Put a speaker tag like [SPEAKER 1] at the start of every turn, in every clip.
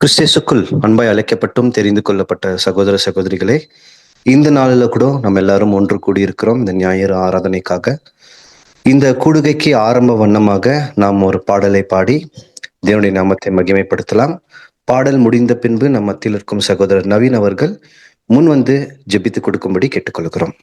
[SPEAKER 1] கிறிஸ்தேசுக்குள் அன்பாய் அழைக்கப்பட்டும் தெரிந்து கொள்ளப்பட்ட சகோதர சகோதரிகளே, இந்த நாளில் கூட நம்ம எல்லாரும் ஒன்று கூடியிருக்கிறோம் இந்த ஞாயிறு ஆராதனைக்காக. இந்த கூடுகைக்கு ஆரம்ப வண்ணமாக நாம் ஒரு பாடலை பாடி தேவனுடைய நாமத்தை மகிமைப்படுத்தலாம். பாடல் முடிந்த பின்பு நம் மத்தியில் இருக்கும் சகோதரர் நவீன் அவர்கள் முன் வந்து ஜெபித்து கொடுக்கும்படி கேட்டுக்கொள்கிறோம்.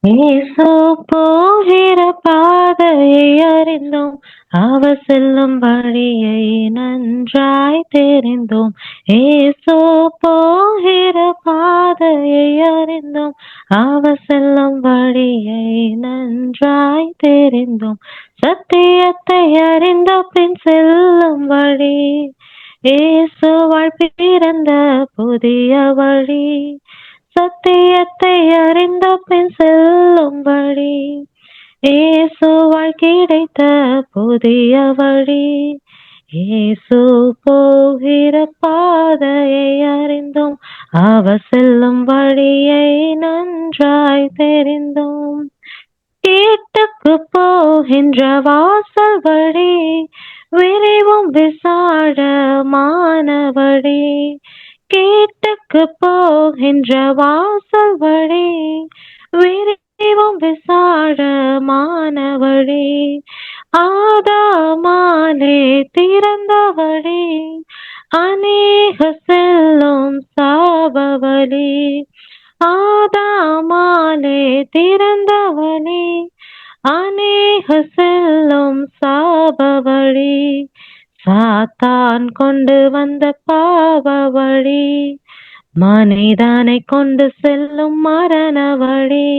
[SPEAKER 2] இயேசு போகிற பாதையை அறிந்தோம், அவர் செல்லும் வழியை நன்றாய் தெரிந்தோம். இயேசு போகிற பாதையை அறிந்தோம், அவர் செல்லும் வழியை நன்றாய் தெரிந்தோம். சத்தியத்தை அறிந்த பின் செல்லும் வழி, இயேசுவால் பிறந்த புதிய வழி. சத்தியத்தை அறிந்த பின் செல்லும் வழி, இயேசுவால் கிடைத்த புதிய வழி. இயேசு போகிற பாதையை அறிந்தோம், அவர் செல்லும் வழியை நன்றாய் தெரிந்தோம். கேட்டுக்கு போகின்ற வாசல் வழி, விரைவும் விசாலமான வழி. கேட்டுக்கு போகின்ற வாசல் வழி, விரைவும் விசாலமான வழி. ஆதாமாலே திறந்த வழி, அநேக செல்லும் சாபவழி. ஆதாமாலே திறந்த வழி, அநேக செல்லும் சாபவழி. சாத்தான் கொண்டு வந்த பாவ வழி, மனிதனை கொண்டு செல்லும் மரண வழி.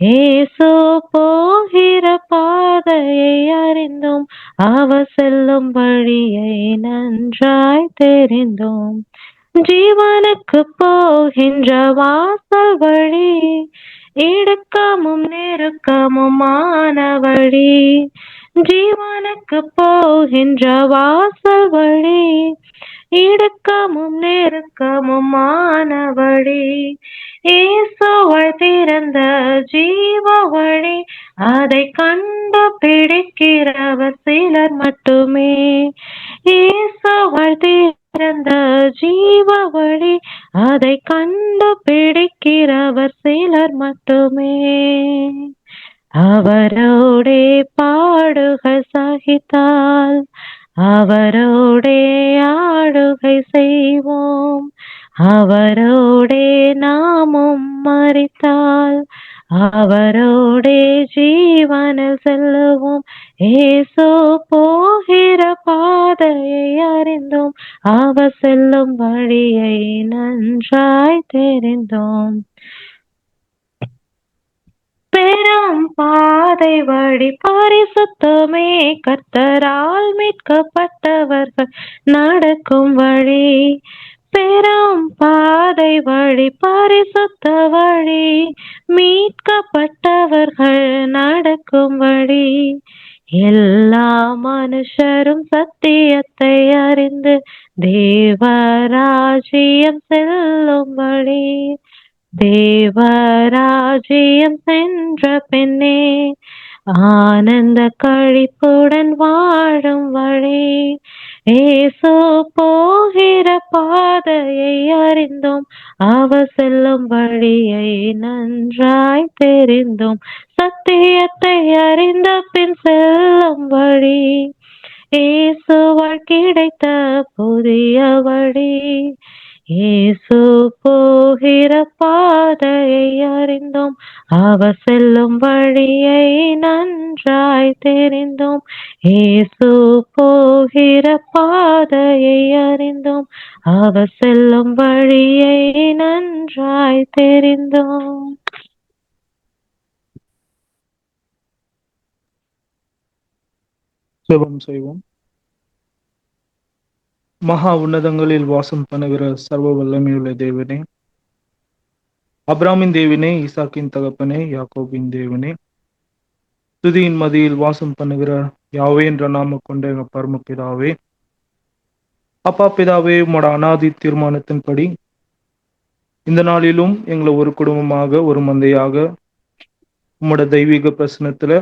[SPEAKER 2] இயேசு போகிற பாதையை அறிந்தோம், அவர் செல்லும் வழியை நன்றாய் தெரிந்தோம். ஜீவனுக்கு போகின்ற வாசல் வழி, இடுக்கமும் நெருக்கமுமான வழி. ஜீவனுக்கு போகின்ற வாசல் வழி, இடுக்கமும் நெருக்கமுமான வழி. இயேசுவால் திறந்த ஜீவ வழி, அதை கண்டுபிடிக்கிறவர் சிலர் மட்டுமே. இயேசுவால் திறந்த ஜீவ வழி, அதை கண்டுபிடிக்கிறவர் சிலர் மட்டுமே. அவரோடே பாடுகள் சகித்தால், அவரோடே ஆளுகை செய்வோம். அவரோடே நாமும் மரித்தால், அவரோடே ஜீவனில் செல்லுவோம். இயேசு போகிற பாதையை அறிந்தோம், அவர் செல்லும் வழியை நன்றாய் தெரிந்தோம். பெரும் பாதை வழி பரிசுத்தமே, கர்த்தரால் மீட்கப்பட்டவர்கள் நடக்கும் வழி. பெரும் பாதை வழி பரிசுத்த வழி, மீட்கப்பட்டவர்கள் நடக்கும் வழி. எல்லா மனுஷரும் சத்தியத்தை அறிந்து தேவராஜ்யம் செல்லும் வழி. தேவராஜ்யம் சென்ற பெண்ணே, ஆனந்த கழிப்புடன் வாழும் வழி. இயேசு போகிற பாதையை அறிந்தோம், அவர் செல்லும் வழியை நன்றாய் தெரிந்தோம். சத்தியத்தை அறிந்த பின் செல்லும் வழி, இயேசுவால் கிடைத்த புதிய வழி. இயேசு போகிற பாதையை அறிந்தோம், அவர் செல்லும் வழியை நன்றாய் தெரிந்தோம். இயேசு போகிற பாதையை அறிந்தோம், அவர் செல்லும் வழியை நன்றாய் தெரிந்தோம்.
[SPEAKER 3] ஜெபம் செய்வோம். மகா உன்னதங்களில் வாசம் பண்ணுகிற சர்வ வல்லமையுள்ள தேவனே, அப்ராமின் தேவனே, ஈசாக்கின் தகப்பனே, யாக்கோபின் தேவனே, துதியின் மதியில் வாசம் பண்ணுகிற யாவே என்ற நாம கொண்ட எங்க பரமபிதாவே, அப்பா பிதாவே, உம்மோட அனாதி தீர்மானத்தின்படி இந்த நாளிலும் எங்களை ஒரு குடும்பமாக, ஒரு மந்தையாக உம்மோட தெய்வீக பிரசனத்துல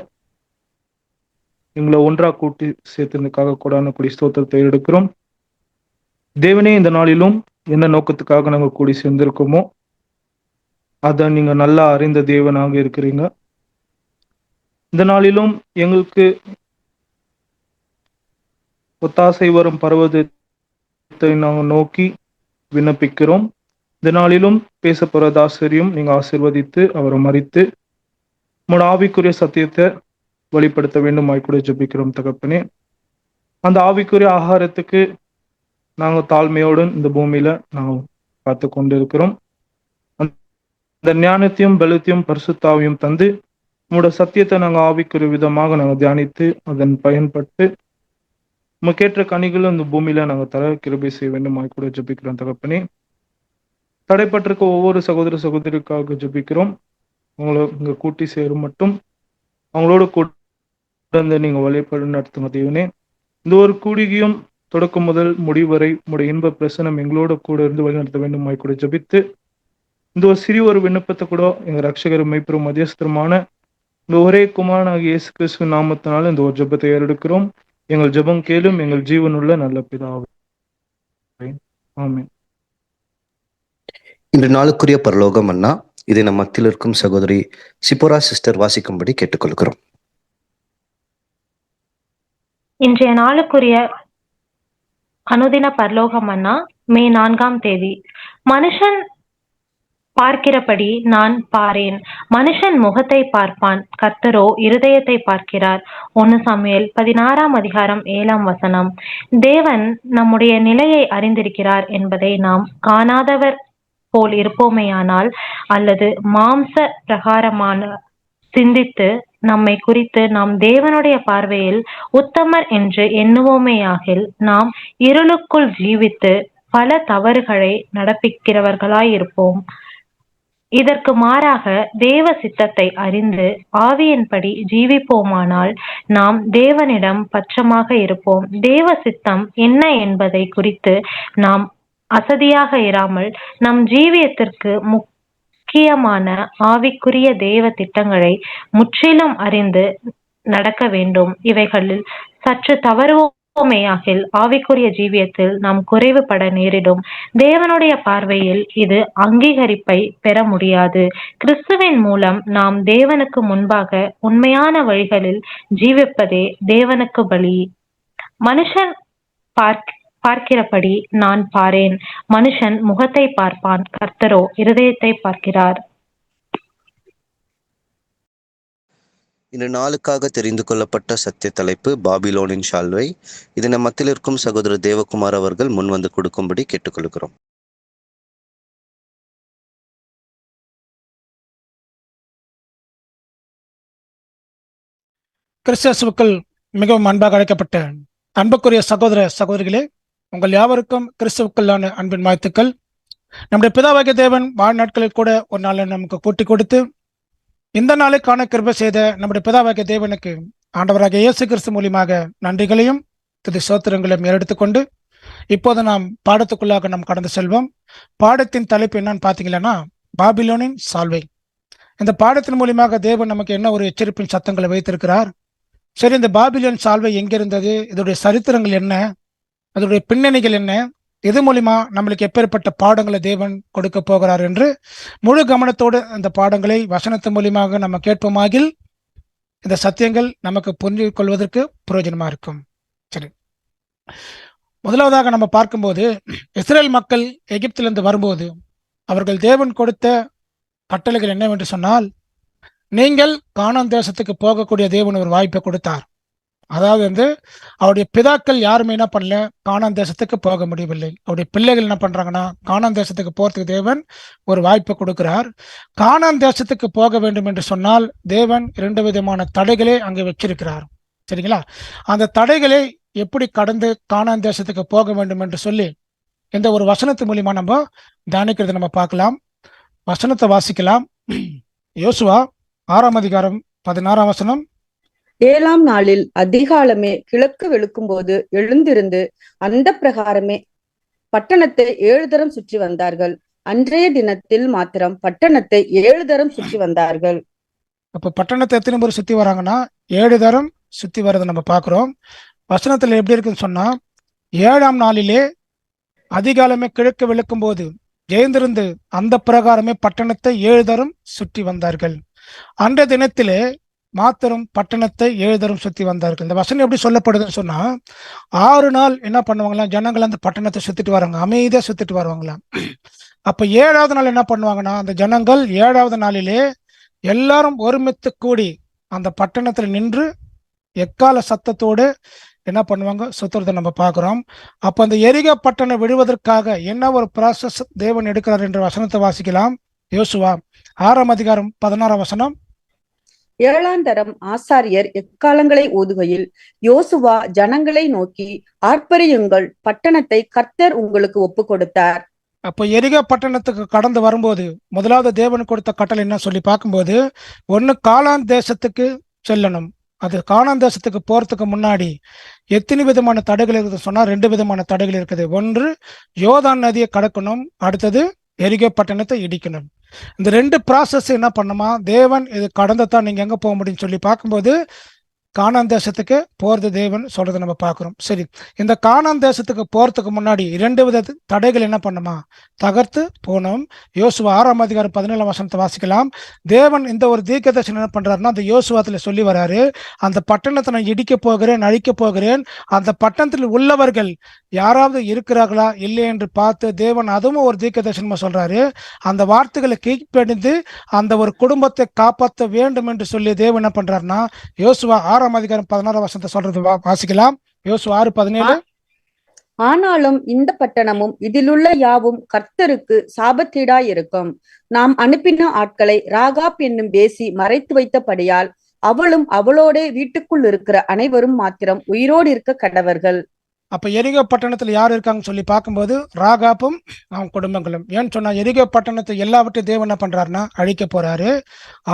[SPEAKER 3] எங்களை ஒன்றா கூட்டி சேர்த்ததுக்காக கூடான கூடி ஸ்தோத்திரத்தை எடுக்கிறோம். தேவனே, இந்த நாளிலும் என்ன நோக்கத்துக்காக நாங்கள் கூடி சேர்ந்திருக்கோமோ அதை நீங்க நல்லா அறிந்த தேவனாக இருக்கிறீங்க. இந்த நாளிலும் எங்களுக்கு ஒத்தாசை வரும் பர்வதத்தை நாங்கள் நோக்கி விண்ணப்பிக்கிறோம். இந்த நாளிலும் பேசப்போற தாசரியும் நீங்க ஆசீர்வதித்து அவரை மறித்து உங்களோட ஆவிக்குரிய சத்தியத்தை வெளிப்படுத்த வேண்டுமாய் கூட ஜெபிக்கிறோம் தகப்பனே. அந்த ஆவிக்குரிய ஆகாரத்துக்கு நாங்கள் தாழ்மையோடு இந்த பூமியில நாங்கள் காத்து கொண்டு இருக்கிறோம். அந்த ஞானத்தையும் பலத்தையும் பரிசுத்தாவையும் தந்து உங்களோட சத்தியத்தை நாங்கள் ஆவிக்குரிய விதமாக நாங்கள் தியானித்து அதன் பயன்பட்டு உமக்கேற்ற கனிகளும் இந்த பூமியில நாங்கள் தர கிருபை செய்ய வேண்டுமாய் கூட ஜெபிக்கிறோம் தகப்பனே. தடைப்பட்டிருக்க ஒவ்வொரு சகோதர சகோதரிக்காக ஜெபிக்கிறோம். உங்களை இங்க கூட்டி சேரும் மட்டும் அவங்களோட கூட நீங்க வழிபட நடத்துங்க தேவனே. இந்த ஒரு கூடிகையும் தொடக்கம் முதல் முடிவரை உங்களுடைய இன்ப பிரசனம் எங்களோட கூட இருந்து வழிநடத்த வேண்டுமாய் கூட ஜெபித்து இந்த ஒரு சிறிய ஒரு விண்ணப்பத்தை கூட எங்க ரட்சகர் மெய்ப்பெரும் மத்தியஸ்தரமான இந்த ஒரே குமாரனாகிய இயேசு கிறிஸ்து நாமத்தினால இந்த ஒரு ஜெபத்தை ஏறெடுக்கிறோம். எங்கள் ஜெபம் கேளும் எங்கள் ஜீவனுள்ள நல்ல பிதாவே, ஆமென்.
[SPEAKER 1] இன்று நாளுக்குரிய பரலோகம் அண்ணா, இதை நம் மத்தியில் இருக்கும் சகோதரி சிப்போரா சிஸ்டர் வாசிக்கும்படி கேட்டுக்கொள்கிறோம்.
[SPEAKER 2] இன்றைய நாளுக்குரிய அனுதின பரலோகம் மன்னா மே 4ஆம் தேதி. மனுஷன் பார்க்கிறபடி நான் பாரேன், மனுஷன் முகத்தை பார்ப்பான், கர்த்தரோ இருதயத்தை பார்க்கிறார். 1 சாமுவேல் 16ஆம் அதிகாரம் 7ஆம் வசனம். தேவன் நம்முடைய நிலையை அறிந்திருக்கிறார் என்பதை நாம் காணாதவர் போல் இருப்போமேயானால், அல்லது மாம்ச பிரகாரமான சிந்தித்து நம்மை குறித்து நாம் தேவனுடைய பார்வையில் உத்தமர் என்று எண்ணுவோமேயாகில், நாம் இருளுக்குள் ஜீவித்து பல தவறுகளை நடப்பிக்கிறவர்களாயிருப்போம். இதற்கு மாறாக தேவ சித்தத்தை அறிந்து ஆவியின்படி ஜீவிப்போமானால் நாம் தேவனிடம் பட்சமாக இருப்போம். தேவ சித்தம் என்ன என்பதை குறித்து நாம் அசதியாக இராமல் நம் ஜீவியத்திற்கு முக்கியமான ஆவிக்குரிய தேவ திட்டங்களை முற்றிலும் அறிந்து நடக்க வேண்டும். இவைகளில் சற்று தவறுவோமேயாகில் ஆவிக்குரிய ஜீவியத்தில் நாம் குறைவுபட நேரிடும். தேவனுடைய பார்வையில் இது அங்கீகரிப்பை பெற முடியாது. கிறிஸ்துவின் மூலம் நாம் தேவனுக்கு முன்பாக உண்மையான வழிகளில் ஜீவிப்பதே தேவனுக்கு பலி. மனுஷன் பார்க்கிறபடி நான் பாரேன், மனுஷன் முகத்தை பார்ப்பான், கர்த்தரோ இருதயத்தை பார்க்கிறார்.
[SPEAKER 1] இன்று நாளுக்காக தெரிந்து கொள்ளப்பட்ட சத்திய தலைப்பு பாபிலோனின் சால்வை. இது நம் மத்தியில் இருக்கும் சகோதரர் தேவகுமார் அவர்கள் முன் வந்து கொடுக்கும்படி கேட்டுக்கொள்கிறோம்.
[SPEAKER 4] கிறிஸ்துவுக்குள் மிகவும் அன்பாக அழைக்கப்பட்ட அன்புக்குரிய சகோதர சகோதரிகளே, உங்கள் யாவருக்கும் கிறிஸ்துவுக்குள்ளான அன்பின் வாழ்த்துக்கள். நம்முடைய பிதாவாகிய தேவன் வாழ்நாட்களில் கூட ஒரு நாள் நமக்கு கூட்டி கொடுத்து இந்த நாளுக்கான கிருபை செய்த நம்முடைய பிதாவாகிய தேவனுக்கு ஆண்டவராகிய இயேசு கிறிஸ்து மூலியமாக நன்றிகளையும் துதி சோத்திரங்களையும் ஏறெடுத்துக்கொண்டு இப்போது நாம் பாடத்துக்குள்ளாக நாம் கடந்து செல்வோம். பாடத்தின் தலைப்பு என்னன்னு பார்த்தீங்கன்னா, பாபிலோனின் சால்வை. இந்த பாடத்தின் மூலியமாக தேவன் நமக்கு என்ன ஒரு எச்சரிப்பின் சத்தங்களை வைத்திருக்கிறார். சரி, இந்த பாபிலோன் சால்வை எங்கிருந்தது, இதோடைய சரித்திரங்கள் என்ன, அதோடைய பின்னணிகள் என்ன, இது மூலியமா நம்மளுக்கு எப்பேற்பட்ட பாடங்களை தேவன் கொடுக்க போகிறார் என்று முழு கவனத்தோடு அந்த பாடங்களை வசனத்தின் மூலியமாக நம்ம கேட்போமாகில் இந்த சத்தியங்கள் நமக்கு புரிந்து கொள்வதற்கு பிரயோஜனமா இருக்கும். சரி, முதலாவதாக நம்ம பார்க்கும்போது, இஸ்ரேல் மக்கள் எகிப்திலிருந்து வரும்போது அவர்கள் தேவன் கொடுத்த கட்டளைகள் என்னவென்று சொன்னால், நீங்கள் கானான் தேசத்துக்கு போகக்கூடிய தேவன் ஒரு வாய்ப்பை கொடுத்தார். அதாவது அவருடைய பிதாக்கள் யாருமே என்ன பண்ணல, கானான் தேசத்துக்கு போக முடியவில்லை. அவருடைய பிள்ளைகள் என்ன பண்றாங்கன்னா, கானான் தேசத்துக்கு போறதுக்கு தேவன் ஒரு வாய்ப்பை கொடுக்கிறார். கானான் தேசத்துக்கு போக வேண்டும் என்று சொன்னால் தேவன் 2 விதமான தடைகளே அங்கே வச்சிருக்கிறார். சரிங்களா? அந்த தடைகளை எப்படி கடந்து கானான் தேசத்துக்கு போக வேண்டும் என்று சொல்லி இந்த ஒரு வசனத்து மூலியமா நம்ம தியானிக்கிறத நம்ம பார்க்கலாம். வசனத்தை வாசிக்கலாம். யோசுவா 6ஆம் அதிகாரம் 16ஆம் வசனம்.
[SPEAKER 5] 7ஆம் நாளில் அதிகாலமே கிழக்கு வெளுக்கும்போது எழுந்திருந்து அந்த பிரகாரமே பட்டணத்தை 7 தரம் சுற்றி வந்தார்கள். அன்றைய தினத்தில் மாத்திரம் பட்டணத்தை 7 தரம் சுற்றி வந்தார்கள்.
[SPEAKER 4] அப்ப பட்டணத்தை எத்தனை முறை சுத்தி வராங்கன்னா 7 தரம் சுத்தி வர்றதை நம்ம பார்க்கிறோம். வசனத்துல எப்படி இருக்குன்னு சொன்னா, 7ஆம் நாளிலே அதிகாலமே கிழக்கு வெளுக்கும் போது எழுந்திருந்து அந்த பிரகாரமே பட்டணத்தை 7 தரம் சுற்றி வந்தார்கள். அன்றைய தினத்திலே மாத்திரம் பட்டணத்தை 7 தரம் சுற்றி வந்தார்கள். இந்த வசனம் எப்படி சொல்லப்படுதுன்னு சொன்னா, 6 நாள் என்ன பண்ணுவாங்களாம், ஜனங்கள் அந்த பட்டணத்தை சுத்திட்டு வராங்க, அமைதியா சுத்திட்டு வருவாங்களாம். அப்ப 7ஆவது நாள் என்ன பண்ணுவாங்கன்னா, அந்த ஜனங்கள் 7ஆவது நாளிலே எல்லாரும் ஒருமித்து கூடி அந்த பட்டணத்துல நின்று எக்கால சத்தத்தோடு என்ன பண்ணுவாங்க, சுத்துறதை நம்ம பார்க்கிறோம். அப்ப அந்த எரிகோ பட்டணம் விழுவதற்காக என்ன ஒரு ப்ராசஸ் தேவன் எடுக்கிறார் என்ற வசனத்தை வாசிக்கலாம். யோசுவா 6ஆம் அதிகாரம் 16ஆம் வசனம்.
[SPEAKER 5] 7ஆம் தரம் ஆசாரியர் எக்காலங்களை ஊதுகையில் யோசுவா ஜனங்களை நோக்கி, ஆர்ப்பரியுங்கள், பட்டணத்தை கர்த்தர் உங்களுக்கு ஒப்பு கொடுத்தார்.
[SPEAKER 4] அப்போ எரிகோ பட்டணத்துக்கு கடந்து வரும்போது முதலாவது தேவன் கொடுத்த கட்டளை என்ன சொல்லி பார்க்கும்போது, ஒன்னு கானான் தேசத்துக்கு செல்லணும். அது கானான் தேசத்துக்கு போறதுக்கு முன்னாடி எத்தனை விதமான தடைகள் இருக்குது சொன்னா, 2 விதமான தடைகள் இருக்குது. ஒன்று யோர்தான் நதியை கடக்கணும், அடுத்தது எரிகோ பட்டணத்தை இடிக்கணும். இந்த 2 ப்ராசஸ் என்ன பண்ணுமா, தேவன் இது கடந்ததான் நீங்க எங்க போக முடியும்னு சொல்லி பார்க்கும்போது கானான் தேசத்துக்கு போறது தேவன் சொல்றதை நம்ம பார்க்கிறோம். சரி, இந்த கானான் தேசத்துக்கு போறதுக்கு முன்னாடி 2 வித தடைகள் என்ன பண்ணுமா, தகர்த்து போனோம். யோசுவா 6ஆம் அதிகாரம் 17ஆம் வசனத்தை வாசிக்கலாம். தேவன் இந்த ஒரு தீர்க்கதரிசனம் என்ன பண்றாருன்னா, அந்த யோசுவாத்துல சொல்லி வராரு, அந்த பட்டணத்தை நான் இடிக்க போகிறேன், அழிக்க போகிறேன், அந்த பட்டணத்தில் உள்ளவர்கள் யாராவது இருக்கிறார்களா இல்லை என்று பார்த்து தேவன் அதுவும் ஒரு தீர்க்கதரிசனமா சொல்றாரு. அந்த வார்த்தைகளை கீழ்ப்படிந்து அந்த ஒரு குடும்பத்தை காப்பாற்ற வேண்டும் என்று சொல்லி தேவன் என்ன பண்றாருன்னா, யோசுவா 6ஆம் அதிகாரம் 16ஆம் வசனத்தை சொல்றது வாசிக்கலாம். யோசுவா 6:17.
[SPEAKER 5] ஆனாலும் இந்த பட்டணமும் இதிலுள்ள யாவும் கர்த்தருக்கு சாபத்தீடாயிருக்கும். நாம் அனுப்பின ஆட்களை ராகாப் என்னும் பேசி மறைத்து வைத்தபடியால் அவளும் அவளோட வீட்டுக்குள் இருக்கிற அனைவரும் மாத்திரம் உயிரோடு இருக்க கடவர்கள்.
[SPEAKER 4] அப்ப எரிகோ பட்டணத்துல யார் இருக்காங்கன்னு சொல்லி பார்க்கும்போது ராகாப்பும் அவன் குடும்பங்களும். ஏன்னு சொன்னா, எரிகோ பட்டணத்தை எல்லாவற்றையும் தேவன் என்ன பண்றாருன்னா அழிக்க போறாரு.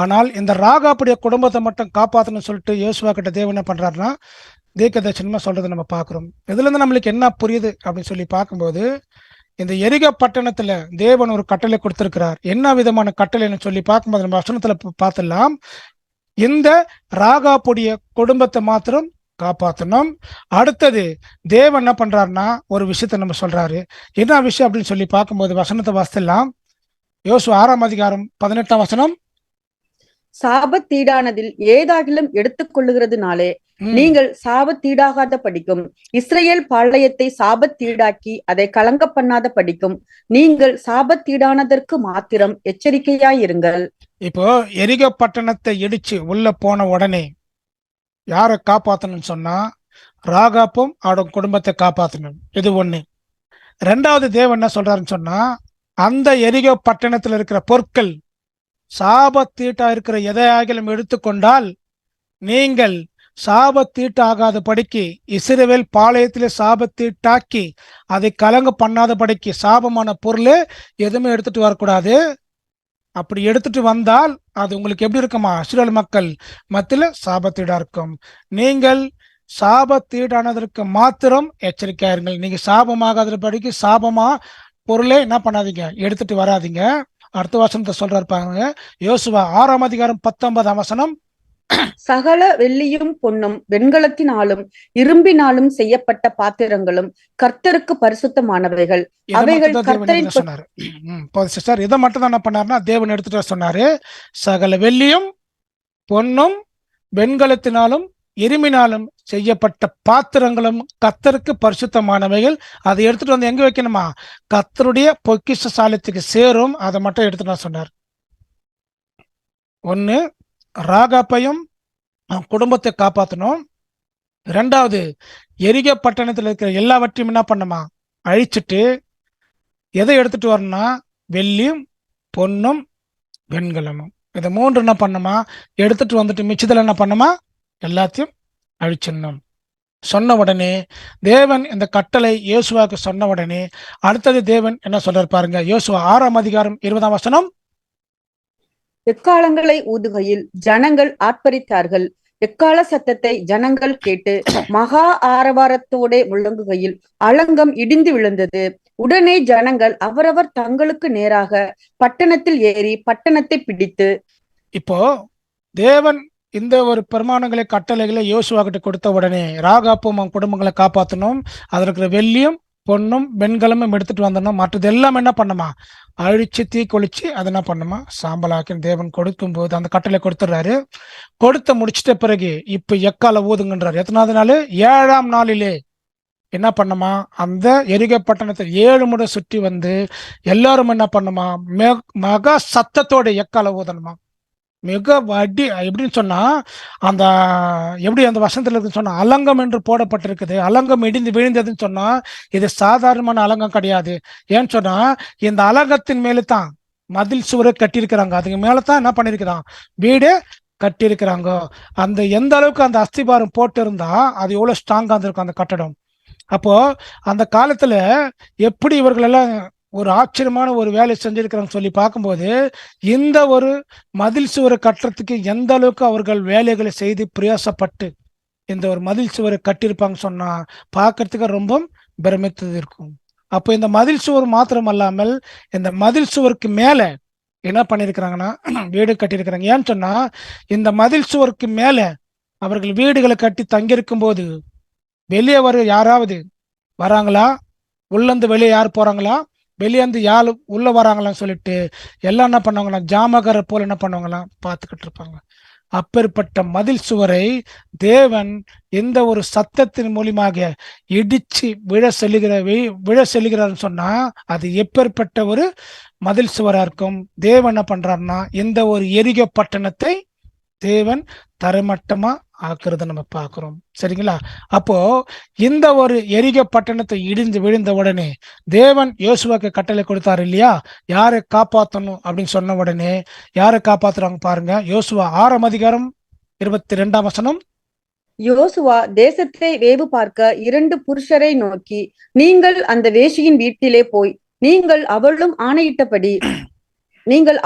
[SPEAKER 4] ஆனால் இந்த ராகாப்புடைய குடும்பத்தை மட்டும் காப்பாற்றணும்னு சொல்லிட்டு யோசுவா கிட்ட தேவன் என்ன பண்றாருன்னா தீர்க்கதரிசனமா சொல்றதை நம்ம பார்க்கிறோம். இதுல இருந்து நம்மளுக்கு என்ன புரியுது அப்படின்னு சொல்லி பார்க்கும்போது, இந்த எரிகோ பட்டணத்துல தேவன் ஒரு கட்டளை கொடுத்திருக்கிறார். என்ன விதமான கட்டளைன்னு சொல்லி பார்க்கும்போது நம்ம வசனத்துல பார்த்துடலாம். இந்த ராகாப்புடைய குடும்பத்தை மாத்திரம் காப்பாற்றணும். அடுத்தது தேவன் என்ன பண்றாருன்னா ஒரு விஷயத்த நம்ம சொல்றாரு. என்ன விஷயம் அப்படின்னு சொல்லி பார்க்கும்போது வசனத்தை வாசிக்கலாம். யோசுவா 6ஆம் அதிகாரம் 18ஆம் வசனம்.
[SPEAKER 5] சாபத்தீடானதில் ஏதாகிலும் எடுத்துக்கொள்ளுகிறதுனாலே நீங்கள் சாபத்தீடாகாத படிக்கும், இஸ்ரேல் பாளையத்தை சாபத்தீடாக்கி அதை கலங்க பண்ணாத படிக்கும் நீங்கள் சாபத்தீடானதற்கு மாத்திரம் எச்சரிக்கையாயிருங்கள். இப்போ
[SPEAKER 4] எரிகோ பட்டணத்தை இடிச்சு உள்ள போன உடனே யாரை காப்பாற்றணும்னு சொன்னா, ராகாப்பும் அவரோட குடும்பத்தை காப்பாற்றணும். இது ஒண்ணு. 2வது தேவன் என்ன சொல்றாருன்னு சொன்னா, அந்த எரிகோ பட்டணத்துல இருக்கிற பொருட்கள் சாபத்தீட்டா இருக்கிற எதையாகிலும் எடுத்துக்கொண்டால் நீங்கள் சாபத்தீட்டு ஆகாத படிக்கு இஸ்ரவேல் பாளையத்திலே சாபத்தீட்டாக்கி அதை கலங்க பண்ணாத படிக்கு சாபமான பொருள் எதுவுமே எடுத்துட்டு வரக்கூடாது. அப்படி எடுத்துட்டு வந்தால் அது உங்களுக்கு எப்படி இருக்குமா, இஸ்ரவேல் மக்கள் மத்தியில சாபத்தீடா இருக்கும். நீங்கள் சாபத்தீடானதற்கு மாத்திரம் எச்சரிக்கையா இருங்கள். நீங்க சாபமாகாத படிக்கு சாபமா பொருளே என்ன பண்ணாதீங்க, எடுத்துட்டு வராதீங்க. அடுத்த வசனத்தை சொல்றாரு பாருங்க. யோசுவா 6ஆம் அதிகாரம் 19ஆம் வசனம்.
[SPEAKER 5] சகல வெள்ளியும் பொன்னும் வெண்கலத்தினாலும் இரும்பினாலும் செய்யப்பட்ட பாத்திரங்களும் கர்த்தருக்கு பரிசுத்தமானவைகள், அவைகள் கர்த்தரின்
[SPEAKER 4] சொன்னாரு. சிஸ்டர் இதை மட்டும் தான் என்ன பண்ணாருன்னா தேவன் எடுத்துட்டு சொன்னாரு. சகல வெள்ளியும் பொன்னும் வெண்கலத்தினாலும் இரும்பினாலும் செய்யப்பட்ட பாத்திரங்களும் கர்த்தருக்கு பரிசுத்தமானவைகள், அதை எடுத்துட்டு வந்து எங்க வைக்கணுமா, கர்த்தருடைய பொக்கிஷ சாலத்துக்கு சேரும். அதை மட்டும் எடுத்துட்டு சொன்னார். ஒன்னு ராகாப்பையும் குடும்பத்தை காப்பாற்றணும். 2வது எரிகோ பட்டணத்தில் இருக்கிற எல்லாவற்றையும் என்ன பண்ணுமா அழிச்சிட்டு எதை எடுத்துட்டு வரணும்னா வெள்ளியும் பொன்னும் வெண்கலமும், இதை 3 என்ன பண்ணுமா எடுத்துட்டு வந்துட்டு மிச்சத்துல என்ன பண்ணுமா எல்லாத்தையும் அழிச்சிடணும். சொன்ன உடனே தேவன் இந்த கட்டளை யோசுவாவுக்கு சொன்ன உடனே அடுத்தது தேவன் என்ன சொல்றாரு பாருங்க. யோசுவா 6ஆம் அதிகாரம் 20ஆம் வசனம்.
[SPEAKER 5] எக்காலங்களை ஊதுகையில் ஜனங்கள் ஆர்ப்பரித்தார்கள். எக்கால சத்தத்தை ஜனங்கள் கேட்டு மகா ஆரவாரத்தோட முழங்குகையில் அலங்கம் இடிந்து விழுந்தது. உடனே ஜனங்கள் அவரவர் தங்களுக்கு நேராக பட்டணத்தில் ஏறி பட்டணத்தை பிடித்து.
[SPEAKER 4] இப்போ தேவன் இந்த ஒரு பிரமாணங்களை கட்டளைகளை யோசுவா கிட்ட கொடுத்த உடனே ராகாப்பும் அவன் குடும்பங்களை காப்பாற்றணும், அதில் இருக்கிற வெள்ளியும் பொண்ணும் வெண்கலமும் எடுத்துட்டு வந்தணும், மற்றது எல்லாம் என்ன பண்ணுமா அழிச்சு தீ கொளிச்சு அதை என்ன பண்ணுமா சாம்பலாக்கி தேவன் கொடுக்கும் போது அந்த கட்டளை கொடுத்துட்றாரு. கொடுத்து முடிச்சிட்ட பிறகு இப்ப எக்கால ஊதுங்கன்றாரு. எத்தனாவது நாள்? 7ஆம் நாளிலே என்ன பண்ணுமா அந்த எரிகோ பட்டணத்தை 7 முறை சுற்றி வந்து எல்லாரும் என்ன பண்ணுமா மகா சத்தத்தோட எக்கால ஊதணுமா. மிக வட்டி எப்படின்னு சொன்னா அந்த எப்படி அந்த வசனத்துல இருக்குன்னு சொன்னா அலங்கம் என்று போடப்பட்டிருக்குது. அலங்கம் இடிந்து விழுந்ததுன்னு சொன்னா இது சாதாரணமான அலங்கம் கிடையாது. ஏன்னு சொன்னா இந்த அலங்கத்தின் மேல தான் மதில் சுவரை கட்டியிருக்கிறாங்க, அதுக்கு மேலதான் என்ன பண்ணிருக்கிறான் வீடு கட்டியிருக்கிறாங்க. அந்த எந்த அளவுக்கு அந்த அஸ்திபாரம் போட்டு இருந்தா அது எவ்வளவு ஸ்ட்ராங்கா இருந்திருக்கும் அந்த கட்டடம். அப்போ அந்த காலத்துல எப்படி இவர்கள் எல்லாம் ஒரு ஆச்சரியமான ஒரு வேலை செஞ்சிருக்கிறாங்க சொல்லி பார்க்கும்போது இந்த ஒரு மதில் சுவரை கட்டுறதுக்கு எந்த அளவுக்கு அவர்கள் வேலைகளை செய்து பிரயாசப்பட்டு இந்த ஒரு மதில் சுவரை கட்டியிருப்பாங்க சொன்னா பார்க்கறதுக்கு ரொம்ப பிரமித்தது இருக்கும். அப்போ இந்த மதில் சுவர் மாத்திரம் அல்லாமல் இந்த மதில் சுவருக்கு மேல என்ன பண்ணிருக்கிறாங்கன்னா வீடு கட்டியிருக்கிறாங்க. ஏன்னு சொன்னா இந்த மதில் சுவருக்கு மேல அவர்கள் வீடுகளை கட்டி தங்கியிருக்கும் போது வெளியே யாராவது வராங்களா, உள்ளேருந்து வெளியே யார் போறாங்களா, வெளியேந்து யாரு உள்ள வராங்களான்னு சொல்லிட்டு எல்லாம் என்ன பண்ணுவாங்களாம் ஜாமகரை போல என்ன பண்ணுவாங்களாம் பார்த்துக்கிட்டு இருப்பாங்க. அப்பேற்பட்ட மதில் சுவரை தேவன் எந்த ஒரு சத்தத்தின் மூலியமாக இடிச்சு விழ செல்லுகிறார்னு சொன்னா அது எப்பேற்பட்ட ஒரு மதில் சுவரா இருக்கும். தேவன் என்ன பண்றாருன்னா இந்த ஒரு எரிகோ பட்டணத்தை தேவன் தரைமட்டமா ஆக்குறத நம்ம பார்க்கிறோம். சரிங்களா? அப்போ இந்த ஒரு எரிகோ பட்டணத்தை இடிந்து விழுந்த உடனே தேவன் யோசுவாக்கு கட்டளை கொடுத்தாரு இல்லையா, யாரை காப்பாற்றணும் அப்படின்னு சொன்ன உடனே யாரை காப்பாத்துறாங்க பாருங்க. யோசுவா 6ஆம் அதிகாரம் 22ஆம் வசனம்.
[SPEAKER 5] யோசுவா தேசத்தை வேவு பார்க்க 2 புருஷரை நோக்கி, நீங்கள் அந்த வேசியின் வீட்டிலே போய் நீங்கள்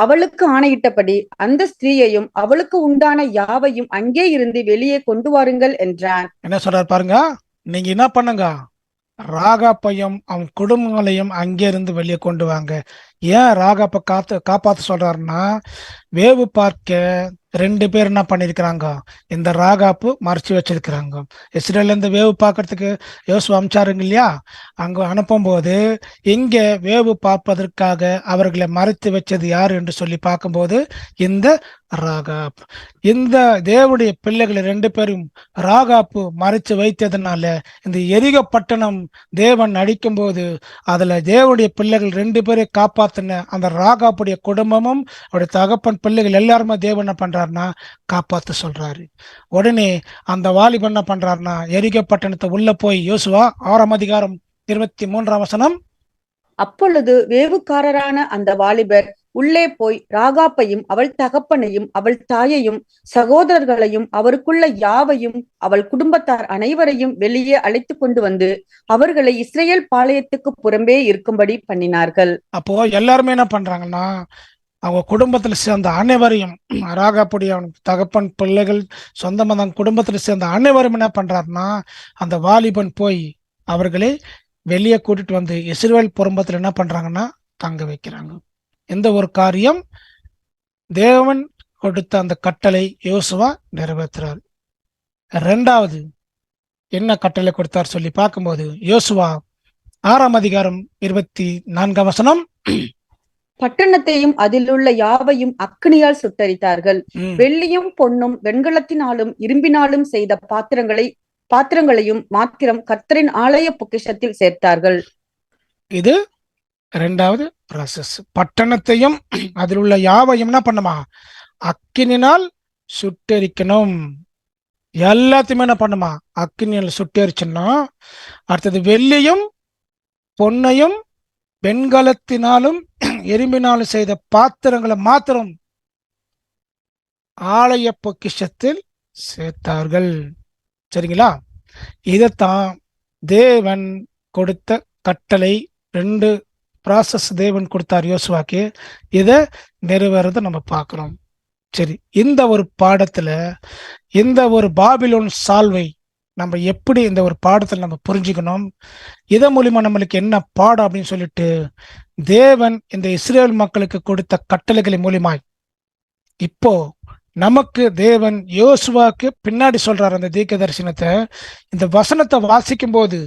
[SPEAKER 5] அவளுக்கு ஆணையிட்டபடி அந்த ஸ்திரீயையும் அவளுக்கு உண்டான யாவையும் அங்கே இருந்து வெளியே கொண்டு வாருங்கள் என்றான்.
[SPEAKER 4] என்ன சொல்றாரு பாருங்க, நீங்க என்ன பண்ணுங்க, ராகாப்பையும் அவன் குடும்பங்களையும் அங்கே இருந்து வெளியே கொண்டு வாங்க. ஏன் ராகாப்பை காப்பாத்த சொல்றாருன்னா வேவு பார்க்க 2 பேர் என்ன பண்ணிருக்கிறாங்க, இந்த ராகாப்பு மறைச்சு வச்சிருக்கிறாங்க. இஸ்ரேல்ல இருந்து வேவு பார்க்கறதுக்கு யோசுவா அனுப்பிச்சாருங்க இல்லையா, அங்க அனுப்பும் போது இங்க வேவு பார்ப்பதற்காக அவர்களை மறைத்து வச்சது யாரு என்று சொல்லி பார்க்கும்போது இந்த ராகாப். இந்த தேவனுடைய பிள்ளைகளை 2 பேரும் ராகாப்பு மறைச்சு வைத்ததுனால இந்த எரிகோ பட்டணம் தேவன் அடிக்கும் போது அதுல தேவனுடைய பிள்ளைகள் 2 பேரை காப்பாத்தின அந்த ராகாப்புடைய குடும்பமும் அவருடைய தகப்பன் பிள்ளைகள் எல்லாருமே தேவன் என்ன பண்றாருன்னா காப்பாத்து சொல்றாரு. உடனே அந்த வாலிபன் என்ன பண்றாருன்னா எரிகோ பட்டணத்தை உள்ள போய் யோசுவா 6ஆம் அதிகாரம் 23ஆம் வசனம்.
[SPEAKER 5] அப்பொழுது வேவுக்காரரான அந்த வாலிபர் உள்ளே போய் ராகாப்பையும் அவள் தகப்பனையும் அவள் தாயையும் சகோதரர்களையும் அவருக்குள்ள யாவையும் அவள் குடும்பத்தார் அனைவரையும் வெளியே அழைத்து கொண்டு வந்து அவர்களை இஸ்ரேல் பாளையத்துக்கு புறம்பே இருக்கும்படி பண்ணினார்கள்.
[SPEAKER 4] அப்போ எல்லாருமே என்ன பண்றாங்கன்னா அவங்க குடும்பத்துல சேர்ந்த அனைவரையும் ராகாப்புடைய தகப்பன் பிள்ளைகள் சொந்தமாக குடும்பத்துல சேர்ந்த அனைவரும் என்ன பண்றாருன்னா அந்த வாலிபன் போய் அவர்களை வெளியே கூட்டிட்டு வந்து இஸ்ரேல் புறம்பத்துல என்ன பண்றாங்கன்னா தங்க வைக்கிறாங்க. இந்த ஒரு காரியம் தேவன் கொடுத்த அந்த கட்டளை யோசுவா நிறைவேற்றுறார். 2வது என்ன கட்டளை கொடுத்தார் சொல்லி பார்க்கும்போது யோசுவா 6ஆம் அதிகாரம் 24ஆம் வசனம்.
[SPEAKER 5] பட்டணத்தையும் அதிலுள்ள யாவையும் அக்கினியால் சுட்டரித்தார்கள். வெள்ளியும் பொன்னும் வெண்கலத்தினாலும் இரும்பினாலும் செய்த பாத்திரங்களையும் மாத்திரம் கர்த்தரின் ஆலய பொக்கிஷத்தில் சேர்த்தார்கள்.
[SPEAKER 4] இது 2வது ப்ராசஸ். பட்டணத்தையும் அதில் உள்ள யாவையும் என்ன பண்ணுமா அக்கினினால் சுட்டெரிக்கணும். எல்லாத்தையுமே என்ன பண்ணுமா அக்கினியால் சுட்டெரிச்சணும். அடுத்தது வெள்ளியும் பொன்னையும் வெண்கலத்தினாலும் எறும்பினாலும் செய்த பாத்திரங்களை மாத்திரம் ஆலய பொக்கிஷத்தில் சேர்த்தார்கள். சரிங்களா? இதைத்தான் தேவன் கொடுத்த கட்டளை. 2 ப்ராசஸ் தேவன் கொடுத்தார் யோசுவாக்கு. இதை நிறைவேறதை நம்ம பார்க்கிறோம். சரி, இந்த ஒரு பாடத்துல இந்த ஒரு பாபிலோன் சால்வை நம்ம எப்படி இந்த ஒரு பாடத்துல நம்ம புரிஞ்சுக்கணும், இதன் மூலியமா நம்மளுக்கு என்ன பாடம் அப்படின்னு சொல்லிட்டு தேவன் இந்த இஸ்ரேல் மக்களுக்கு கொடுத்த கட்டளைகளின் மூலியமாய் இப்போ நமக்கு தேவன் யோசுவாக்கு பின்னாடி சொல்றாரு அந்த தீர்க்க தரிசனத்தை. இந்த வசனத்தை வாசிக்கும் போது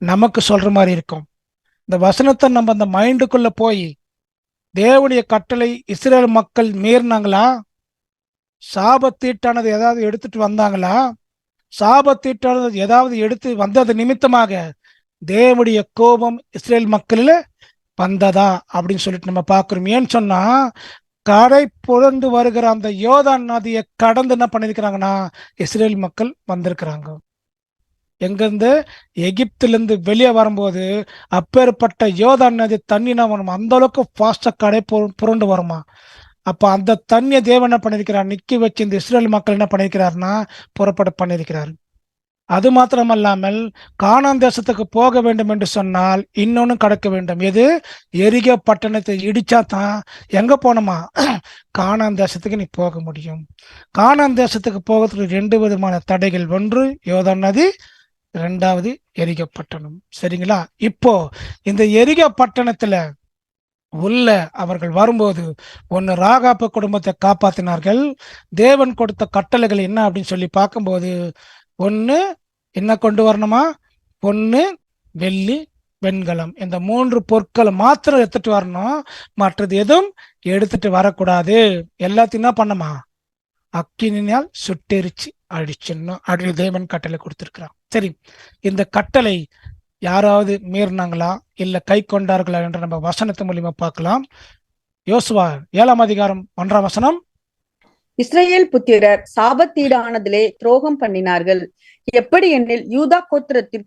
[SPEAKER 4] நமக்கு சொல்ற மாதிரி இருக்கும். இந்த வசனத்தை நம்ம அந்த மைண்டுக்குள்ள போய் தேவனுடைய கட்டளை இஸ்ரேல் மக்கள் மீறினாங்களா? சாபத்தீட்டானது ஏதாவது எடுத்துட்டு வந்தாங்களா? சாபத்தீட்டானது ஏதாவது எடுத்து வந்தது நிமித்தமாக தேவனுடைய கோபம் இஸ்ரேல் மக்களில் வந்ததா அப்படின்னு சொல்லிட்டு நம்ம பார்க்கிறோம். ஏன்னு சொன்னா, கரை புரண்டு வருகிற அந்த யோர்தான் நதியை கடந்து என்ன பண்ணிருக்கிறாங்கன்னா இஸ்ரேல் மக்கள் வந்திருக்கிறாங்க. எங்கிருந்து? எகிப்திலிருந்து வெளியே வரும்போது அப்பேற்பட்ட யோர்தான் நதி தண்ணி என்ன பண்ணுமா, அந்த அளவுக்கு ஃபாஸ்டா கடை புரண்டு வருமா. அப்ப அந்த தண்ணியை தேவன் என்ன பண்ணிருக்கிறார், நிக்கி வச்சு இந்த இஸ்ரேல் மக்கள் என்ன பண்ணிருக்கிறாருன்னா புறப்பட பண்ணிருக்கிறார். அது மாத்திரமல்லாமல் கானான் தேசத்துக்கு போக வேண்டும் என்று சொன்னால் இன்னொன்னு கடக்க வேண்டும். எது? எரிகோ பட்டணத்தை இடிச்சா தான் எங்க போனோமா கானான் தேசத்துக்கு நீ போக முடியும். கானான் தேசத்துக்கு போகிறதுக்கு 2 விதமான தடைகள். ஒன்று யோர்தான் நதி, 2வது எரிகோ பட்டணம். சரிங்களா? இப்போ இந்த எரிகோ பட்டணத்துல உள்ள அவர்கள் வரும்போது ஒன்னு ராகாப்பு குடும்பத்தை காப்பாத்தினார்கள். தேவன் கொடுத்த கட்டளைகள் என்ன அப்படின்னு சொல்லி பார்க்கும்போது, ஒன்னு என்ன கொண்டு வரணுமா, பொண்ணு, வெள்ளி, வெண்கலம், இந்த 3 பொருட்களை மாத்திரம் எடுத்துட்டு வரணும். மற்றது எதுவும் எடுத்துட்டு வரக்கூடாது. எல்லாத்தையும் என்ன பண்ணமா, அக்கினியால் சுட்டெரிச்சு அழிச்சிடணும். அப்படி தேவன் கட்டளை கொடுத்திருக்கிறான். சரி, இந்த கட்டளை யாராவது மீறினாங்களா இல்ல கை கொண்டார்களா என்று நம்ம வசனத்து மூலியமா பார்க்கலாம். யோசுவா 7ஆம் அதிகாரம் 1ஆம் வசனம்.
[SPEAKER 5] இஸ்ரவேல் புத்திரர் சாபத்தீடானதிலே துரோகம் பண்ணினார்கள். எப்படி எனில் யூதா கோத்திரத்தில்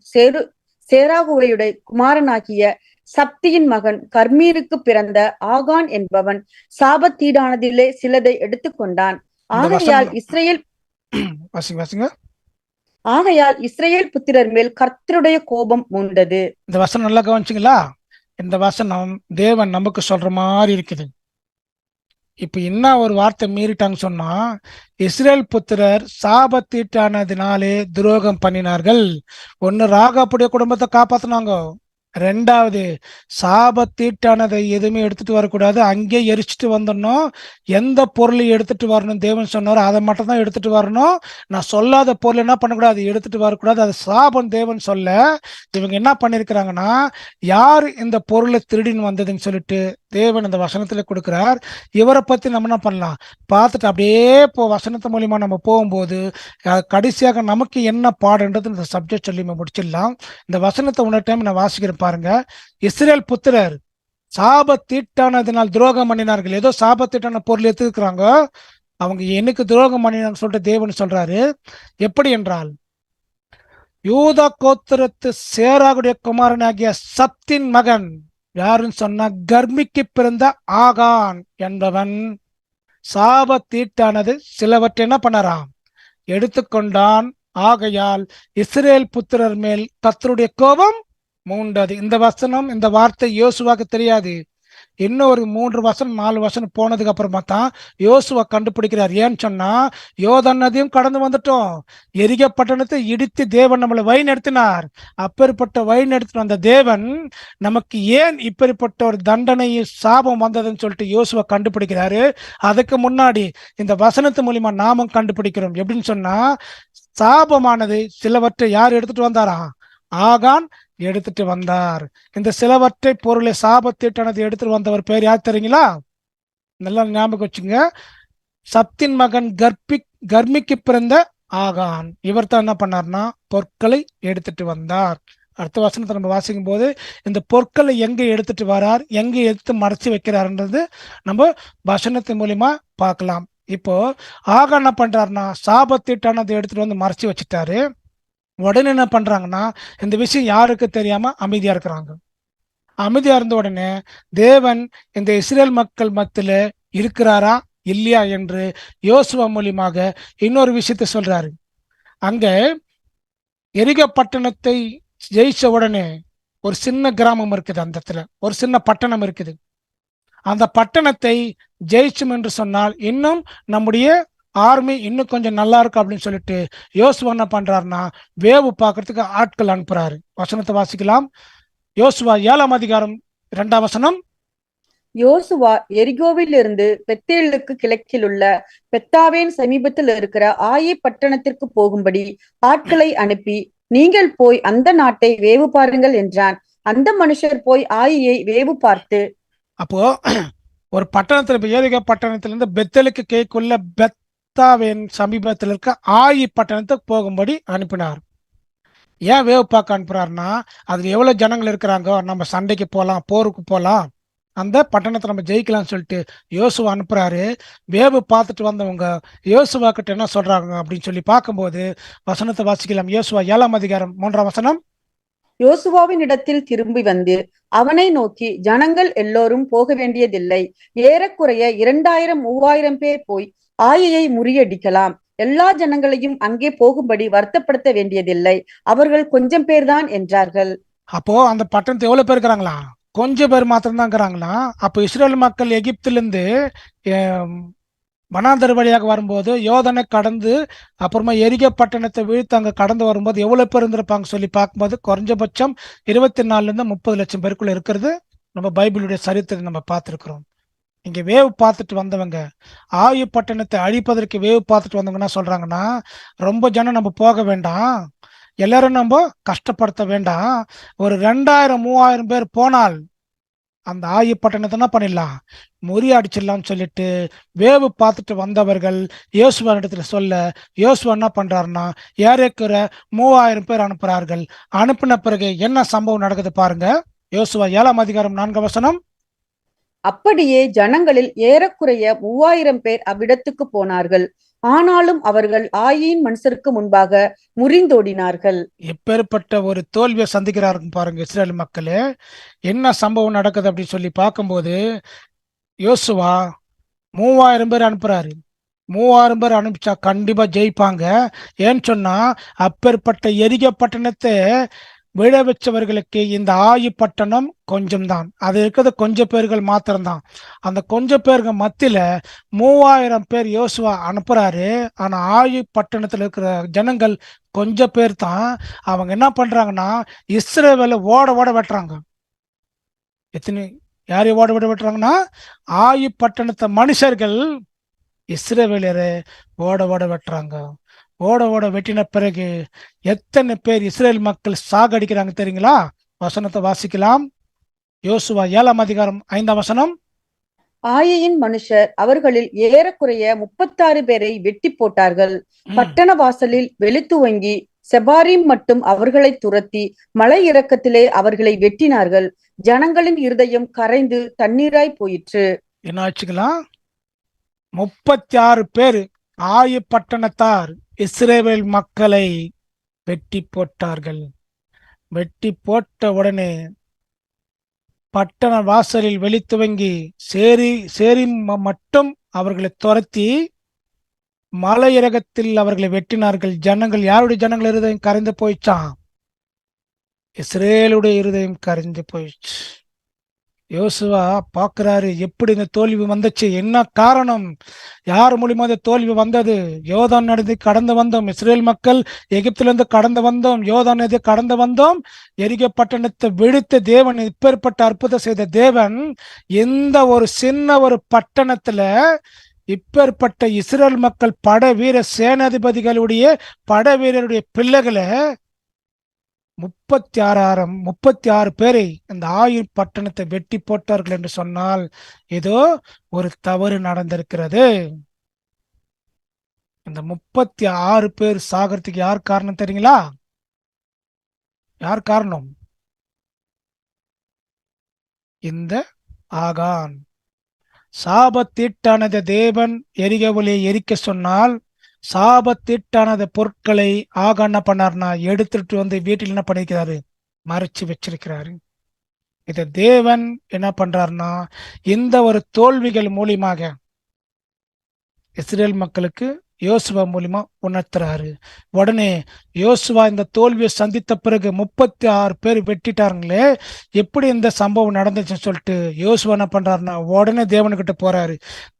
[SPEAKER 5] சேராகுவையுடைய குமாரனாகிய சப்தியின் மகன் கர்மீருக்கு பிறந்த ஆகான் என்பவன் சாபத்தீடானதிலே சிலதை எடுத்துக்கொண்டான். ஆகையால் இஸ்ரவேல் புத்திரர் மேல் கர்த்தருடைய கோபம் மூண்டது.
[SPEAKER 4] இந்த வசனம் நல்லா கவனிச்சிங்களா? இந்த வசனம் தேவன் நமக்கு சொல்ற மாதிரி இருக்குது. இப்ப என்ன ஒரு வார்த்தை மீறிட்டாங்க சொன்னா, இஸ்ரேல் புத்திரர் சாபத்தீட்டானதினாலே துரோகம் பண்ணினார்கள். ஒன்னு ராகாப்புடைய குடும்பத்தை காப்பாத்தினாங்க, 2வது சாபத்தீட்டானதை எதுவுமே எடுத்துட்டு வரக்கூடாது, அங்கே எரிச்சுட்டு வந்துடணும். எந்த பொருளை எடுத்துட்டு வரணும் தேவன் சொன்னாரோ அதை மட்டும் தான் எடுத்துட்டு வரணும். நான் சொல்லாத பொருள் என்ன பண்ணக்கூடாது, எடுத்துட்டு வரக்கூடாது. அது சாபம் தேவன் சொல்ல. இவங்க என்ன பண்ணிருக்கிறாங்கன்னா, யார் இந்த பொருளை திருடின்னு வந்ததுன்னு சொல்லிட்டு தேவன் இந்த வசனத்துல கொடுக்கிறார். இவரை பத்தி நம்ம என்ன பண்ணலாம் பார்த்துட்டு அப்படியே வசனத்து மூலியமா நம்ம போகும்போது கடைசியாக நமக்கு என்ன பாடுன்றது இந்த சப்ஜெக்ட் சொல்லி முடிச்சிடலாம். இந்த வசனத்தை உணர் டைம் நான் வாசிக்கிறேன் பாருங்க. இஸ்ரேல் புத்திரர் சாபத்தீட்டானதினால் துரோகம் பண்ணினார்கள். ஏதோ சாபத்தீட்டான பொருள் எடுத்துக்கிறாங்க, அவங்க எனக்கு துரோகம் பண்ணினாங்க சொல்லிட்டு தேவன் சொல்றாரு. எப்படி என்றால், யூதா கோத்திரத்து சேராகுடைய குமாரனாகிய சப்தின் மகன் யாருன்னு சொன்னா கர்மிக்கு பிறந்த ஆகான் என்பவன் சாபத்தீட்டானது சிலவற்றை என்ன பண்ணறான், எடுத்துக்கொண்டான். ஆகையால் இஸ்ரேல் புத்திரர் மேல் கர்த்தருடைய கோபம் மூண்டது. இந்த வசனம், இந்த வார்த்தை யோசுவாக்கு தெரியாது. இன்னும் ஒரு 3 வசனம் 4 வசனம் போனதுக்கு அப்புறமா தான் யோசுவா கண்டுபிடிக்கிறார். ஏன்னு சொன்னா, யோர்தான் நதியும் கடந்து வந்துட்டோம், எரிகோ பட்டணத்தை இடித்து தேவன் நம்மளை வழி நடத்தினார். அப்பேற்பட்ட வழி நடத்தின அந்த தேவன் நமக்கு ஏன் இப்பேற்பட்ட ஒரு தண்டனை சாபம் வந்ததுன்னு சொல்லிட்டு யோசுவா கண்டுபிடிக்கிறாரு. அதுக்கு முன்னாடி இந்த வசனத்து மூலியமா நாமும் கண்டுபிடிக்கிறோம். எப்படின்னு சொன்னா, சாபமானது சிலவற்றை யார் எடுத்துட்டு வந்தாரா, ஆகான் எடுத்துட்டு வந்தார். இந்த சிலவற்றை பொருளை சாபத்தீட்டானது எடுத்துட்டு வந்தவர் பேர் யார் தெரியுங்களா? நல்லா ஞாபகம் வச்சுங்க. சப்தின் மகன் கர்மிக்கு பிறந்த ஆகான். இவர் தான் என்ன பண்ணார்னா பொருட்களை எடுத்துட்டு வந்தார். அடுத்த வசனத்தை நம்ம வாசிக்கும் போது இந்த பொருட்களை எங்க எடுத்துட்டு வரார், எங்க எடுத்து மறைச்சு வைக்கிறாருன்றது நம்ம வசனத்தின் மூலியமா பார்க்கலாம். இப்போ ஆகான் என்ன பண்றாருன்னா சாபத்தீட்டானது எடுத்துட்டு வந்து மறைச்சு வச்சுட்டாரு. உடனே என்ன பண்றாங்கன்னா, இந்த விஷயம் யாருக்கு தெரியாம அமைதியா இருக்கிறாங்க. அமைதியா இருந்த உடனே தேவன் இந்த இஸ்ரேல் மக்கள் மத்தியில இருக்கிறாரா இல்லையா என்று யோசுவா மூலியமாக இன்னொரு விஷயத்தை சொல்றாரு. அங்க எரிகோ பட்டணத்தை ஜெயிச்ச உடனே ஒரு சின்ன கிராமம் இருக்குது, அந்த இடத்துல ஒரு சின்ன பட்டணம் இருக்குது. அந்த பட்டணத்தை ஜெயிச்சோம் என்று சொன்னால் இன்னும் நம்முடைய ஆர்மி இன்னும் கொஞ்சம் நல்லா இருக்கும் அப்படின்னு சொல்லிட்டு யோசுவா என்ன பண்றாருன்னா வேவு பார்க்கறதுக்கு ஆட்கள் அனுப்புறாரு. வசனத்தை வாசிக்கலாம். யோசுவா 7ஆம் அதிகாரம் 2ஆம் வசனம்.
[SPEAKER 5] யோசுவா எரிகோவிலிருந்து பெத்தேலுக்கு கிழக்கிலுள்ள பெத்தாவேன் சமீபத்தில் இருக்கிற ஆயி பட்டணத்திற்கு போகும்படி ஆட்களை அனுப்பி, நீங்கள் போய் அந்த நாட்டை வேவு பாருங்கள் என்றான். அந்த மனுஷர் போய் ஆயியை வேவு பார்த்து,
[SPEAKER 4] அப்போ ஒரு பட்டணத்துல இப்ப ஏரிகா பட்டணத்திலிருந்து பெத்தேலுக்கு கேக்குள்ள பெத்தாவேன் சமீபத்தில் இருக்க ஆயி பட்டணத்துக்கு போகும்படி அனுப்பினார். ஏன் வேவு பார்க்க அனுப்புறாருன்னா, அதுல எவ்வளவு ஜனங்கள் இருக்கிறாங்க, நம்ம சண்டைக்கு போலாம், போருக்கு போலாம், அந்த பட்டணத்தை நம்ம ஜெயிக்கலாம்னு சொல்லிட்டு யோசுவா அனுப்புறாரு. வேவு பார்த்துட்டு வந்தவங்க யோசுவா கிட்ட என்ன சொல்றாங்க அப்படின்னு சொல்லி பார்க்கும்போது வசனத்தை வாசிக்கலாம். யோசுவா 7ஆம் அதிகாரம் 3ஆம் வசனம்.
[SPEAKER 5] யோசுவாவின் இடத்தில் திரும்பி வந்து அவனை நோக்கி, ஜனங்கள் எல்லோரும் போக வேண்டியதில்லை, ஏறக்குறைய 2000-3000 பேர் போய் ஆயையை முறியடிக்கலாம். எல்லா ஜனங்களையும் அங்கே போகும்படி வருத்தப்படுத்த வேண்டியதில்லை, அவர்கள் கொஞ்சம் பேர்தான் என்றார்கள்.
[SPEAKER 4] அப்போ அந்த பட்டணத்தை எவ்வளவு பேர் இருக்கிறாங்களா? கொஞ்சம் பேர் மாத்திரம்தான் இருக்கிறாங்களா? அப்போ இஸ்ரேல் மக்கள் எகிப்திலிருந்து வனாந்தர் வழியாக வரும்போது யோதனை கடந்து அப்புறமா எரிகோ பட்டணத்தை வீழ்த்து அங்க கடந்து வரும்போது எவ்வளவு பேர் இருந்திருப்பாங்க சொல்லி பார்க்கும்போது குறைஞ்சபட்சம் 24-30 லட்சம் பேருக்குள்ள இருக்கிறது நம்ம பைபிளுடைய சரித்திரத்தை நம்ம பார்த்திருக்கிறோம். இங்க வேவு பார்த்துட்டு வந்தவங்க, ஆயு பட்டணத்தை அழிப்பதற்கு வேவு பார்த்துட்டு வந்தவங்க என்ன சொல்றாங்கன்னா, ரொம்ப ஜனம் நம்ம போக வேண்டாம், எல்லாரும் நம்ம கஷ்டப்படுத்த வேண்டாம், ஒரு 2000-3000 பேர் போனால் அந்த ஆயு பட்டணத்தை என்ன பண்ணிடலாம், முறியடிச்சிடலாம்னு சொல்லிட்டு வேவு பார்த்துட்டு வந்தவர்கள் யோசுவா இடத்துல சொல்ல, யோசுவா என்ன பண்றாருன்னா ஏறக்குற 3000 பேர் அனுப்புறார்கள். அனுப்பின பிறகு என்ன சம்பவம் நடக்குது பாருங்க. யோசுவா 7ஆம் அதிகாரம் 4ஆம் வசனம்.
[SPEAKER 5] அப்படியே ஜனங்களில் ஏறக்குறைய 3000 பேர் அவ்விடத்துக்கு போனார்கள். ஆனாலும் அவர்கள் ஆயின் மனுஷருக்கு முன்பாக முறிந்தோடினார்கள்.
[SPEAKER 4] எப்பேற்பட்ட ஒரு தோல்வியை சந்திக்கிறாரு பாருங்க இஸ்ரேல் மக்களே. என்ன சம்பவம் நடக்குது அப்படின்னு சொல்லி பார்க்கும்போது யோசுவா 3000 பேர் அனுப்புறாரு. 3000 பேர் அனுப்பிச்சா கண்டிப்பா ஜெயிப்பாங்க. ஏன்னு சொன்னா அப்பேற்பட்ட எரிகோ பட்டணத்தை விழ வச்சவர்களுக்கு இந்த ஆயு பட்டணம் கொஞ்சம் தான், அது இருக்கிறது கொஞ்சம் பேர்கள் மாத்திரம்தான். அந்த கொஞ்சம் பேர்கள் மத்தியில 3000 பேர் யோசுவா அனுப்புறாரு. ஆனா ஆயு பட்டணத்துல இருக்கிற ஜனங்கள் கொஞ்சம் பேர் தான். அவங்க என்ன பண்றாங்கன்னா இஸ்ரவேலை ஓட ஓட வெட்டுறாங்க. யாரையும் ஓட ஓட வெட்டுறாங்கன்னா ஆயு பட்டணத்தை மனுஷர்கள் இஸ்ரவேலரை ஓட ஓட வெட்டுறாங்க. ஓட ஓட வெட்டின பிறகு எத்தனை பேர் இஸ்ரேல் மக்கள் சாகடிக்கிறாங்க தெரியுங்களா? வசனத்தை வாசிக்கலாம். யோசுவா 7ஆம் அதிகாரம் 5ஆம் வசனம்.
[SPEAKER 5] ஆயையின் மனுஷர் அவர்களில் ஏறக்குறைய 36 பேரை வெட்டி போட்டார்கள். பட்டண வாசலில் வெளுத்துவங்கி செபாரிம் மட்டும் அவர்களை துரத்தி மலை இறக்கத்திலே அவர்களை வெட்டினார்கள். ஜனங்களின் இருதயம் கரைந்து தண்ணீராய் போயிற்று.
[SPEAKER 4] என்ன ஆச்சுங்களா? 36 பேர் ஆயு பட்டணத்தார் இஸ்ரேல் மக்களை வெட்டி போட்டார்கள். வெட்டி போட்ட உடனே பட்டண வாசலில் வெளித்துவங்கி சேரி மட்டும் அவர்களை துரத்தி மலை இறக்கத்தில் அவர்களை வெட்டினார்கள். ஜனங்கள், யாருடைய ஜனங்கள் இருதயம் கரைந்து போயிச்சான்? இஸ்ரேலுடைய இருதயம் கரைந்து போயிடுச்சு. யோசுவா பார்க்கிறாரு எப்படி இந்த தோல்வி வந்துச்சு, என்ன காரணம், யார் மூலியமா இந்த தோல்வி வந்தது? யோர்தான் நதி கடந்து வந்தோம், இஸ்ரேல் மக்கள் எகிப்திலிருந்து கடந்து வந்தோம், யோர்தான் நதி கடந்து வந்தோம், எரிகோ பட்டணத்தை விழுத்த தேவன், இப்பேற்பட்ட அற்புதம் செய்த தேவன் எந்த ஒரு சின்ன ஒரு பட்டணத்துல இப்பேற்பட்ட இஸ்ரேல் மக்கள் பட வீர சேனாதிபதிகளுடைய பட வீரருடைய பிள்ளைகளை 36 பேரை இந்த ஆயு பட்டணத்தை வெட்டி போட்டார்கள் என்று சொன்னால் ஏதோ ஒரு தவறு நடந்திருக்கிறது. இந்த 36 பேர் சாகிறதுக்கு யார் காரணம் தெரியுங்களா? யார் காரணம்? இந்த ஆகான். சாபத்தீட்டானது தேவன் எரிகோவிலே எரிக்க சொன்னால் சாபத்தீட்டானது பொருட்களை ஆகான் என்ன பண்ணார்னா எடுத்துட்டு வந்து வீட்டில் என்ன பண்ணிருக்கிறாரு, மறைச்சு வச்சிருக்கிறாரு. இதை தேவன் என்ன பண்றாருன்னா இந்த ஒரு தோல்விகள் மூலியமாக இஸ்ரேல் மக்களுக்கு யோசுவா மூலியமா உணர்த்துறாரு. உடனே யோசுவா இந்த தோல்வியை சந்தித்த பிறகு 36 பேர் வெட்டிட்டாருங்களே, எப்படி இந்த சம்பவம் நடந்துச்சுன்னு சொல்லிட்டு யோசுவா என்ன பண்றாருன்னா உடனே தேவனுக்கிட்ட போறாரு.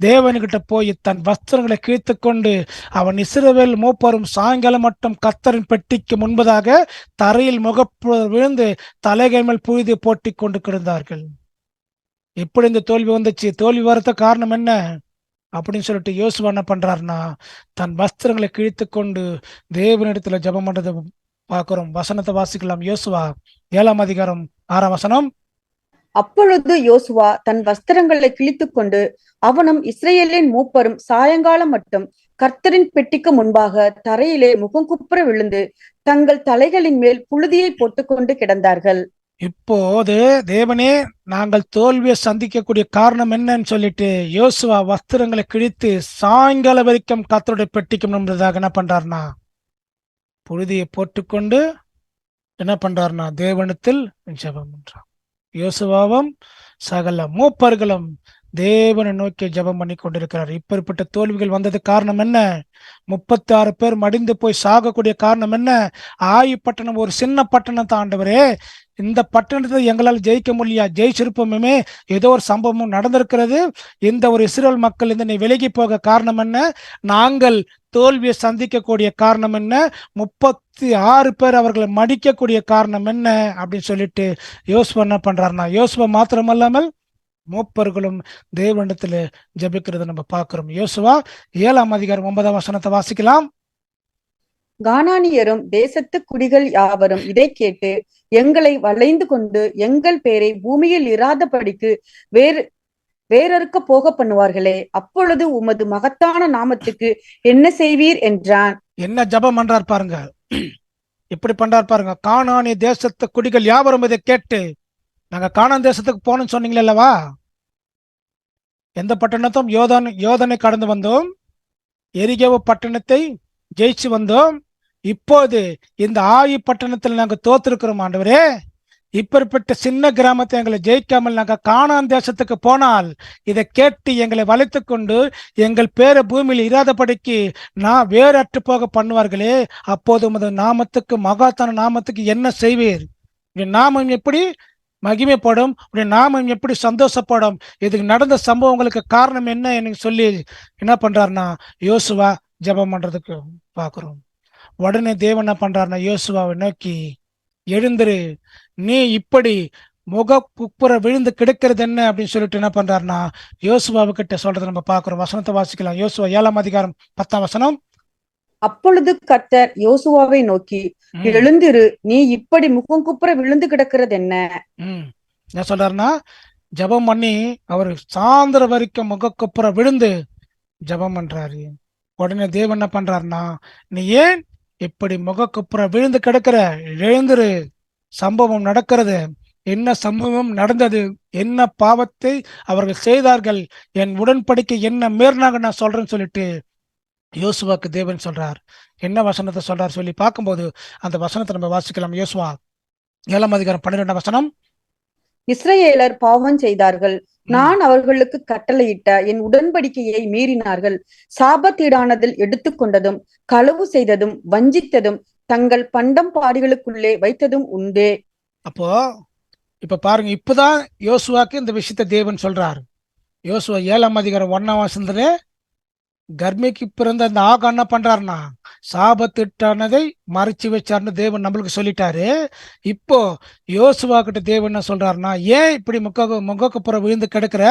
[SPEAKER 4] தேவனுக்கிட்ட போய் தன் வஸ்திரங்களை கிழித்து கொண்டு அவன் இஸ்ரவேல் மூப்பரும் சாயங்காலம் மட்டும் கர்த்தரின் பெட்டிக்கு முன்பதாக தரையில் விழுந்து தலைகை மேல் புழுதி போட்டி கொண்டு கிடந்தார்கள். எப்படி இந்த தோல்வி வந்துச்சு, தோல்வி வரத காரணம் என்ன அப்படின்னு சொல்லிட்டு யோசுவா என்ன பண்றாருன்னா, தன் வஸ்திரங்களை கிழித்து கொண்டு தேவனிடத்துல ஜெபம் பண்றதை பார்க்கிறோம். வசனத்தை வாசிக்கலாம். யோசுவா 7ஆம் அதிகாரம் 6ஆம் வசனம்.
[SPEAKER 5] அப்பொழுது யோசுவா தன் வஸ்திரங்களை கிழித்துக்கொண்டு அவனும் இஸ்ரவேலின் மூப்பரும் சாயங்காலம் மட்டும் கர்த்தரின் பெட்டிக்கு முன்பாக தரையிலே முகங்குப்புற விழுந்து தங்கள் தலைகளின் மேல் புழுதியை போட்டுக்கொண்டு கிடந்தார்கள்.
[SPEAKER 4] இப்போது தேவனே, நாங்கள் தோல்வியை சந்திக்கக்கூடிய காரணம் என்னன்னு சொல்லிட்டு யோசுவா வஸ்திரங்களை கிழித்து சாயங்காலம் வரைக்கும் கர்த்தருடைய பெட்டிக்கு முன்பதாக என்ன பண்றாருன்னா, புழுதியை போட்டுக்கொண்டு என்ன பண்றாருன்னா தேவனிடத்தில் ஜெபம் பண்றார். யோசுவாவும் சகல மூப்பர்களும் தேவனை நோக்கி ஜெபம் பண்ணி கொண்டிருக்கிறார். இப்படிப்பட்ட தோல்விகள் வந்தது காரணம் என்ன? 36 பேர் மடிந்து போய் சாகக்கூடிய காரணம் என்ன? ஆயி பட்டணம் ஒரு சின்ன பட்டணத்தை, ஆண்டவரே இந்த பட்டணத்தை எங்களால் ஜெயிக்க முடியா, ஜெயிச்சிருப்போமே, ஏதோ ஒரு சம்பவம் நடந்திருக்கிறது, இந்த ஒரு இஸ்ரேல் மக்கள் இந்த நீ விலகி போக காரணம் என்ன? நாங்கள் தோல்வியை சந்திக்கக்கூடிய காரணம் என்ன? 36 பேர் அவர்களை மடிக்கக்கூடிய காரணம் என்ன அப்படின்னு சொல்லிட்டு யோசுவா என்ன பண்றாருன்னா, யோசுவா மாத்திரமல்லாமல் மூப்பர்களும் தேவனிடத்துல ஜெபிக்கிறத நம்ம பார்க்கிறோம். யோசுவா 7ஆம் அதிகாரம் 9ஆம் வசனத்தை வாசிக்கலாம்.
[SPEAKER 5] கானானியரும் தேசத்து குடிகள் யாவரும் இதை கேட்டு எங்களை வளைந்து கொண்டு எங்கள் பேரை பூமியில் இராதபடிக்கு வேறறுக்க போக பண்ணுவார்களே, அப்பொழுது உமது மகத்தான நாமத்துக்கு என்ன செய்வீர் என்றான்.
[SPEAKER 4] என்ன ஜெபம் பண்றார் பாருங்க, எப்படி பண்றார் பாருங்க. கானானிய தேசத்து குடிகள் யாவரும் இதை கேட்டு, நாங்க கானான் தேசத்துக்கு போனோம்னு சொன்னீங்களே அல்லவா, எந்த பட்டணத்தும் யோதனை கடந்து வந்தோம், எரிகோ பட்டணத்தை ஜெயிச்சு வந்தோம், இப்போது இந்த ஆயி பட்டணத்தில் நாங்க தோத்திருக்கிறோம் ஆண்டவரே, இப்படிப்பட்ட சின்ன கிராமத்தை எங்களை ஜெயிக்காமல் நாங்க கானான் தேசத்துக்கு போனால் இதை கேட்டு எங்களை வளைத்து கொண்டு எங்கள் பேரை பூமியில் இராதபடிக்கு நான் வேறற்று போக பண்ணுவார்களே, அப்போது உமது நாமத்துக்கு மகாத்தான நாமத்துக்கு என்ன செய்வீர்? நாமம் எப்படி மகிமைப்படும், நாமம் எப்படி சந்தோஷப்படும்? இதுக்கு நடந்த சம்பவங்களுக்கு காரணம் என்ன எனக்கு சொல்லி என்ன பண்றாருன்னா யோசுவா ஜெபம் பண்றதுக்கு பாக்குறோம். உடனே தேவன் என்ன பண்றாருன்னா யோசுவாவை நோக்கி, எழுந்திரு, நீ இப்படி முக குப்புற விழுந்து கிடக்கிறது என்ன அப்படின்னு சொல்லிட்டு என்ன பண்றாருன்னா யோசுவாவு கிட்ட சொல்றதை நம்ம பாக்குறோம். வசனத்தை வாசிக்கலாம். யோசுவா 7ஆம் அதிகாரம் 10ஆம் வசனம்.
[SPEAKER 5] அப்பொழுது கர்த்தர் யோசுவாவை நோக்கி, எழுந்திரு, நீ இப்படி முகங்குப்புற விழுந்து கிடக்கிறது என்ன?
[SPEAKER 4] என்ன சொல்றாருன்னா, ஜெபம் பண்ணி அவர் சாயந்தரம் வரைக்கும் முகக்குப்புற விழுந்து ஜெபம் பண்றாரு. உடனே தேவன் என்ன பண்றாருன்னா, நீ ஏன் இப்படி முகக்குப்புற விழுந்து கிடக்கிற? எழுந்திரு, சம்பவம் நடக்கிறது. என்ன சம்பவம் நடந்தது? என்ன பாவத்தை அவர்கள் செய்தார்கள்? என் உடன்படிக்கை என்ன மீறினாங்க நான் சொல்றேன்னு சொல்லிட்டு யோசுவாக்கு தேவன் சொல்றார். என்ன வசனத்தை சொல்றார் சொல்லி பார்க்கும்போது அந்த வசனத்தை நம்ம வாசிக்கலாம். யோசுவா 7ஆம் அதிகாரம் 12ஆம் வசனம்.
[SPEAKER 5] இஸ்ரவேலர் பாவம் செய்தார்கள், நான் அவர்களுக்கு கட்டளையிட்ட என் உடன்படிக்கையை மீறினார்கள், சாபத்தீடானதில் எடுத்துக்கொண்டதும் களவு செய்ததும் வஞ்சித்ததும் தங்கள் பண்டம் பாடிகளுக்குள்ளே வைத்ததும் உண்டே.
[SPEAKER 4] அப்போ இப்ப பாருங்க, இப்பதான் யோசுவாக்கு இந்த விஷயத்தை தேவன் சொல்றார். யோசுவா 7ஆம் அதிகாரம் 1ஆம் வசனத்திலே கர்மிக்கு பிறந்த அந்த ஆகா என்ன பண்றாருன்னா சாபத்திட்டானதை மறைச்சு வச்சாருன்னு தேவன் நம்மளுக்கு சொல்லிட்டாரு. இப்போ யோசுவா கிட்ட தேவன் என்ன சொல்றாருன்னா, ஏன் இப்படி முகக்குப்புற விழுந்து கிடக்குற?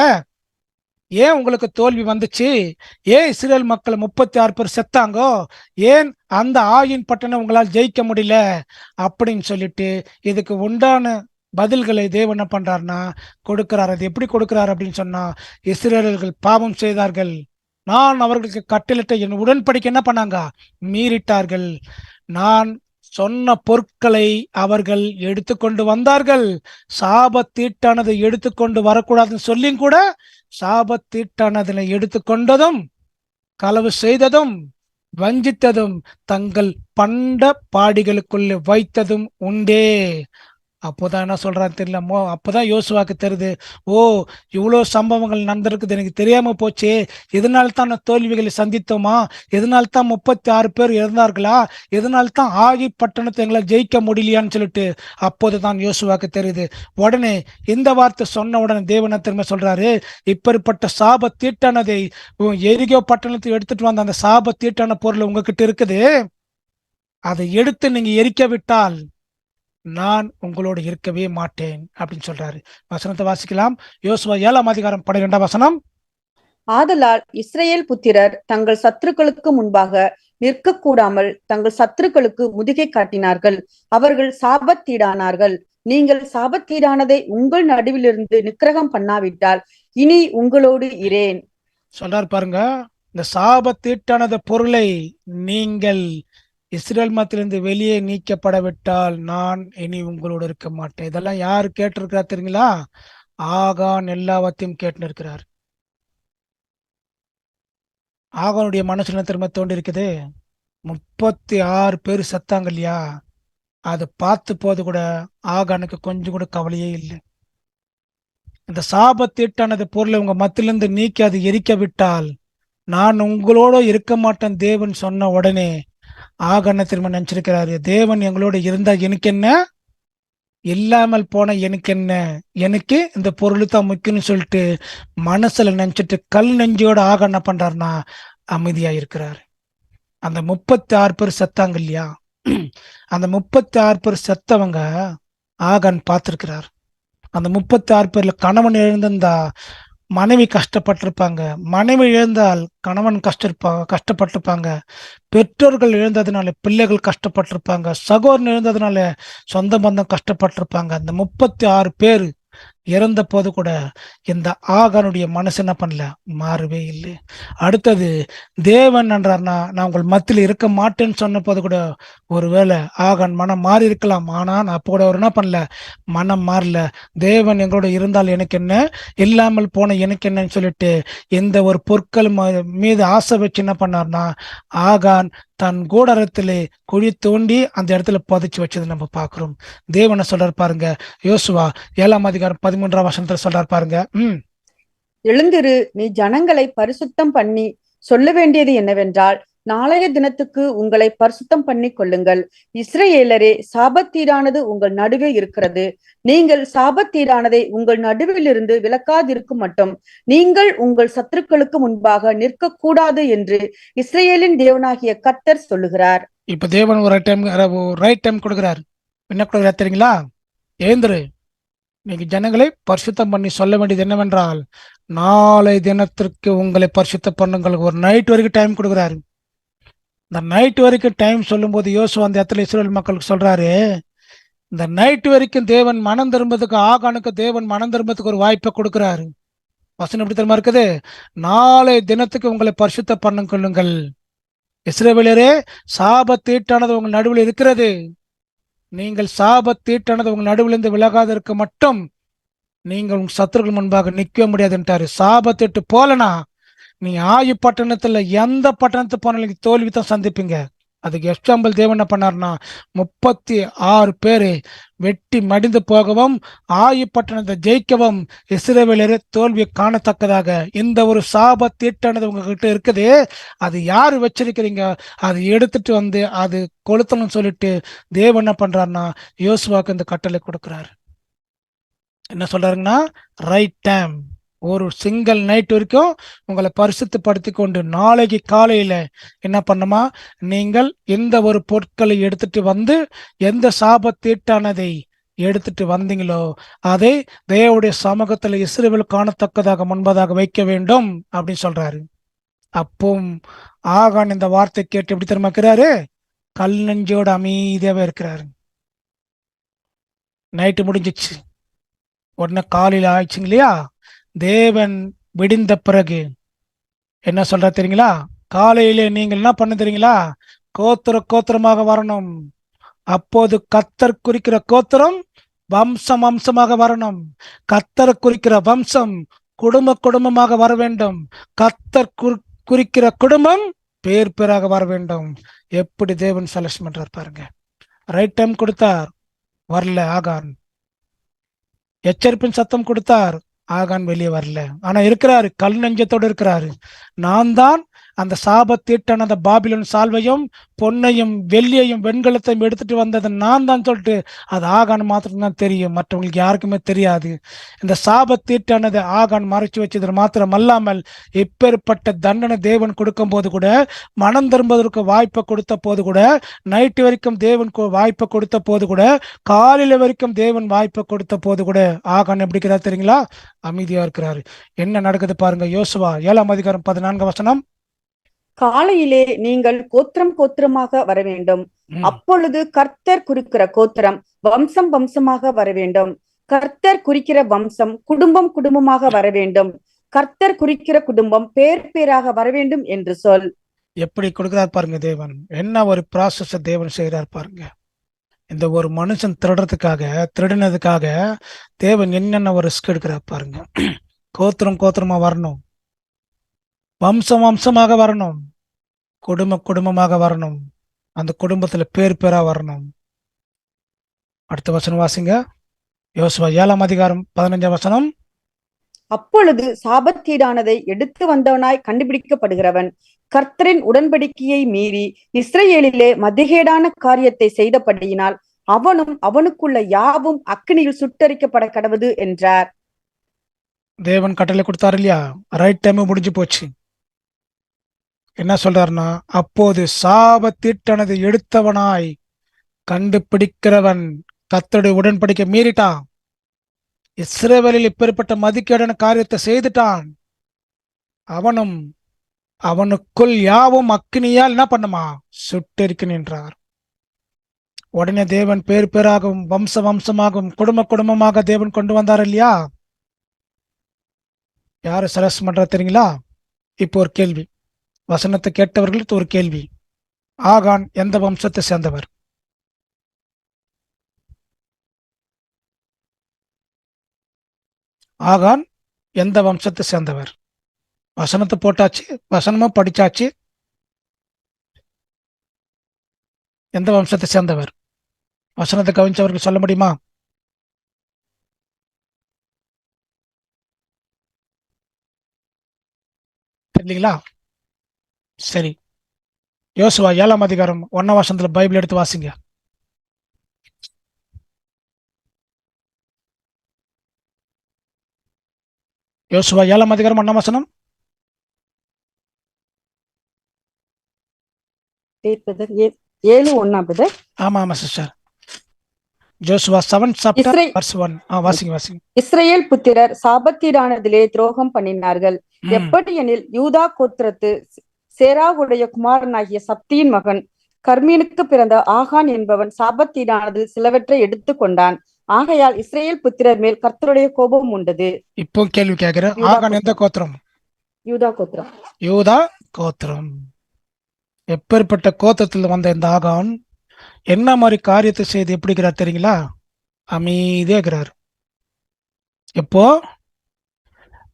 [SPEAKER 4] ஏன் உங்களுக்கு தோல்வி வந்துச்சு? ஏன் இஸ்ரேல் மக்கள் 36 பேர் செத்தாங்கோ? ஏன் அந்த ஆயின் பட்டணம் உங்களால் ஜெயிக்க முடியல? அப்படின்னு சொல்லிட்டு இதுக்கு உண்டான பதில்களை தேவன் என்ன பண்றாருன்னா கொடுக்கிறார். அது எப்படி கொடுக்கிறார் அப்படின்னு சொன்னா, இஸ்ரேலர்கள் பாவம் செய்தார்கள், நான் அவர்களுக்கு கட்டளிட்ட என் உடன்படிக்கை என்ன பண்ணாங்க? மீறிட்டார்கள். நான் சொன்ன பொருட்களை அவர்கள் எடுத்துக்கொண்டு வந்தார்கள். சாபத்தீட்டானதை எடுத்துக்கொண்டு வரக்கூடாதுன்னு சொல்லியும் கூட சாபத்தீட்டானதை எடுத்துக்கொண்டதும் களவு செய்ததும் வஞ்சித்ததும் தங்கள் பண்ட பாடிகளுக்குள்ளே வைத்ததும் உண்டே. அப்போதான் என்ன சொல்றான்னு தெரியல. அப்போதான் யோசுவாக்கு தெரியுது, ஓ இவ்வளோ சம்பவங்கள் நடந்திருக்குது, எனக்கு தெரியாம போச்சே, எதனால தான் தோல்விகளை சந்தித்தோமா? எதனால தான் 36 பேர் இறந்தார்களா? எதனால தான் ஆகி பட்டணத்தை எங்களால் ஜெயிக்க முடியலையான்னு சொல்லிட்டு அப்போதுதான் யோசுவாக்கு தெரியுது. உடனே இந்த வார்த்தை சொன்ன உடனே தேவனை திரும்ப சொல்றாரு, இப்படிப்பட்ட சாப தீட்டானதை எரிகோ பட்டணத்தை எடுத்துட்டு வந்த அந்த சாப தீட்டான பொருள் உங்ககிட்ட இருக்குது, அதை எடுத்து நீங்க எரிக்க விட்டால் நான் உங்களோடு இருக்கவே மாட்டேன் அப்படின்னு சொல்றாரு. வசனத்தை வாசிக்கலாம். யோசுவா 7:12
[SPEAKER 5] ஆதலால் இஸ்ரவேல் புத்திரர் தங்கள் சத்துருக்களுக்கு முன்பாக நிற்கக்கூடாமல் தங்கள் சத்துருக்களுக்கு முதுகை காட்டினார்கள். அவர்கள் சாபத்தீடானார்கள். நீங்கள் சாபத்தீடானதை உங்கள் நடுவிலிருந்து நிக்கிரகம் பண்ணாவிட்டால் இனி உங்களோடு இரேன்.
[SPEAKER 4] சொல்றாரு பாருங்க. இந்த சாபத்தீட்டானது பொருளை நீங்கள் இஸ்ரேல் மத்திலிருந்து வெளியே நீக்கப்படவிட்டால் நான் இனி உங்களோடு இருக்க மாட்டேன். இதெல்லாம் யாரு கேட்டிருக்கிறா தெரியுங்களா? ஆகான் எல்லாவற்றையும் கேட்டு இருக்கிறார். ஆகானுடைய மனசுல திரும்ப தோண்டி இருக்குது. 36 பேர் செத்தாங்க இல்லையா? அதை பார்த்து போது கூட ஆகானுக்கு கொஞ்சம் கூட கவலையே இல்லை. இந்த சாபத்தீட்டானது பொருளை உங்க மத்திலிருந்து நீக்கி அது எரிக்க விட்டால் நான் உங்களோட இருக்க மாட்டேன் தேவன் சொன்ன உடனே ஆகான திரும்ப நினைச்சிருக்கிறாரு, தேவன் எங்களோட இருந்தா எனக்கு என்ன, இல்லாமல் போன எனக்கு என்ன, எனக்கு இந்த பொருள் தான் முக்கியம்னு சொல்லிட்டு மனசுல நினைச்சிட்டு கல் நெஞ்சோட ஆக என்ன பண்றாருன்னா அமைதியா இருக்கிறாரு. அந்த 36 பேர் செத்தாங்க இல்லையா? அந்த 36 பேர் செத்தவங்க ஆகான் பார்த்திருக்கிறார். அந்த 36 பேர்ல கணவன் இழந்திருந்தா மனைவி கஷ்டப்பட்டிருப்பாங்க, மனைவி இழந்தால் கணவன் கஷ்டப்பட்டிருப்பாங்க, பெற்றோர்கள் இழந்ததுனால பிள்ளைகள் கஷ்டப்பட்டிருப்பாங்க, சகோதரன் இழந்ததுனால சொந்த பந்தம் கஷ்டப்பட்டிருப்பாங்க. அந்த 36 பேர் இறந்த போது கூட இந்த ஆகானுடைய மனசு என்ன பண்ணல, மாறவே இல்லை. அடுத்தது தேவன் என்றார்னா நான் உங்கள் மத்தியில் இருக்க மாட்டேன்னு சொன்ன போது கூட ஒருவேளை ஆகான் மனம் மாறி இருக்கலாம். ஆனா அப்போ கூட அவர் என்ன பண்ணல, மனம் மாறல. தேவன் எங்களோட இருந்தால் எனக்கு என்ன, இல்லாமல் போன எனக்கு என்னன்னு சொல்லிட்டு எந்த ஒரு பொருட்கள் மீது ஆசை வச்சு என்ன பண்ணார்னா ஆகான் தன் கூடாரத்திலே குழி தோண்டி அந்த இடத்துல புதைச்சு வச்சது நம்ம பாக்குறோம். தேவனை சொல்றாரு பாருங்க. யோசுவா 7:13 சொல்றாரு பாருங்க.
[SPEAKER 5] எழுந்திரு, நீ ஜனங்களை பரிசுத்தம் பண்ணி சொல்ல வேண்டியது என்னவென்றால், நாளைய தினத்துக்கு உங்களை பரிசுத்தம் பண்ணி கொள்ளுங்கள். இஸ்ரவேலரே, சாபத்தீடானது உங்கள் நடுவே இருக்கிறது. நீங்கள் சாபத்தீடானதை உங்கள் நடுவிலிருந்து விலக்காதிருக்கும் மட்டும் நீங்கள் உங்கள் சத்துருக்களுக்கு முன்பாக நிற்க கூடாது என்று இஸ்ரவேலின் தேவனாகிய கர்த்தர் சொல்லுகிறார்.
[SPEAKER 4] இப்ப தேவன் ஒரு ரைட் டைம் கொடுக்கிறார். என்ன கொடுக்கிறார் தெரியுங்களா? ஏந்திரு, நீங்க ஜனங்களை பரிசுத்தம் பண்ணி சொல்ல வேண்டியது என்னவென்றால், நாளை தினத்திற்கு உங்களை பரிசுத்தம் பண்ணுங்கள். ஒரு நைட் வரைக்கும் டைம் கொடுக்குறாரு. இந்த நைட் வரைக்கும் டைம் சொல்லும் போது யோசுவா அந்த இடத்துல இஸ்ரவேல் மக்களுக்கு சொல்றாரு, இந்த நைட் வரைக்கும் தேவன் மனம் திரும்பதுக்கு, ஆகானுக்கு தேவன் மனம் திரும்பதுக்கு ஒரு வாய்ப்பை கொடுக்கிறாரு. வசனம் எப்படி தெரியுமா இருக்குது? நாளை தினத்துக்கு உங்களை பரிசுத்தம் பண்ண கொள்ளுங்கள். இஸ்ரவேலரே, சாபத்தீட்டானது உங்கள் நடுவில் இருக்கிறது. நீங்கள் சாபத்தீட்டானது உங்கள் நடுவிலிருந்து விலகாத இருக்க மட்டும் நீங்கள் உங்க சத்துருக்கள் முன்பாக நிற்க முடியாதுன்ட்டாரு. சாபத்தீட்டு போலனா நீ ஆயு பட்டணத்துல எந்த பட்டணத்து போனாலும் தோல்வி தான் சந்திப்பீங்க. அதுக்கு எக்ஸாம்பிள் தேவன் என்ன பண்ணார்னா 36 பேரை வெட்டி மடிந்து போகவும் ஆயு பட்டணத்தை ஜெயிக்கவும் இஸ்ரவேலரே தோல்வியை காணத்தக்கதாக இந்த ஒரு சாபத்தீட்டானது உங்ககிட்ட இருக்குது. அது யாரு வச்சிருக்கிறீங்க, அது எடுத்துட்டு வந்து அது கொளுத்தணும்னு சொல்லிட்டு தேவன் என்ன பண்றாருன்னா யோசுவாக்கு இந்த கட்டளை கொடுக்கிறாரு. என்ன சொல்றாருங்கன்னா, ரைட் டைம், ஒரு சிங்கிள் நைட் வரைக்கும் உங்களை பரிசுத்தப்படுத்தி கொண்டு நாளைக்கு காலையில என்ன பண்ணுமா, நீங்கள் எந்த ஒரு பொருட்களை எடுத்துட்டு வந்து எந்த சாபத்தீட்டானதை எடுத்துட்டு வந்தீங்களோ அதை தேவனுடைய சமூகத்துல இஸ்ரவேல் காணத்தக்கதாக முன்பதாக வைக்க வேண்டும் அப்படின்னு சொல்றாரு. அப்போ ஆகான் இந்த வார்த்தை கேட்டு எப்படி தெரியுமா இருக்கிறாரு? கல் நெஞ்சோட அமைதியாவே இருக்கிறாரு. நைட்டு முடிஞ்சிச்சு, உடனே காலையில ஆயிடுச்சுங்க இல்லையா? தேவன் விடிந்த பிறகு என்ன சொல்ற தெரியுங்களா? காலையிலே நீங்கள் என்ன பண்ண தெரியுங்களா? கோத்திரமாக வரணும். அப்போது கர்த்தர் குறிக்கிற கோத்திரம் வம்சமாக வரணும். கர்த்தர் குறிக்கிற வம்சம் குடும்பமாக வர வேண்டும். கர்த்தர் குறிக்கிற குடும்பம் பேராக வர வேண்டும். எப்படி தேவன் செலக்ஷன் பண்றார் பாருங்க. ரைட் டைம் கொடுத்தார், வரல ஆகான். எச்சரிப்பின் சத்தம் கொடுத்தார், ஆகான் வெளியே வரல. ஆனா இருக்கிறாரு, கல் நெஞ்சத்தோடு இருக்கிறாரு. நான் தான் அந்த சாபத்தீட்டான அந்த பாபிலோன் சால்வையும் பொன்னையும் வெள்ளியையும் வெண்கலத்தையும் எடுத்துட்டு வந்தது நான் தான் சொல்லிட்டு அது ஆகான் மாத்திரம்தான் தெரியும், மற்றவங்களுக்கு யாருக்குமே தெரியாது. இந்த சாபத்தீட்டானது ஆகான் மறைச்சு வச்சது மாத்திரம் அல்லாமல் இப்பேற்பட்ட தண்டனை தேவன் கொடுக்கும் போது கூட, மனம் திரும்புவதற்கு வாய்ப்பை கொடுத்த போது கூட, நைட்டு வரைக்கும் தேவன் வாய்ப்பை கொடுத்த போது கூட, காலையில வரைக்கும் தேவன் வாய்ப்பை கொடுத்த போது கூட ஆகான் எப்படி இருக்கிறார் தெரியுங்களா? அமைதியா இருக்கிறாரு. என்ன நடக்குது பாருங்க. யோசுவா 7:14.
[SPEAKER 5] காலையிலே நீங்கள் கோத்திரம் கோத்திரமாக வர வேண்டும். அப்பொழுது கர்த்தர் குறிக்கிற கோத்திரம் வம்சம் வம்சமாக வர வேண்டும். கர்த்தர் குறிக்கிற வம்சம் குடும்பம் குடும்பமாக வர வேண்டும். கர்த்தர் குறிக்கிற குடும்பம் பேர் பேராக வர வேண்டும் என்று சொல்.
[SPEAKER 4] எப்படி கொடுக்கிறார் பாருங்க தேவன். என்ன ஒரு ப்ராசஸ் தேவன் செய்கிறார் பாருங்க. இந்த ஒரு மனுஷன் திருடினதுக்காக தேவன் என்னென்ன ஒரு ரிஸ்க் எடுக்கிறார் பாருங்க. கோத்திரம் கோத்திரமா வரணும், வம்சம் வம்சமாக வரணும், குடும்பமாக வரணும், அந்த குடும்பத்துல பேர் பேரா வரணும். அடுத்த வசனம் வாசிங்க. யோசுவா 7:15.
[SPEAKER 5] அப்பொழுது சாபத்தீடானதை எடுத்து வந்தவனாய் கண்டுபிடிக்கப்படுகிறவன் கர்த்தரின் உடன்படிக்கையை மீறி இஸ்ரவேலிலே மதிகேடான காரியத்தை செய்தபடியினால் அவனும் அவனுக்குள்ள யாவும் அக்கினியில் சுட்டரிக்கப்பட கடவது என்றார்.
[SPEAKER 4] தேவன் கட்டளை கொடுத்தாரு இல்லையா? ரைட் டைம் முடிஞ்சு போச்சு. என்ன சொல்றாருன்னா, அப்போது சாபத்தீட்டானது எடுத்தவனாய் கண்டுபிடிக்கிறவன் கர்த்தருடைய உடன்படிக்கை மீறிட்டான், இஸ்ரவேலில் இப்பேற்பட்ட மதிக்கேடான காரியத்தை செய்துட்டான், அவனும் அவனுக்குள் யாவும் அக்னியால் என்ன பண்ணுமா? சுட்டெரிக்க நின்றார். உடனே தேவன் பேர் பேராகவும் வம்ச வம்சமாகவும் குடும்பமாக தேவன் கொண்டு வந்தார் இல்லையா? யாரு சரஸ் பண்ற தெரியுங்களா? இப்போ ஒரு கேள்வி, வசனத்தை கேட்டவர்களுக்கு ஒரு கேள்வி. ஆகான் எந்த வம்சத்தை சேர்ந்தவர்? ஆகான் எந்த வம்சத்தை சேர்ந்தவர்? வசனத்தை போட்டாச்சு, வசனமும் படிச்சாச்சு. எந்த வம்சத்தை சேர்ந்தவர்? வசனத்தை கவனிச்சவர்கள் சொல்ல முடியுமா? தெரியலீங்களா? சரி, யோசுவா 7:1 பைபிள் எடுத்து வாசிங்க. யோசுவா 7:1. ஆமா சிஸ்டர். ஜோசுவா 7:1. வாசிங்க.
[SPEAKER 5] இஸ்ரவேல் புத்திரர் சாபத்தீடானதிலே துரோகம் பண்ணினார்கள். எப்படி எனில் யூதா கோத்திரத்து சேராவுடைய குமாரனாகிய சப்தியின் மகன் கர்மீனுக்கு பிறந்த ஆகான் என்பவன் சாபத்தீடானதில் சிலவற்றை எடுத்துக் கொண்டான். ஆகையால் இஸ்ரவேல் புத்திரர் மேல் கர்த்தருடைய கோபம் உண்டது.
[SPEAKER 4] இப்போ கேள்வி கேட்கிறேன், ஆகான் எந்த கோத்திரம்? யூதா கோத்திரம். எப்பேற்பட்ட கோத்திரத்தில் வந்த இந்த ஆகான் என்ன மாதிரி காரியத்தை செய்து எப்படி இருக்கிறார் தெரியுங்களா? அமைதியா இருக்கிறார். இப்போ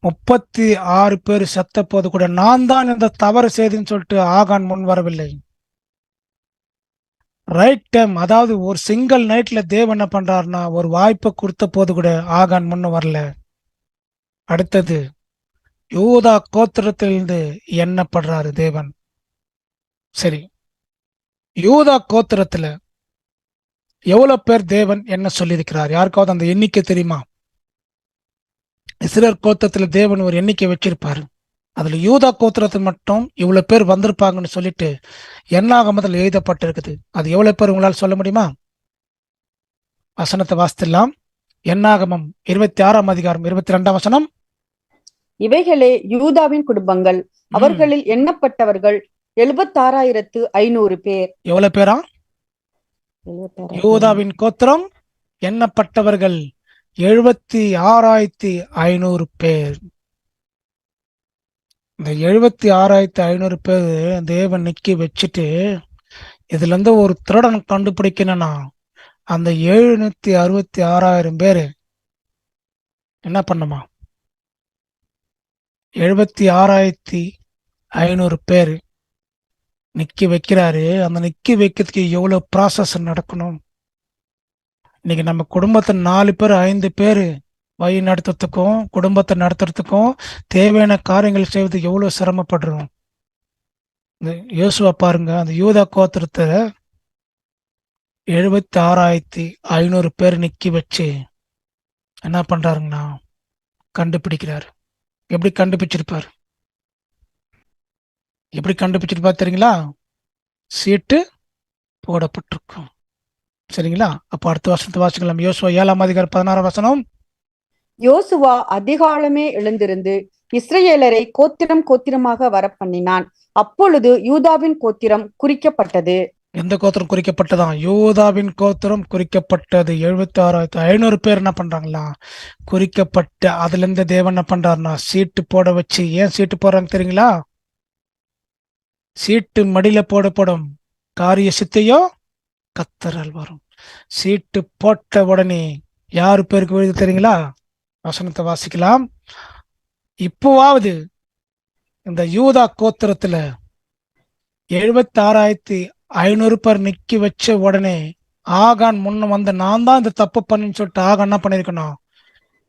[SPEAKER 4] 36 பேர் செத்த போது கூட நான் தான் இந்த தவறு செய்துன்னு சொல்லிட்டு ஆகான் முன் வரவில்லை. ரைட் டைம், அதாவது ஒரு சிங்கிள் நைட்ல தேவன் என்ன பண்றாருன்னா ஒரு வாய்ப்பை கொடுத்த போது கூட ஆகான் முன்ன வரல. அடுத்தது யூதா கோத்திரத்திலிருந்து எண்ணப்படுறாரு தேவன். சரி, யூதா கோத்திரத்துல எவ்வளவு பேர் தேவன் என்ன சொல்லியிருக்கிறார்? யாருக்காவது அந்த எண்ணிக்கை தெரியுமா? இஸ்ரவேல் கோத்திரத்துல தேவன் ஒரு எண்ணிக்கை வச்சிருப்பாரு. அதுல யூதா கோத்திரத்தில் மட்டும் இவ்வளவு பேர் வந்திருப்பாங்கன்னு சொல்லிட்டு எண்ணாகமத்தில் எழுதப்பட்டிருக்குது. அது எவ்வளவு பேர் உங்களால் சொல்ல முடியுமா? வசனத்தை வாசித்துலாம். எண்ணாகமம் 26:22.
[SPEAKER 5] இவைகளே யூதாவின் குடும்பங்கள். அவர்களில் எண்ணப்பட்டவர்கள் 76,500 பேர்.
[SPEAKER 4] எவ்வளவு பேரா? யூதாவின் கோத்திரம் எண்ணப்பட்டவர்கள் 76,500 பேர். இந்த 76,500 பேர் தேவன் நிக்கி வச்சுட்டு இதுல இருந்து ஒரு திருடன் கண்டுபிடிக்கணும்னா அந்த 766,000 பேரு என்ன பண்ணுமா? 76,500 பேரு நிக்கி வைக்கிறாரு. அந்த நிக்கி வைக்கிறதுக்கு எவ்வளவு ப்ராசஸ் நடக்கணும்? இன்னைக்கு நம்ம குடும்பத்தை 4 பேர் 5 பேர் வழி நடத்துறதுக்கும் குடும்பத்தை நடத்துறதுக்கும் தேவையான காரியங்கள் செய்வதுக்கு எவ்வளவு சிரமப்படுறோம். இந்த யோசுவா பாருங்க, அந்த யூதா கோத்திரத்தை 76,500 பேர் நிக்கி வச்சு என்ன பண்றாருங்கன்னா கண்டுபிடிக்கிறாரு. எப்படி கண்டுபிடிச்சிருப்பார்? எப்படி கண்டுபிடிச்சிருப்பார் தெரியுங்களா? சீட்டு போடப்பட்டிருக்கும். சரிங்களா? அப்ப அடுத்த வருஷத்தை வாசிக்கலாம். யோசுவா 7:16.
[SPEAKER 5] யோசுவா அதிகாலமே எழுந்திருந்து இஸ்ரவேலரை கோத்திரம் கோத்திரமாக வரப்பண்ணினான். அப்பொழுது யூதாவின் கோத்திரம் குறிக்கப்பட்டது.
[SPEAKER 4] எந்த கோத்திரம் குறிக்கப்பட்டதான்? யூதாவின் கோத்திரம் குறிக்கப்பட்டது. 76,500 பேர் என்ன பண்றாங்களா குறிக்கப்பட்ட. அதுல இருந்து தேவன் என்ன பண்றாருன்னா சீட்டு போட வச்சு. ஏன் சீட்டு போடுறாங்க தெரியுங்களா? சீட்டு மடியில போடப்படும் காரிய சித்தையோ கத்தரால் வரும். சீட்டு போட்ட உடனே யாரு பேருக்கு விழுது தெரியுங்களா? வசனத்தை வாசிக்கலாம். இப்போவாவது இந்த யூதா கோத்திரத்துல 76,500 பேர் நிக்கி வச்ச உடனே ஆகான் முன்ன வந்து நான் தான் இந்த தப்பு பண்ணின்னு சொல்லிட்டு ஆகான் என்ன பண்ணிருக்கணும்?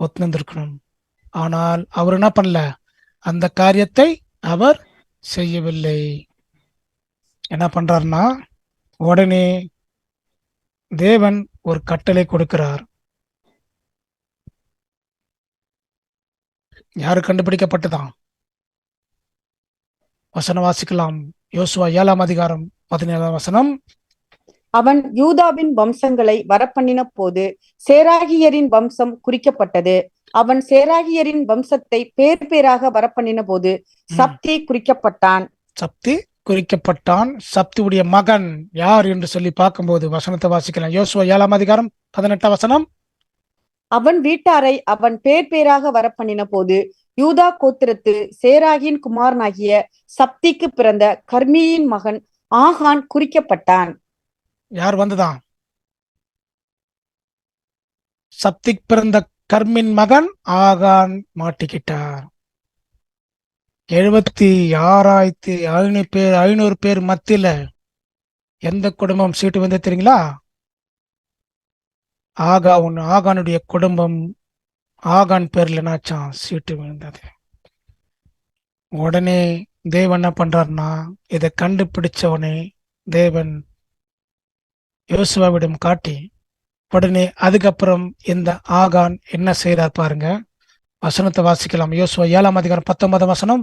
[SPEAKER 4] ஒத்துந்திருக்கணும். ஆனால் அவர் என்ன பண்ணல, அந்த காரியத்தை அவர் செய்யவில்லை. என்ன பண்றாருன்னா உடனே தேவன் ஒரு கட்டளை கொடுக்கிறார். யாரு கண்டுபிடிக்கப்பட்டதான்? வசனம் வாசிக்கலாம். யோசுவா 7:17.
[SPEAKER 5] அவன் யூதாவின் வம்சங்களை வரப்பண்ணின போது சேராகியரின் வம்சம் குறிக்கப்பட்டது. அவன் சேராகியரின் வம்சத்தை பேர் பேராக வரப்பண்ணின போது சப்தி குறிக்கப்பட்டான்.
[SPEAKER 4] சப்தி குறிக்கப்பட்டான். சப்தியுடைய மகன் யார் என்று சொல்லி பார்க்கும்போது வசனத்தை வாசிக்கலாம். யோசுவா 7:18.
[SPEAKER 5] அவன் வீட்டாரை அவன் பேர் பேராக வரப்பண்ணின போது யூதா கோத்திரத்து சேராகியின் குமாரனாகிய சப்திக்கு பிறந்த கர்மியின் மகன் ஆகான் குறிக்கப்பட்டான்.
[SPEAKER 4] யார் வந்துதான்? சப்திக்கு பிறந்த கர்மின் மகன் ஆகான் மாட்டிக்கிட்டார். 76,500 பேர் மத்தியில எந்த குடும்பம் சீட்டு வந்து தெரியுங்களா? ஆகானுடைய குடும்பம். ஆகான் பேர்ல என்னாச்சான் சீட்டு விழுந்தது. உடனே தேவன் என்ன பண்றாருன்னா இதை கண்டுபிடிச்சவனே தேவன் யோசுவாவிடம் காட்டி உடனே அதுக்கப்புறம் இந்த ஆகான் என்ன செய்தார் பாருங்க. வசனத்தை வாசிக்கலாம். யோசுவா 7:19.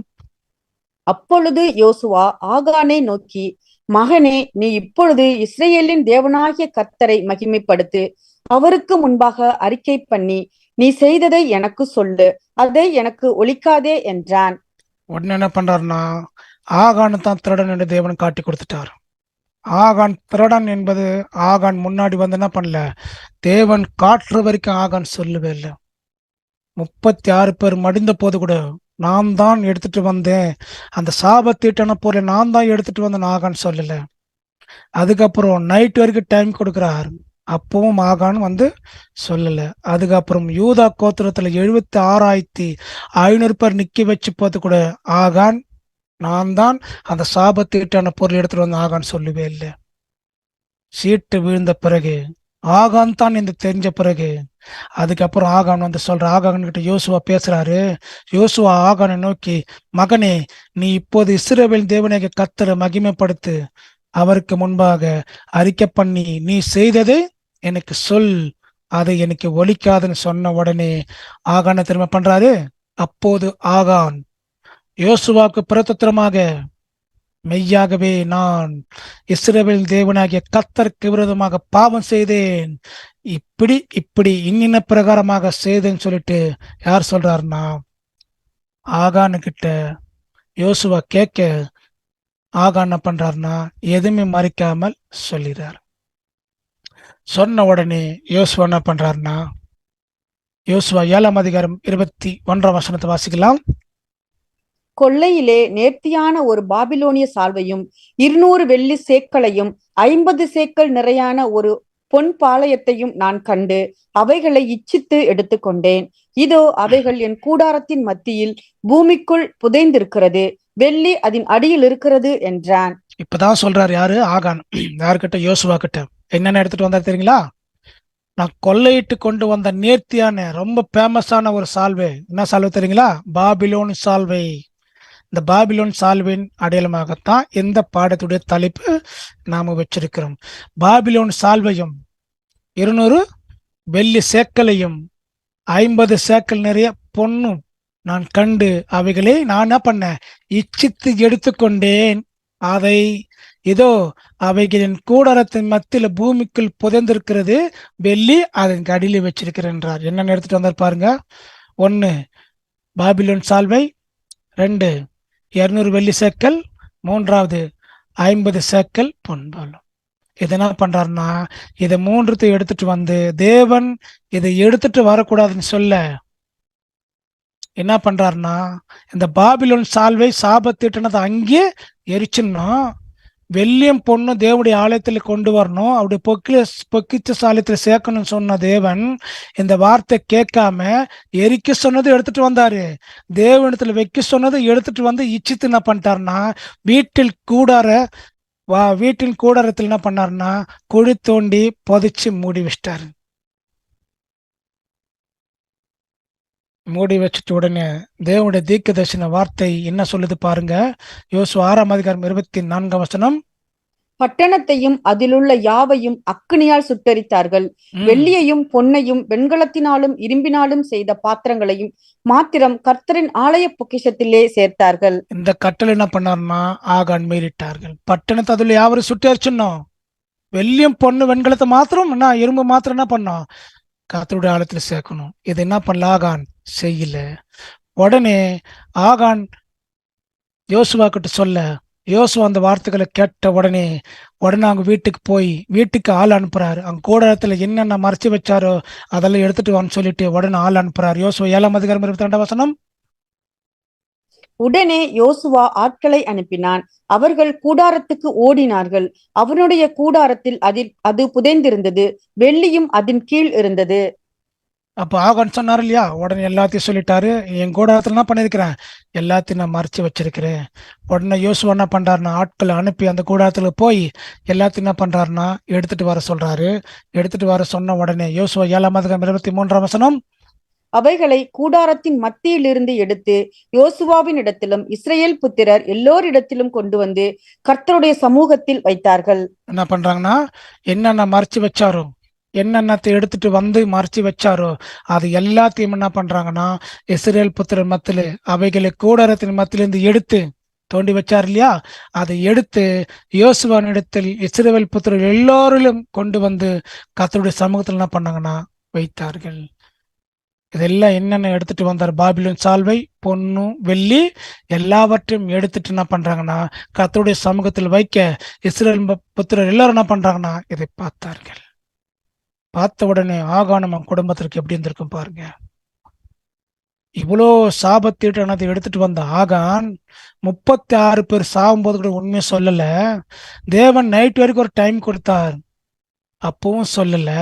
[SPEAKER 5] அப்பொழுது யோசுவா ஆகானை நோக்கி, மகனே, நீ இப்பொழுது இஸ்ரவேலின் தேவனாகிய கர்த்தரை மகிமைப்படுத்து. அவருக்கு முன்பாக அறிக்கை பண்ணி நீ செய்ததை எனக்கு சொல்லு, அதை எனக்கு ஒழிக்காதே என்றான்.
[SPEAKER 4] உடனே என்ன பண்றாருன்னா ஆகான் தான் திருடன் என்று தேவன் காட்டி கொடுத்துட்டார். ஆகான் திருடன் என்பது ஆகான் முன்னாடி வந்து என்ன பண்ணல, தேவன் காட்டுற வரைக்கும் ஆகான் சொல்லவே இல்லை. 36 பேர் மடிந்த போது கூட நான் தான் எடுத்துட்டு வந்தேன், அந்த சாபத்தீட்டான பொருளை நான் தான் எடுத்துட்டு வந்தேன் ஆகான் சொல்லல. அதுக்கப்புறம் நைட் வரைக்கும் டைம் கொடுக்குறாரு, அப்பவும் ஆகான் வந்து சொல்லல. அதுக்கப்புறம் யூதா கோத்திரத்துல 76,500 பேர் நிக்கி வச்சு போது கூட ஆகான் நான் தான் அந்த சாபத்தீட்டான பொருள் எடுத்துட்டு வந்து ஆகான் சொல்லவே இல்லை. சீட்டு விழுந்த பிறகு ஆகான் தான் இந்த தெரிஞ்ச பிறகு அதுக்கப்புறம் ஆகான் வந்து சொல்ற. ஆகான் கிட்ட யோசுவா பேசுறாரு. யோசுவா ஆகானை நோக்கி, மகனே, நீ இப்போது இஸ்ரவேல் தேவனாகிய கர்த்தரை மகிமைப்படுத்து. அவருக்கு முன்பாக அறிக்கை பண்ணி நீ செய்தது எனக்கு சொல், அதை எனக்கு ஒழிக்காதுன்னு சொன்ன உடனே ஆகானை திரும்ப பண்றாரு. அப்போது ஆகான் யோசுவாவுக்கு பிரத்யுத்தரமாக, மெய்யாகவே நான் இஸ்ரவேல் தேவனாகிய கர்த்தருக்கு விரோதமாக பாவம் செய்தேன், இப்படி இன்னின பிரகாரமாக செய்தேன்னு சொல்லிட்டு யார் சொல்றாருன்னா ஆகானு கிட்ட யோசுவா கேட்க ஆகான் என்ன பண்றாருன்னா எதுவுமே மறைக்காமல் சொல்லிடுறார். சொன்ன உடனே யோசுவா என்ன பண்றாருன்னா யோசுவா 7:21 வாசிக்கலாம்.
[SPEAKER 5] கொள்ளையிலே நேர்த்தியான ஒரு பாபிலோனிய சால்வையும் 200 வெள்ளி சேக்களையும் 50 சேக்கல் நிறையான ஒரு பொன் பாளையத்தையும் நான் கண்டு அவைகளை இச்சித்து எடுத்துக்கொண்டேன். இதோ அவைகள் என் கூடாரத்தின் மத்தியில் பூமிக்குள் புதைந்திருக்கிறது, வெள்ளி அதன் அடியில் இருக்கிறது என்றான்.
[SPEAKER 4] இப்பதான் சொல்றாரு யாரு? ஆகான். யாருக்கிட்ட? யோசுவா கிட்ட. என்னென்ன எடுத்துட்டு வந்தாரு தெரியுங்களா? நான் கொள்ளையிட்டு கொண்டு வந்த நேர்த்தியான ரொம்ப பேமஸான ஒரு சால்வை. என்ன சால்வை தெரியுங்களா? பாபிலோன் சால்வை. இந்த பாபிலோன் சால்வையின் அடையாளமாகத்தான் இந்த பாடத்துடைய தலைப்பு நாம வச்சிருக்கிறோம். பாபிலோன் சால்வையும் 200 வெள்ளி சேக்கலையும் 50 சேக்கல் நிறைய பொன்னும் நான் கண்டு அவைகளை நான் என்ன பண்ணேன், இச்சித்து எடுத்துக்கொண்டேன். அதை இதோ அவைகளின் கூடாரத்தின் மத்தியில பூமிக்குள் புதைந்திருக்கிறது, வெள்ளி அதன் அடியில வச்சிருக்கிறேன் என்றார். என்னன்னு எடுத்துட்டு வந்தார் பாருங்க. 1 பாபிலோன் சால்வை, 2 200 வெள்ளி சேக்கல், 3வது 50 சேக்கல் பொன்பாலம். இது என்ன பண்றாருன்னா, இதை 3 எடுத்துட்டு வந்து தேவன் இதை எடுத்துட்டு வரக்கூடாதுன்னு சொல்ல என்ன பண்றாருன்னா, இந்த பாபிலோன் சால்வை சாபத்திட்டனதை அங்கே எரிச்சிடணும், வெள்ளியும் பொண்ணும் தேவனுடைய ஆலயத்துல கொண்டு வரணும், அப்படி பொக்கிச்ச சாலயத்துல சேர்க்கணும்னு சொன்ன தேவன் இந்த வார்த்தை கேட்காம எரிக்க சொன்னது எடுத்துட்டு வந்தாரு, தேவனிடத்துல வைக்க சொன்னது எடுத்துட்டு வந்து இச்சித்து என்ன பண்ணிட்டாருன்னா, வீட்டின் கூடாரத்தில் என்ன பண்ணாருன்னா குழி தோண்டி புதைச்சு மூடி வச்சிட்டாரு. மூடி வச்சுட்டு உடனே தேவனுடைய தீர்க்கதரிசன வார்த்தை என்ன சொல்லுது பாருங்க. யோசுவா 6ஆம் அதிகாரம் 24ஆம் வசனம்.
[SPEAKER 5] பட்டணத்தையும் அதிலுள்ள யாவையும் அக்கினியால் சுட்டெரித்தார்கள். வெள்ளியையும் பொன்னையும் வெண்கலத்தினாலும் இரும்பினாலும் செய்த பாத்திரங்களையும் மாத்திரம் கர்த்தரின் ஆலய பொக்கிஷத்திலே சேர்த்தார்கள்.
[SPEAKER 4] இந்த கட்டளை என்ன பண்ணாருன்னா ஆகான் மீறிட்டார்கள். பட்டணத்தை அதுல யாவரும் சுட்டெரிச்சிடணும், வெள்ளியும் பொண்ணு வெண்கலத்தை மாத்திரம் என்ன இரும்பு மாத்திரம் என்ன பண்ணோம், கர்த்தருடைய ஆலயத்துல சேர்க்கணும். இது என்ன பண்ணல, ஆகான் செய்யல. உடனே ஆகான் யோசுவா கிட்ட சொல்ல, யோசுவா அந்த வார்த்தைகளை கேட்ட உடனே அவங்க வீட்டுக்கு ஆள் அனுப்புறாரு. அங்க கூடாரத்துல என்னென்ன மறைச்சு வச்சாரோ அதெல்லாம் எடுத்துட்டு வான்னு சொல்லிட்டு உடனே ஆள் அனுப்புறாரு. யோசுவா 7ஆம் அதிகாரம் 22ஆம் வசனம்.
[SPEAKER 5] உடனே யோசுவா ஆட்களை அனுப்பினான். அவர்கள் கூடாரத்துக்கு ஓடினார்கள். அவனுடைய கூடாரத்தில் அது புதைந்திருந்தது, வெள்ளியும் அதன் கீழ் இருந்தது.
[SPEAKER 4] அப்ப ஆகான் சொன்னாரு இல்லையா, உடனே எல்லாத்தையும் சொல்லிட்டாரு, என் கூடாரத்துல என்ன பண்ணிருக்கிறேன், எல்லாத்தையும் நான் மறைச்சு வச்சிருக்கிறேன். உடனே யோசுவா என்ன பண்றாருன்னா ஆட்களை அனுப்பி அந்த கூடாரத்துல போய் எல்லாத்தையும் என்ன பண்றாருன்னா எடுத்துட்டு வர சொல்றாரு. எடுத்துட்டு வர சொன்ன உடனே யோசுவா 7ஆம் அதிகாரம் 23ஆம் வசனம்.
[SPEAKER 5] அவைகளை கூடாரத்தின் மத்தியிலிருந்து எடுத்து யோசுவாவின் இடத்திலும் இஸ்ரேல் புத்திரர் எல்லோரிடத்திலும் கொண்டு வந்து கர்த்தருடைய சமூகத்தில் வைத்தார்கள்.
[SPEAKER 4] என்ன பண்றாங்கன்னா, என்னென்ன மறைச்சு வச்சாரோ, என்னென்னத்தை எடுத்துட்டு வந்து மறைச்சு வச்சாரோ அது எல்லாத்தையும் என்ன பண்றாங்கன்னா இஸ்ரேல் புத்திரர் மத்தியில அவைகளை கூடாரத்தின் மத்தியிலிருந்து எடுத்து தோண்டி வச்சார் இல்லையா, அதை எடுத்து யோசுவாவின் இடத்தில் இஸ்ரவேல் புத்திரர் எல்லோரிலும் கொண்டு வந்து கர்த்தருடைய சமூகத்தில் என்ன பண்ணாங்கன்னா வைத்தார்கள். இதெல்லாம் என்னென்ன எடுத்துட்டு வந்தார், பாபிலோன் சால்வை, பொன்னு, வெள்ளி எல்லாவற்றையும் எடுத்துட்டு என்ன பண்றாங்கன்னா கர்த்தருடைய சமூகத்தில் வைக்க இஸ்ரவேல் புத்திரர் எல்லாரும் என்ன பண்றாங்கன்னா இதை பார்த்தார்கள். பார்த்த உடனே ஆகான் நம்ம குடும்பத்திற்கு எப்படி இருந்திருக்கும் பாருங்க. இவ்வளோ சாபத்தீட்டனதை எடுத்துட்டு வந்த ஆகான் 36 பேர் சாகும்போது கூட உண்மையை சொல்லல. தேவன் நைட் வரைக்கும் ஒரு டைம் கொடுத்தார், அப்பவும் சொல்லல.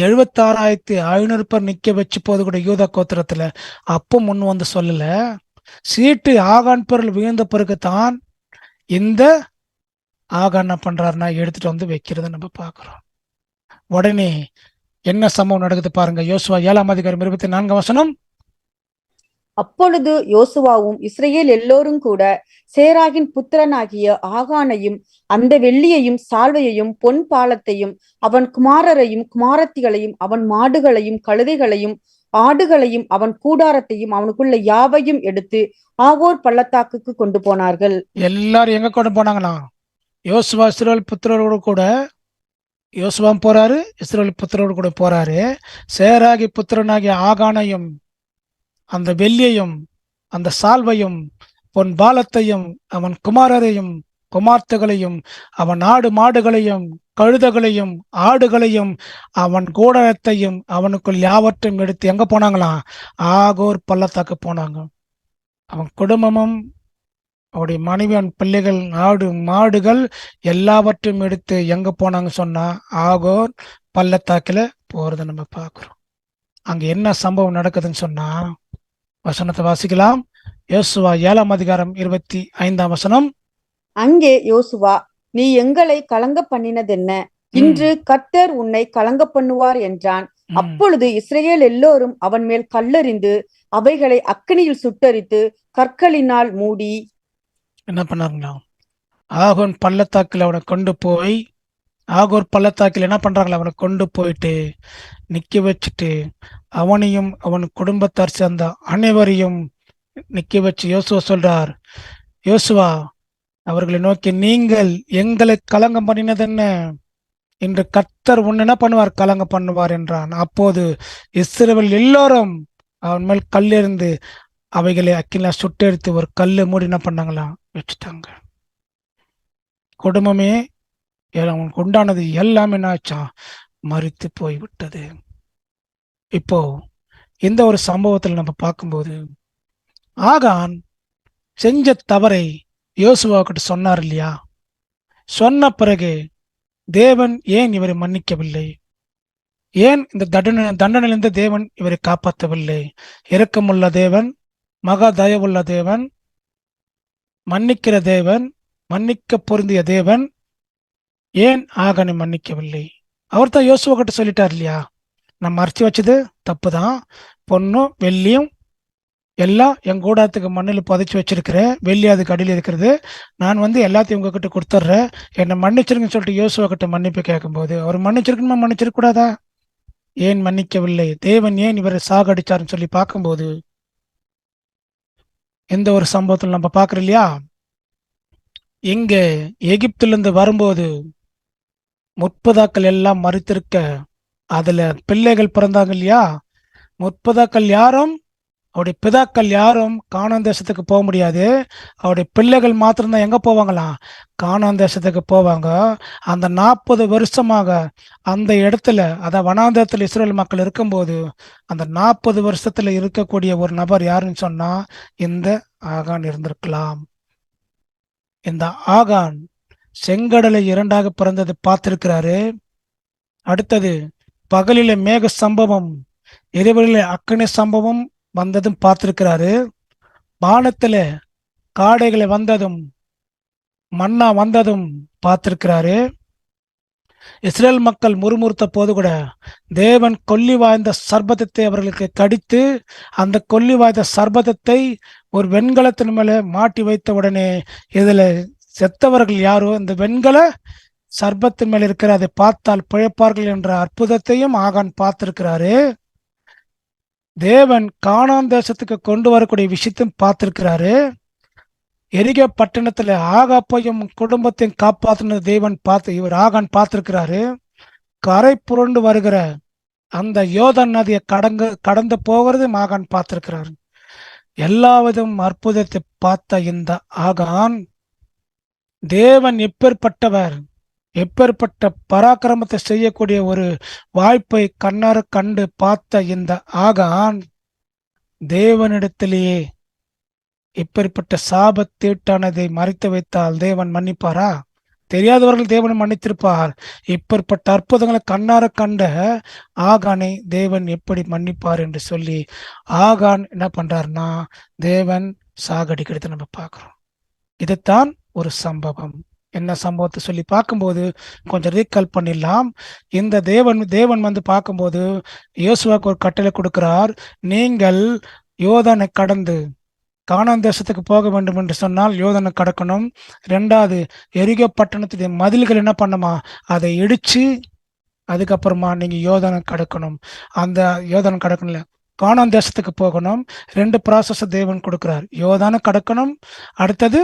[SPEAKER 4] 76,500 பேர் நிக்க வச்சு போது கூட யூதா கோத்திரத்துல அப்போ முன் வந்து சொல்லல. சீட்டு ஆகான் பேரில் விழுந்த பிறகுதான் இந்த ஆகான் என்ன பண்றாருன்னா எடுத்துட்டு வந்து வைக்கிறத நம்ம பாக்குறோம். உடனே என்ன சம்பவம் நடக்குது பாருங்க. யோசுவா 7ஆம் அதிகாரம் 24ஆம் வசனம்.
[SPEAKER 5] அப்பொழுது யோசுவாவும் இஸ்ரேல் எல்லோரும் கூட சேராகின் புத்திரனாகிய ஆகானையும் அந்த வெள்ளியையும் சால்வையையும் பொன் பாலத்தையும் அவன் குமாரரையும் குமாரத்திகளையும் அவன் மாடுகளையும் கழுதைகளையும் ஆடுகளையும் அவன் கூடாரத்தையும் அவனுக்குள்ள யாவையும் எடுத்து ஆகோர் பள்ளத்தாக்குக்கு கொண்டு போனார்கள்.
[SPEAKER 4] எல்லாரும் எங்க கொண்டு போனாங்களா, யோசுவா இஸ்ரவேல் புத்திரரோடு கூட யோசுவாம் போறாரு, இஸ்ரவேல் புத்திரரோடு கூட போறாரு. சேராகி புத்திரனாகிய ஆகானையும் அந்த வெள்ளியையும் அந்த சால்வையும் பொன் பாலத்தையும் அவன் குமாரரையும் குமார்த்தகளையும் அவன் ஆடு மாடுகளையும் கழுதைகளையும் ஆடுகளையும் அவன் கூடாரத்தையும் அவனுக்குள் யாவற்றையும் எடுத்து எங்க போனாங்களாம், ஆகோர் பள்ளத்தாக்கு போனாங்க. அவன் குடும்பமும் அவருடைய மனைவி அவன் பிள்ளைகள் ஆடு மாடுகள் எல்லாவற்றையும் எடுத்து எங்க போனாங்க சொன்னா ஆகோர் பள்ளத்தாக்குல போறதை நம்ம பார்க்கிறோம். அங்க என்ன சம்பவம் நடக்குதுன்னு சொன்னா வசனத்தை வாசிக்கலாம். யோசுவா 7ஆம் அதிகாரம் 25ஆம் வசனம்.
[SPEAKER 5] அங்கே யோசுவா, நீ எங்களை கலங்க பண்ணினதென்ன, இன்று கர்த்தர் உன்னை கலங்க பண்ணுவார் என்றான்.
[SPEAKER 4] ம்.
[SPEAKER 5] அப்பொழுது இஸ்ரவேல் எல்லோரும் அவன் மேல் கல்லெறிந்து அவைகளை அக்கினியில் சுட்டரித்து கற்களினால் மூடி
[SPEAKER 4] என்ன பண்ணாருங்களா? ஆகோன் பள்ளத்தாக்கில் அவனை கொண்டு போய் ஆகோர் பள்ளத்தாக்கில் என்ன பண்றாங்களா? அவனை கொண்டு போயிட்டு நிக்க வச்சுட்டு அவனையும் அவன் குடும்பத்தார் சேர்ந்த அனைவரையும் நிக்க வச்சு யோசுவா சொல்றார், யோசுவா அவர்களை நோக்கி, நீங்கள் எங்களை கலங்கம் பண்ணினது என்ன? இன்று கர்த்தர் உன்னை என்ன பண்ணுவார்? கலங்கம் பண்ணுவார் என்றான். அப்போது இஸ்ரவேல் எல்லோரும் அவன் மேல் கல்லெறிந்து அவைகளை அக்கினில சுட்டெடுத்து ஒரு கல்லு மூடி என்ன பண்ணாங்களாம்? வச்சுட்டாங்க. குடும்பமே அவனுக்கு உண்டானது எல்லாமே என்ன ஆச்சான்? மரித்து போய்விட்டது. இப்போ இந்த ஒரு சம்பவத்தில் நம்ம பார்க்கும்போது ஆகான் செஞ்ச தவறை யோசுவா கிட்ட சொன்னார் இல்லையா? சொன்ன பிறகு தேவன் ஏன் இவரை மன்னிக்கவில்லை? ஏன் இந்த தண்டனையிலிருந்து தேவன் இவரை காப்பாற்றவில்லை? இரக்கமுள்ள தேவன், மகா தயவுள்ள தேவன், மன்னிக்கிற தேவன், மன்னிக்க பொருந்திய தேவன் ஏன் ஆகானை மன்னிக்கவில்லை? அவர் தான் யோசுவா கிட்ட சொல்லிட்டார் இல்லையா, நான் மறைச்சு வச்சது தப்புதான், பொண்ணும் வெள்ளியும் எல்லாம் என் கூடாரத்துக்கு மண்ணில் புதைச்சி வச்சிருக்கிறேன், வெள்ளி அதுக்கு அடியில் இருக்கிறது, நான் எல்லாத்தையும் உங்ககிட்ட கொடுத்துட்றேன், என்னை மன்னிச்சிருங்கன்னு சொல்லிட்டு யோசுவா கிட்ட மன்னிப்பு கேட்கும்போது அவர் மன்னிச்சிருக்கணுமா மன்னிச்சிருக்க கூடாதா? ஏன் மன்னிக்கவில்லை? தேவன் ஏன் இவரை சாகடிச்சாருன்னு சொல்லி பார்க்கும்போது எந்த ஒரு சம்பவத்தில் நம்ம பார்க்கறோம் இல்லையா, இங்க எகிப்திலிருந்து வரும்போது முற்பதாக்கள் எல்லாம் மறித்திருக்க அதுல பிள்ளைகள் பிறந்தாங்க இல்லையா, முற்பதாக்கள் யாரும் அவருடைய பிதாக்கள் யாரும் கானான் தேசத்துக்கு போக முடியாது. அவருடைய பிள்ளைகள் மாத்திரம்தான் எங்க போவாங்களாம்? கானான் தேசத்துக்கு போவாங்க. அந்த 40 வருஷமாக அந்த இடத்துல, அதான் வனாந்தரத்தில் இஸ்ரேல் மக்கள் இருக்கும்போது அந்த 40 வருஷத்துல இருக்கக்கூடிய ஒரு நபர் யாருன்னு சொன்னா இந்த ஆகான் இருந்திருக்கலாம். இந்த ஆகான் செங்கடலை 2ஆக பிறந்தது பார்த்திருக்கிறாரு. அடுத்தது பகலில மேக சம்பவம், இரவில அக்கினி சம்பவம் வந்ததும் பார்த்திருக்கிறாரு. வானத்துல காடைகளை வந்ததும் மன்னா வந்ததும் பார்த்திருக்கிறாரு. இஸ்ரேல் மக்கள் முறுமுறுத்த போது கூட தேவன் கொல்லி வாய்ந்த சர்பத்தை அவர்களுக்கு கடித்து அந்த கொல்லி வாய்ந்த சர்பத்தை ஒரு வெண்கலத்தின் மேல மாட்டி வைத்த உடனே இதுல செத்தவர்கள் யாரோ இந்த வெண்கல சர்பத்தின் மேல இருக்கிற அதை பார்த்தால் பிழைப்பார்கள் என்ற அற்புதத்தையும் ஆகான் பார்த்திருக்கிறாரு. தேவன் கானான் தேசத்துக்கு கொண்டு வரக்கூடிய விஷயத்தையும் பார்த்திருக்கிறாரு. எரிகோ பட்டணத்துல ஆகாப்பையும் குடும்பத்தையும் காப்பாற்றின தேவன் இவர் ஆகான் பார்த்திருக்கிறாரு. கரை புரண்டு வருகிற அந்த யோர்தான் நதியை கடந்து போகிறது ஆகான் பார்த்திருக்கிறாரு. எல்லாவிதம் அற்புதத்தை பார்த்த இந்த ஆகான் தேவன் எப்பேற்பட்டவர், எப்பேற்பட்ட பராக்கிரமத்தை செய்யக்கூடிய ஒரு வாய்ப்பை கண்ணார கண்டு பார்த்த இந்த ஆகான் தேவனிடத்திலேயே இப்பேற்பட்ட சாபத்தீட்டானதை மறைத்து வைத்தால் தேவன் மன்னிப்பாரா? தெரியாதவர்கள் தேவனை மன்னித்திருப்பார். இப்பேற்பட்ட அற்புதங்களை கண்ணார கண்ட ஆகானை தேவன் எப்படி மன்னிப்பார் என்று சொல்லி ஆகான் என்ன பண்றாருன்னா தேவன் சாகடிக்கிறது நம்ம பார்க்கிறோம். இதுதான் ஒரு சம்பவம். என்ன சம்பவத்தை சொல்லி பார்க்கும்போது கொஞ்சம் ரீகால் பண்ணிடலாம். இந்த தேவன் பார்க்கும்போது யோசுவாக்கு ஒரு கட்டளை கொடுக்கிறார். நீங்கள் யோர்தானை கடந்து கானான் தேசத்துக்கு போக வேண்டும் என்று சொன்னால் யோர்தானை கடக்கணும். 2வது எரிகோ பட்டணத்துடைய மதில்கள் என்ன பண்ணுமா, அதை இடிச்சு அதுக்கப்புறமா நீங்க யோர்தானை கடக்கணும். அந்த யோர்தானை கடக்கணும்ல, கானான் தேசத்துக்கு போகணும். 2 ப்ராசஸ் தேவன் கொடுக்கிறார். யோர்தானை கடக்கணும், அடுத்தது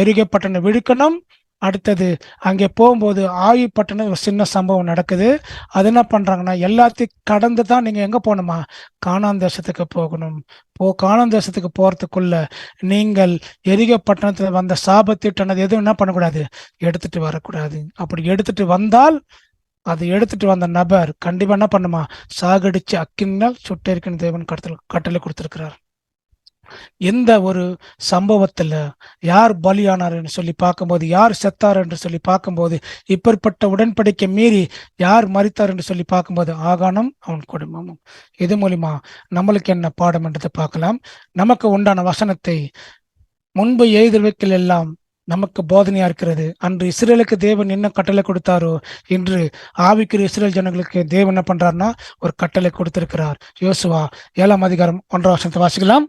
[SPEAKER 4] எரிகோ பட்டணம் விழுக்கணும், அடுத்தது அங்கே போகும்போது ஆயி பட்டணம் ஒரு சின்ன சம்பவம் நடக்குது. அது என்ன பண்றாங்கன்னா எல்லாத்தையும் கடந்து தான் நீங்க எங்க போகணுமா, கானான் தேசத்துக்கு போகணும். கானான் தேசத்துக்கு போறதுக்குள்ள நீங்கள் எரிகோ பட்டணத்துல வந்த சாபத்திட்டனது எதுவும் என்ன பண்ணக்கூடாது, எடுத்துட்டு வரக்கூடாது. அப்படி எடுத்துட்டு வந்தால் அது எடுத்துட்டு வந்த நபர் கண்டிப்பா என்ன பண்ணுமா, சாகடிச்சு அக்கினால் சுட்டெரிக்கணும் தேவன் கட்டளை கொடுத்திருக்கிறார். எந்த ஒரு சம்பவத்துல யார் பலியானார் என்று சொல்லி பார்க்கும்போது, யார் செத்தார் என்று சொல்லி பார்க்கும்போது, இப்பேற்பட்ட உடன்படிக்கை மீறி யார் மரித்தார் என்று சொல்லி பார்க்கும்போது ஆகானும் அவன் குடும்பமும். இது மூலியமா நம்மளுக்கு என்ன பாடம் என்றதை பார்க்கலாம். நமக்கு உண்டான வசனத்தை முன்பு எய்தவைகள் எல்லாம் நமக்கு போதனையா இருக்கிறது. அன்று இஸ்ரேலுக்கு தேவன் என்ன கட்டளை கொடுத்தாரோ, இன்று ஆவிக்குரிய இஸ்ரேல் ஜனங்களுக்கு தேவன் என்ன பண்றாருன்னா ஒரு கட்டளை கொடுத்திருக்கிறார். யோசுவா 7:1 வாசிக்கலாம்.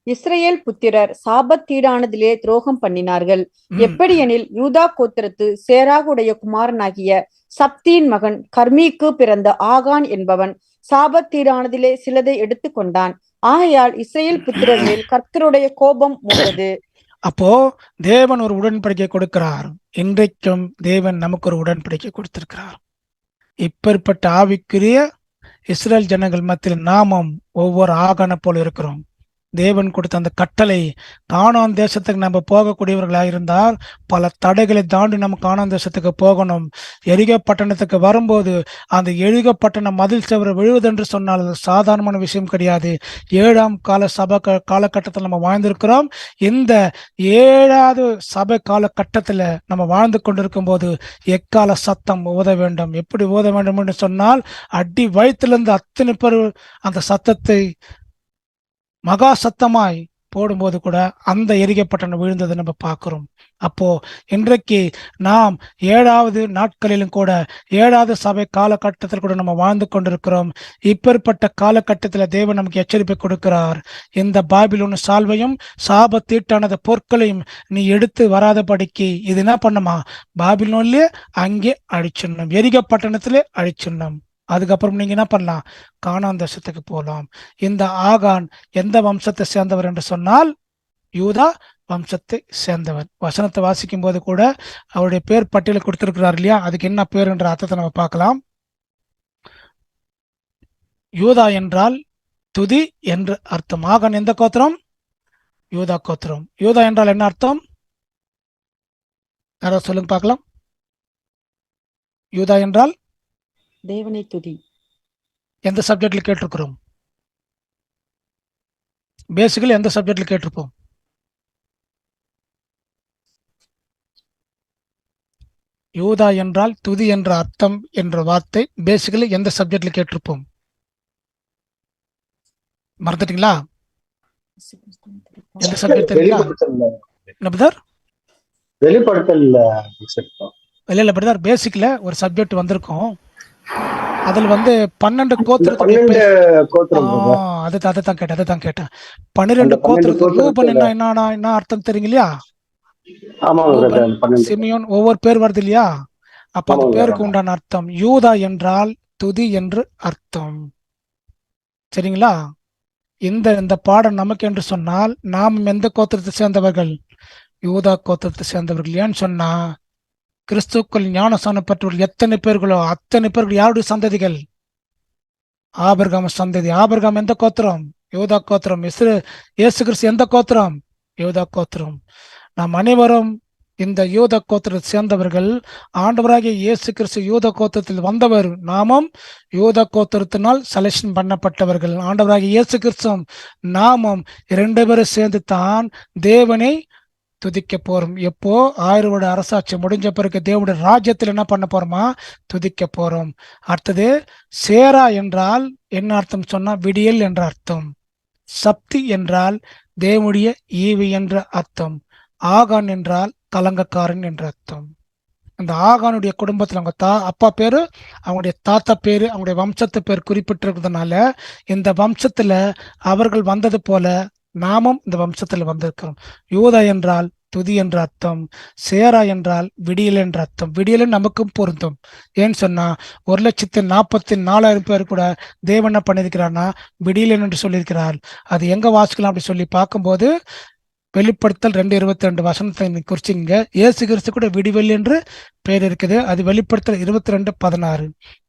[SPEAKER 5] இஸ்ரவேல் புத்திரர் சாபத்தீடானதிலே துரோகம் பண்ணினார்கள். எப்படியெனில் யூதா கோத்திரத்து சேராகுடைய குமாரனாகிய சப்தியின் மகன் கர்மீக்கு பிறந்த ஆகான் என்பவன் சாபத்தீடானதிலே சிலதை எடுத்துக்கொண்டான். ஆகையால் இஸ்ரவேல் புத்திரர் மேல் கர்த்தருடைய கோபம் மூண்டது.
[SPEAKER 4] அப்போ தேவன் ஒரு உடன்படிக்கை கொடுக்கிறார். இன்றைக்கும் தேவன் நமக்கு ஒரு உடன்படிக்கை கொடுத்திருக்கிறார். இப்பேற்பட்ட ஆவிக்குரிய இஸ்ரேல் ஜனங்கள் மத்தியில் நாமும் ஒவ்வொரு ஆகான போல இருக்கிறோம். தேவன் கொடுத்த அந்த கட்டளை, கானான் தேசத்துக்கு நம்ம போகக்கூடியவர்களாக இருந்தால் பல தடைகளை தாண்டி நம்ம கானான் தேசத்துக்கு போகணும். எரிகோ பட்டணத்துக்கு வரும்போது அந்த எரிகோ பட்டணம் மதில் செவர விழுவதென்று சொன்னால் அது சாதாரணமான விஷயம் கிடையாது. 7ஆம் கால சபை காலகட்டத்தில் நம்ம வாழ்ந்திருக்கிறோம். இந்த 7வது சபை காலகட்டத்தில் நம்ம வாழ்ந்து கொண்டிருக்கும் போது எக்கால சத்தம் ஊத வேண்டும். எப்படி ஊத வேண்டும் என்று சொன்னால், அடி வயிற்றிலிருந்து அத்தனை பேர் அந்த சத்தத்தை மகா சத்தமாய் போடும்போது கூட அந்த எரிக்கப்பட்டணம் விழுந்ததை நம்ம பார்க்கிறோம். அப்போ இன்றைக்கு நாம் 7வது நாட்களிலும் கூட 7வது சபை காலகட்டத்தில் கூட நம்ம வாழ்ந்து கொண்டிருக்கிறோம். இப்பேற்பட்ட காலகட்டத்தில் தேவன் நமக்கு எச்சரிப்பை கொடுக்கிறார். இந்த பாபிலோன் சால்வையும் சாப தீட்டானது பொருட்களையும் நீ எடுத்து வராதபடிக்கு இது என்ன பண்ணுமா, பாபிலோன்லயே அங்கே அழிச்சிடணும், எரிக்கப்பட்டணத்திலே அழிச்சிடணும். அதுக்கப்புறம் நீங்க என்ன பண்ணலாம், கானான் தேசத்துக்கு போகலாம். இந்த ஆகான் எந்த வம்சத்தை சேர்ந்தவர் என்று சொன்னால் யூதா வம்சத்தை சேர்ந்தவர். வசனத்தை வாசிக்கும் போது கூட அவருடைய பேர் பட்டியலை கொடுத்திருக்கிறார் இல்லையா, அதுக்கு என்ன பேர் என்ற அர்த்தத்தை நம்ம பார்க்கலாம். யூதா என்றால் துதி என்று அர்த்தம். ஆகான் எந்த கோத்திரம்? யூதா கோத்திரம். யூதா என்றால் என்ன அர்த்தம்? யாராவது சொல்லுங்க பார்க்கலாம். யூதா என்றால்
[SPEAKER 5] தேவனை துதி.
[SPEAKER 4] எந்த சப்ஜெக்ட்ல கேட்டிருக்கிறோம்? பேசிக்கலி எந்த சப்ஜெக்ட்ல கேட்டிருப்போம்? யூதா என்றால் துதி என்ற அர்த்தம் என்ற வார்த்தை பேசிக்கலி எந்த சப்ஜெக்ட்ல கேட்டிருப்போம்? மறந்துட்டீங்களா? எந்த சப்ஜெக்ட் தெரியுங்களா? என்ன பிரதர்?
[SPEAKER 6] வெளிப்படுத்தல்
[SPEAKER 4] இல்ல பிரதர், பேசிக்கல ஒரு சப்ஜெக்ட் வந்திருக்கும். அதுல 12 அதைத்தான் கேட்டேன். 12 கோத்திரத்துக்கு ரூபன் என்ன அர்த்தம் தெரியுங்க இல்லையா? சிமியோன் ஒவ்வொரு பேர் வருது இல்லையா? அப்ப அந்த பேருக்கு உண்டான அர்த்தம் யூதா என்றால் துதி என்று அர்த்தம். சரிங்களா? இந்த பாடம் நமக்கு என்று சொன்னால் நாம் எந்த கோத்திரத்தை சேர்ந்தவர்கள்? யூதா கோத்திரத்தை சேர்ந்தவர்கள். ஏன்னு சொன்னா கிறிஸ்துக்கள் ஞானஸ்நானம் பெற்றவர்கள் எத்தனை பேர்களோ அத்தனை பேர்கள் யாருடைய சந்ததிகள்? ஆபிரகாம் சந்ததி. ஆபிரகாம் எந்த கோத்திரம்? யூதா கோத்திரம். இயேசு கிறிஸ்து எந்த கோத்திரம்? யூதா கோத்திரம். நாம் அனைவரும் இந்த யூதா கோத்திரத்தை சேர்ந்தவர்கள். ஆண்டவராகிய இயேசு கிறிஸ்து யூதா கோத்திரத்தில் வந்தவர். நாமும் யூதா கோத்திரத்தினால் செலக்ஷன் பண்ணப்பட்டவர்கள். ஆண்டவராகிய இயேசு கிறிஸ்துவும் நாமும் 2 பேரும் சேர்ந்து தான் தேவனை துதிக்க போறோம். எப்போ 1000 வருட அரசாட்சி முடிஞ்ச பிறகு தேவனுடைய ராஜ்யத்தில் என்ன பண்ண போறோமா, துதிக்க போறோம். அடுத்தது சேரா என்றால் என்ன அர்த்தம் சொன்னா விடியல் என்ற அர்த்தம். சப்தி என்றால் தேவனுடைய ஈவு என்ற அர்த்தம். ஆகான் என்றால் கலங்கக்காரன் என்ற அர்த்தம். இந்த ஆகானுடைய குடும்பத்துல அவங்க அப்பா பேரு, அவங்களுடைய தாத்தா பேரு, அவங்களுடைய வம்சத்து பேர் குறிப்பிட்டிருக்கிறதுனால இந்த வம்சத்துல அவர்கள் வந்தது போல நாமும் இந்த வம்சத்தில் வந்திருக்கிறோம். யூதா என்றால் துதி என்ற அர்த்தம். சேரா என்றால் விடியல் என்ற அர்த்தம். விடியல் நமக்கும் பொருந்தும். ஏன்னு சொன்னா 1,44,000 பேர் கூட தேவன் என்ன பண்ணியிருக்கிறார்னா விடியல் என்று சொல்லியிருக்கிறார். அது எங்க வாசிக்கலாம் அப்படி சொல்லி பார்க்கும்போது வெளிப்படுத்தல் 2:22 வசனத்தை குறிச்சிங்க. இயேசு கிறிஸ்து கூட விடிவெளி என்று பெயர் இருக்குது. அது வெளிப்படுத்தல் 22:16.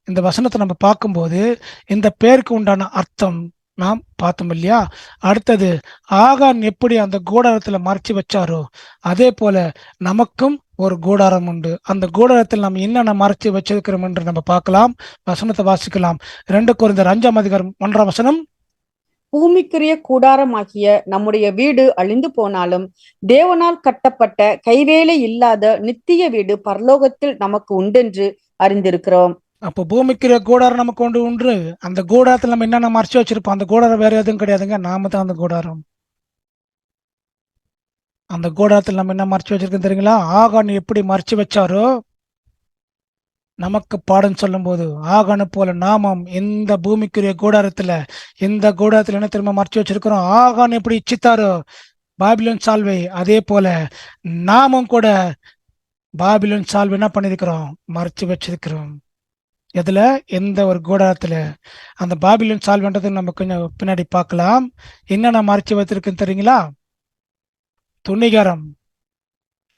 [SPEAKER 4] இந்த வசனத்தை நம்ம பார்க்கும்போது இந்த பெயருக்கு உண்டான அர்த்தம் நாம் பார்த்தோம் இல்லையா? அடுத்தது ஆகான் எப்படி அந்த கூடாரத்துல மறைச்சு வச்சாரோ அதே போல நமக்கும் ஒரு கூடாரம் உண்டு. அந்த கூடாரத்தில் நம்ம என்னென்ன மறைச்சு வச்சிருக்கிறோம் என்று நம்ம பார்க்கலாம். வசனத்தை வாசிக்கலாம். 2 கொரிந்தியர் 5:1 வசனம்.
[SPEAKER 5] பூமிக்குரிய கூடாரமாகிய நம்முடைய வீடு அழிந்து போனாலும் தேவனால் கட்டப்பட்ட கைவேலை இல்லாத நித்திய வீடு பரலோகத்தில் நமக்கு உண்டென்று அறிந்திருக்கிறோம்.
[SPEAKER 4] அப்போ பூமிக்குரிய கூடாரம் நமக்கு உண்டு. அந்த கூடாரத்தில் நம்ம என்னென்ன மறைச்சு வச்சிருப்போம்? அந்த கூடாரம் வேற எதுவும் கிடையாதுங்க, நாம தான் அந்த கூடாரம். அந்த கூடாரத்தில் நம்ம என்ன மறைச்சு வச்சிருக்கோம் தெரியுங்களா? ஆகான் எப்படி மறைச்சு வச்சாரோ நமக்கு பாடம் சொல்லும் போது, ஆகானு போல நாமும் இந்த பூமிக்குரிய கூடாரத்துல என்ன திரும்ப மறைச்சு வச்சிருக்கிறோம்? ஆகான் எப்படி இச்சித்தாரோ பாபிலோன் சால்வை, அதே போல நாமும் கூட பாபிலோன் சால்வை என்ன பண்ணிருக்கிறோம்? மறைச்சு வச்சிருக்கிறோம். எதுல? எந்த ஒரு கூடாரத்துல. அந்த பாபிலோன் சால்வன்றது நம்ம கொஞ்சம் பின்னாடி பார்க்கலாம். என்னென்ன மறைச்சு வைத்திருக்குன்னு தெரியுங்களா?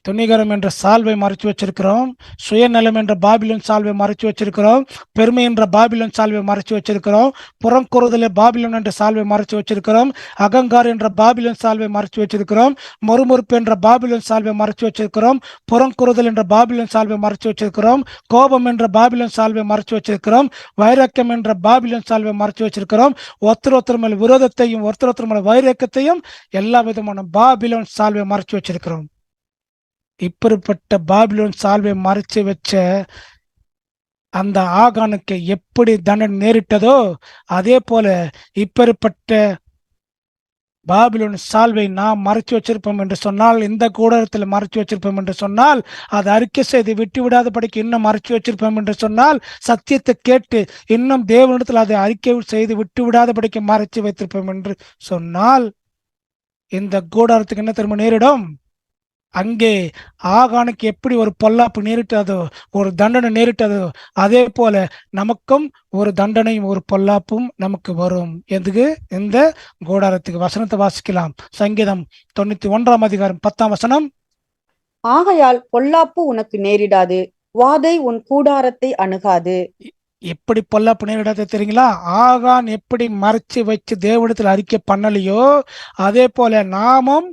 [SPEAKER 4] துணிகரம் என்ற சால்வை மறைச்சு வச்சிருக்கிறோம். சுயநலம் என்ற பாபிலோன் சால்வை மறைச்சு வச்சிருக்கிறோம். பெருமை என்ற பாபிலோன் சால்வை மறைச்சு வச்சிருக்கிறோம். புறங்குறுதலே பாபிலோன் என்ற சால்வை மறைச்சு வச்சிருக்கிறோம். அகங்கார் என்ற பாபிலோன் சால்வை மறைச்சு வச்சிருக்கிறோம். மறுமறுப்பு என்ற பாபிலோன் சால்வை மறைச்சு வச்சிருக்கிறோம். புறங்குறுதல் என்ற பாபிலோன் சால்வை மறைச்சு வச்சிருக்கிறோம். கோபம் என்ற பாபிலோன் சால்வை மறைச்சு வச்சிருக்கிறோம். வைராக்கியம் என்ற பாபிலோன் சால்வை மறைச்சு வச்சிருக்கிறோம். ஒருத்தர் மேல் விரோதத்தையும் ஒருத்தர் மேல் வைராக்கியத்தையும் எல்லா விதமான பாபிலோன் சால்வை மறைச்சு வச்சிருக்கிறோம். இப்படிப்பட்ட பாபிலோன் சால்வை மறைச்சு வச்ச அந்த ஆகானுக்கு எப்படி தண்டனை நேரிட்டதோ அதே போல இப்படிப்பட்ட பாபிலோன் சால்வை நாம் மறைச்சு வச்சிருப்போம் என்று சொன்னால், இந்த கூடாரத்தில் மறைச்சு வச்சிருப்போம் என்று சொன்னால், அதை அறிக்கை செய்து விட்டு விடாதபடிக்கு இன்னும் மறைச்சு வச்சிருப்போம் என்று சொன்னால், சத்தியத்தை கேட்டு இன்னும் தேவனிடத்தில் அதை அறிக்கை செய்து விட்டு விடாதபடிக்கு மறைச்சு வைத்திருப்போம் என்று சொன்னால், இந்த கூடாரத்துக்கு என்ன திரும்ப நேரிடும்? அங்கே ஆகானுக்கு எப்படி ஒரு பொல்லாப்பு நேரிட்டதோ, ஒரு தண்டனை நேரிட்டதோ, அதே போல நமக்கும் ஒரு தண்டனையும் ஒரு பொல்லாப்பும் நமக்கு வரும். எதுக்கு? இந்த கூடாரத்துக்கு. வசனத்தை வாசிக்கலாம். சங்கீதம் 91 10
[SPEAKER 5] ஆகையால் பொல்லாப்பு உனக்கு நேரிடாது, வாதை உன் கூடாரத்தை அணுகாது.
[SPEAKER 4] எப்படி பொல்லாப்பு நேரிடாது தெரியுங்களா? ஆகான் எப்படி மறைச்சு வச்சு தேவனிடத்தில் அறிக்கை பண்ணலையோ அதே போல நாமும்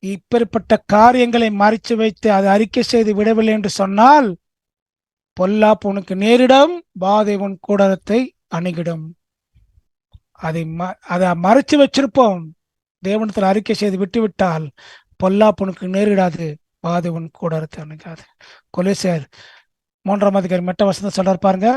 [SPEAKER 4] இப்படிப்பட்ட காரியங்களை மறைச்சு வைத்து அதை அறிக்கை செய்து விடவில்லை என்று சொன்னால், பொல்லாப்பு உனக்கு நேரிடும், வாதை உன் கூடாரத்தை அணுகிடும். அதை மறைச்சு வச்சிருப்போம். தேவனத்தில் அறிக்கை செய்து விட்டுவிட்டால் பொல்லாப்பு உனக்கு நேரிடாது, வாதை உன் கூடாரத்தை அணுகாது. கொலோசியர் 3 வசனம் சொல்றார் பாருங்க.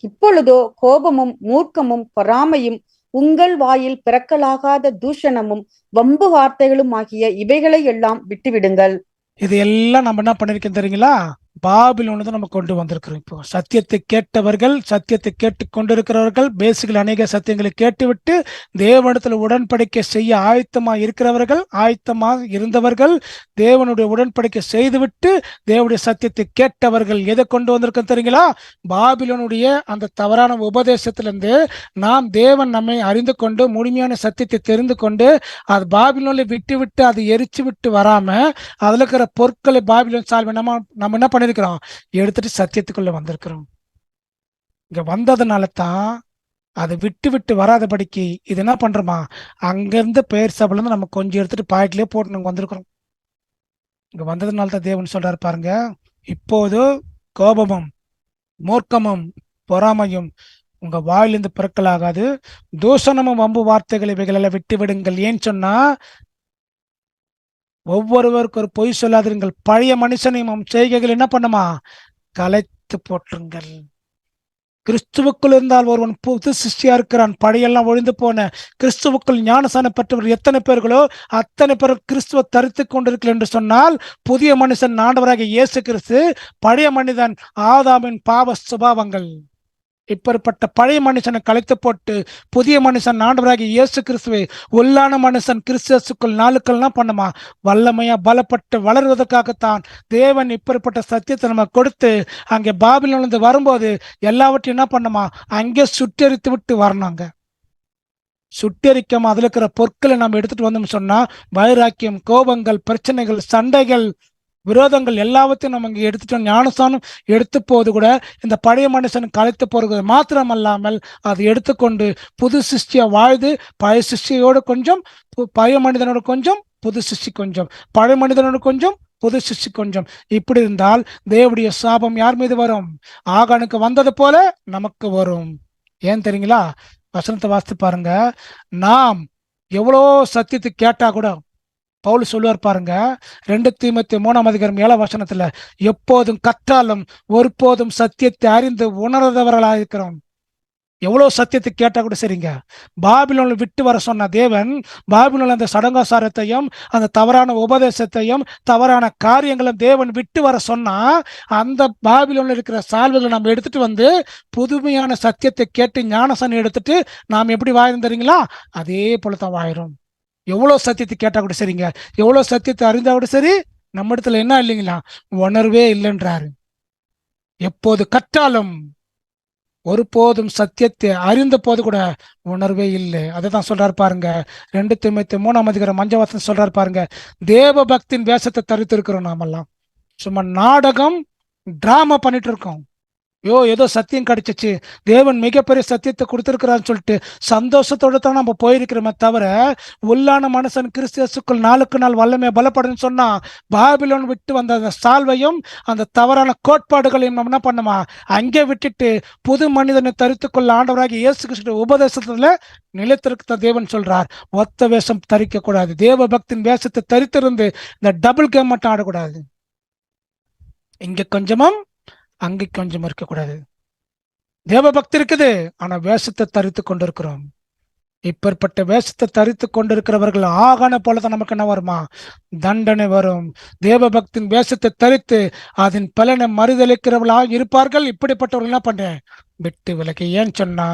[SPEAKER 5] இப்பொழுதோ கோபமும் மூர்க்கமும் பொறாமையும் உங்கள் வாயில் பிறக்கலாகாத தூஷணமும் வம்பு வார்த்தைகளும் ஆகிய இவைகளை எல்லாம் விட்டுவிடுங்கள்.
[SPEAKER 4] இது எல்லாம் நம்ம என்ன பண்ணிருக்கோம் தெரியுங்களா? பாபிலோன் தான் நம்ம கொண்டு வந்திருக்கிறோம். இப்போ சத்தியத்தை கேட்டவர்கள், சத்தியத்தை கேட்டு கொண்டிருக்கிறவர்கள், பேசிக்கல் அநேக சத்தியங்களை கேட்டுவிட்டு தேவனிடத்துல உடன்படிக்கை செய்ய ஆயத்தமா இருக்கிறவர்கள், ஆயத்தமா இருந்தவர்கள், தேவனுடைய உடன்படிக்கை செய்துவிட்டு தேவனுடைய சத்தியத்தை கேட்டவர்கள் எதை கொண்டு வந்திருக்கோம் தெரியுங்களா? பாபிலோனுடைய அந்த தவறான உபதேசத்திலிருந்து நாம் தேவன் நம்மை அறிந்து கொண்டு முழுமையான சத்தியத்தை தெரிந்து கொண்டு அது பாபிலோன்ல விட்டு விட்டு அதை எரிச்சு விட்டு வராம அதுல இருக்கிற பொருட்களை பாபிலோன் சால்வை நம்ம என்ன பண்ணிருக்கிறோம்? எடுத்துட்டு சத்தியத்துக்குள்ள வந்திருக்கிறோம். இங்க வந்ததுனால தான் அதை விட்டு விட்டு வராதபடிக்கு இது என்ன பண்றோமா, அங்கிருந்து பெயர் சபையில இருந்து நம்ம கொஞ்சம் எடுத்துட்டு பாக்கெட்லயே போட்டு நாங்க வந்திருக்கிறோம். இங்க வந்ததுனால தான் தேவன் சொல்றாரு பாருங்க, இப்போது கோபமும் மூர்க்கமும் பொறாமையும் உங்க வாயிலிருந்து பிறக்கலாகாது, தூஷணமும் வம்பு வார்த்தைகள் இவைகளெல்லாம் விட்டு விடுங்கள். ஏன்னு சொன்னா, ஒவ்வொருவருக்கு ஒரு பொய் சொல்லாதீர்கள், பழைய மனுஷனையும் செய்கைகள் என்ன பண்ணுமா, கலைத்து போற்றுங்கள். கிறிஸ்துவுக்குள் இருந்தால் ஒருவன் புது சிருஷ்டியா இருக்கிறான், பழையெல்லாம் ஒழிந்து போன. கிறிஸ்துவுக்குள் ஞானசானம் பெற்றவர் எத்தனை பேர்களோ அத்தனை பேர் கிறிஸ்துவ தரித்து கொண்டிருக்கிறார் என்று சொன்னால், புதிய மனுஷன் ஆண்டவராகிய இயேசு கிறிஸ்து, பழைய மனிதன் ஆதாமின் பாவ சுபாவங்கள். இப்படிப்பட்ட பழைய மனுஷனை கலைத்து போட்டு புதிய மனுஷன் ஆண்டவராகிய இயேசு கிறிஸ்துவை, உள்ளான மனுஷன் கிறிஸ்துவுக்குள் நாளுக்கள்னா பண்ணுமா, வல்லமையா பலப்பட்டு வளர்வதற்காகத்தான் தேவன் இப்படிப்பட்ட சத்தியத்தை நம்ம கொடுத்து அங்கே பாபிலோனிலிருந்து வரும்போது எல்லாவற்றையும் என்ன பண்ணுமா, அங்கே சுட்டெரித்து விட்டு வரணுங்க. சுட்டெரிக்காம அதுல இருக்கிற பொருட்களை நம்ம எடுத்துட்டு வந்தோம்னு சொன்னா, வைராக்கியம், கோபங்கள், பிரச்சனைகள், சண்டைகள், விரோதங்கள் எல்லாவற்றையும் நம்ம இங்கே எடுத்துட்டோம். ஞானஸ்தானம் எடுத்து போது கூட இந்த பழைய மனுஷன் கலைத்து போறது மாத்திரமல்லாமல் அதை எடுத்துக்கொண்டு புது சிருஷ்டியா வாழ்ந்து, பழைய சிருஷ்டியோடு கொஞ்சம், பழைய மனிதனோட கொஞ்சம், புது சிருஷ்டி கொஞ்சம், பழைய மனிதனோட கொஞ்சம், புது சிருஷ்டி கொஞ்சம். இப்படி இருந்தால் தேவனுடைய சாபம் யார் மீது வரும்? ஆகானுக்கு வந்தது போல நமக்கு வரும். ஏன் தெரியுங்களா? வசனத்தை வாசித்து பாருங்க. நாம் எவ்வளோ சத்தியத்தை கேட்டா கூட பவுல் சொல்லுவார் பாருங்க, 2 தீமோத்தேயு 3:7 எப்போதும் கற்றாலும் ஒருபோதும் சத்தியத்தை அறிந்து உணர்ந்தவர்களாக இருக்கிறோம். எவ்வளவு சத்தியத்தை கேட்டா கூட சரிங்க. பாபிலோனை விட்டு வர சொன்ன தேவன் பாபிலோன் அந்த சடங்காசாரத்தையும் அந்த தவறான உபதேசத்தையும் தவறான காரியங்களும் தேவன் விட்டு வர சொன்னா, அந்த பாபிலோன்ல இருக்கிற சால்வைகளை நம்ம எடுத்துட்டு வந்து புதுமையான சத்தியத்தை கேட்டு ஞானசனம் எடுத்துட்டு நாம் எப்படி வாயிரும் தெரியுங்களா? அதே போலதான் வாயிரும். எவ்வளவு சத்தியத்தை கேட்டா கூட சரிங்க, எவ்வளவு சத்தியத்தை அறிந்தா கூட சரி, நம்ம இடத்துல என்ன இல்லைங்களா? உணர்வே இல்லைன்றாரு. எப்போது கற்றாலும் ஒருபோதும் சத்தியத்தை அறிந்த போது கூட உணர்வே இல்லை. அதைதான் சொல்றாரு பாருங்க, 2 தீமோத்தேயு 3:5 சொல்றாரு பாருங்க, தேவ பக்தியின் வேஷத்தை தரித்து இருக்கிறோம். நாமெல்லாம் சும்மா நாடகம் டிராமா பண்ணிட்டு இருக்கோம். ஏதோ சத்தியம் கிடைச்சிச்சு, தேவன் மிகப்பெரிய சத்தியத்தை கொடுத்திருக்கிறான்னு சொல்லிட்டு சந்தோஷத்தோட தான் நம்ம போயிருக்கிறோமே தவிர, உள்ளான மனுஷன் கிறிஸ்துவுக்குள் நாளுக்கு நாள் வல்லமையை பலப்படுன்னு சொன்னா, பாபிலோன் விட்டு வந்த அந்த சால்வையும் அந்த தவறான கோட்பாடுகளையும் நம்ம என்ன பண்ணுமா அங்கே விட்டுட்டு புது மனிதனை தரித்துக்கொள்ள ஆண்டவராகி இயேசு கிறிஸ்து உபதேசத்துல நிலைத்திருக்க தேவன் சொல்றார். ஒத்த வேஷம் தரிக்க கூடாது. தேவ பக்தியின் வேஷத்தை தரித்திருந்து இந்த டபுள் கேம் மட்டும் ஆடக்கூடாது. இங்க கொஞ்சமும் அங்கே கொஞ்சம் இருக்கக்கூடாது. தேவ பக்தி இருக்குது, ஆனா வேஷத்தை தரித்து கொண்டிருக்கிறோம். இப்பேற்பட்ட வேஷத்தை தரித்து கொண்டிருக்கிறவர்கள் ஆகான போலதான் நமக்கு என்ன வருமா? தண்டனை வரும். தேவ பக்தியின் வேஷத்தை தரித்து அதன் பலனை மறுதளிக்கிறவர்களாக இருப்பார்கள். இப்படிப்பட்டவர்கள் என்ன பண்றேன் விட்டு விலகி. ஏன்னு சொன்னா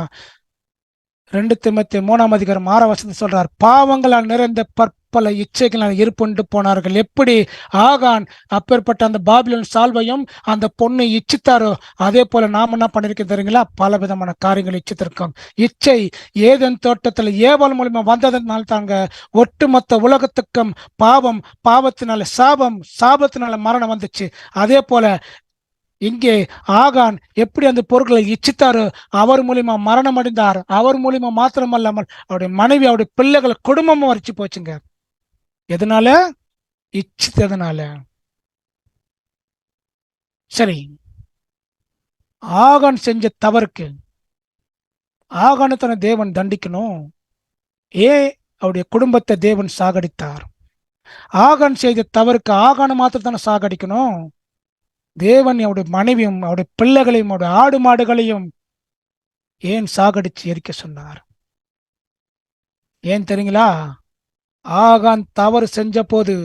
[SPEAKER 4] 2 தீமோத்தேயு 3:6 சொல்றார், பாவங்களால் நிறைந்த பற்பல இச்சைகளால் இருப்புண்டு போனார்கள். எப்படி ஆகான் அப்பேற்பட்ட அந்த பாபிலோன் சால்வையும் அந்த பொண்ணு இச்சித்தாரோ, அதே போல நாம என்ன பண்ணிருக்கோம் தெரியுங்களா? பல விதமான காரியங்களை இச்சித்திருக்கோம். இச்சை ஏதேன் தோட்டத்துல ஏவாள் மூலியமா வந்ததுனால தாங்க ஒட்டுமொத்த உலகத்துக்கும் பாவம், பாவத்தினால சாபம், சாபத்தினால மரணம் வந்துச்சு. அதே போல இங்கே ஆகான் எப்படி அந்த பொருட்களை இச்சித்தாரோ, அவர் மூலியமா மரணம் அடைந்தார். அவர் மூலியமா மாத்திரமல்லாமல் அவருடைய மனைவி, அவருடைய பிள்ளைகளை, குடும்பமும் வரைச்சு போச்சுங்க. எதனால? இச்சித்ததுனால. சரி, ஆகான் செஞ்ச தவறுக்கு ஆகானத்தனை தேவன் தண்டிக்கணும். அவருடைய குடும்பத்தை தேவன் சாகடித்தார். ஆகான் செய்த தவறுக்கு ஆகான மாத்திரத்தான சாகடிக்கணும். தேவன் அவருடைய மனைவியும் அவருடைய பிள்ளைகளையும் அவருடைய ஆடு மாடுகளையும் ஏன் சாகடிச்சு எரிக்க சொன்னார்? ஏன் தெரியுங்களா? ஆகான் தவறு செஞ்ச போது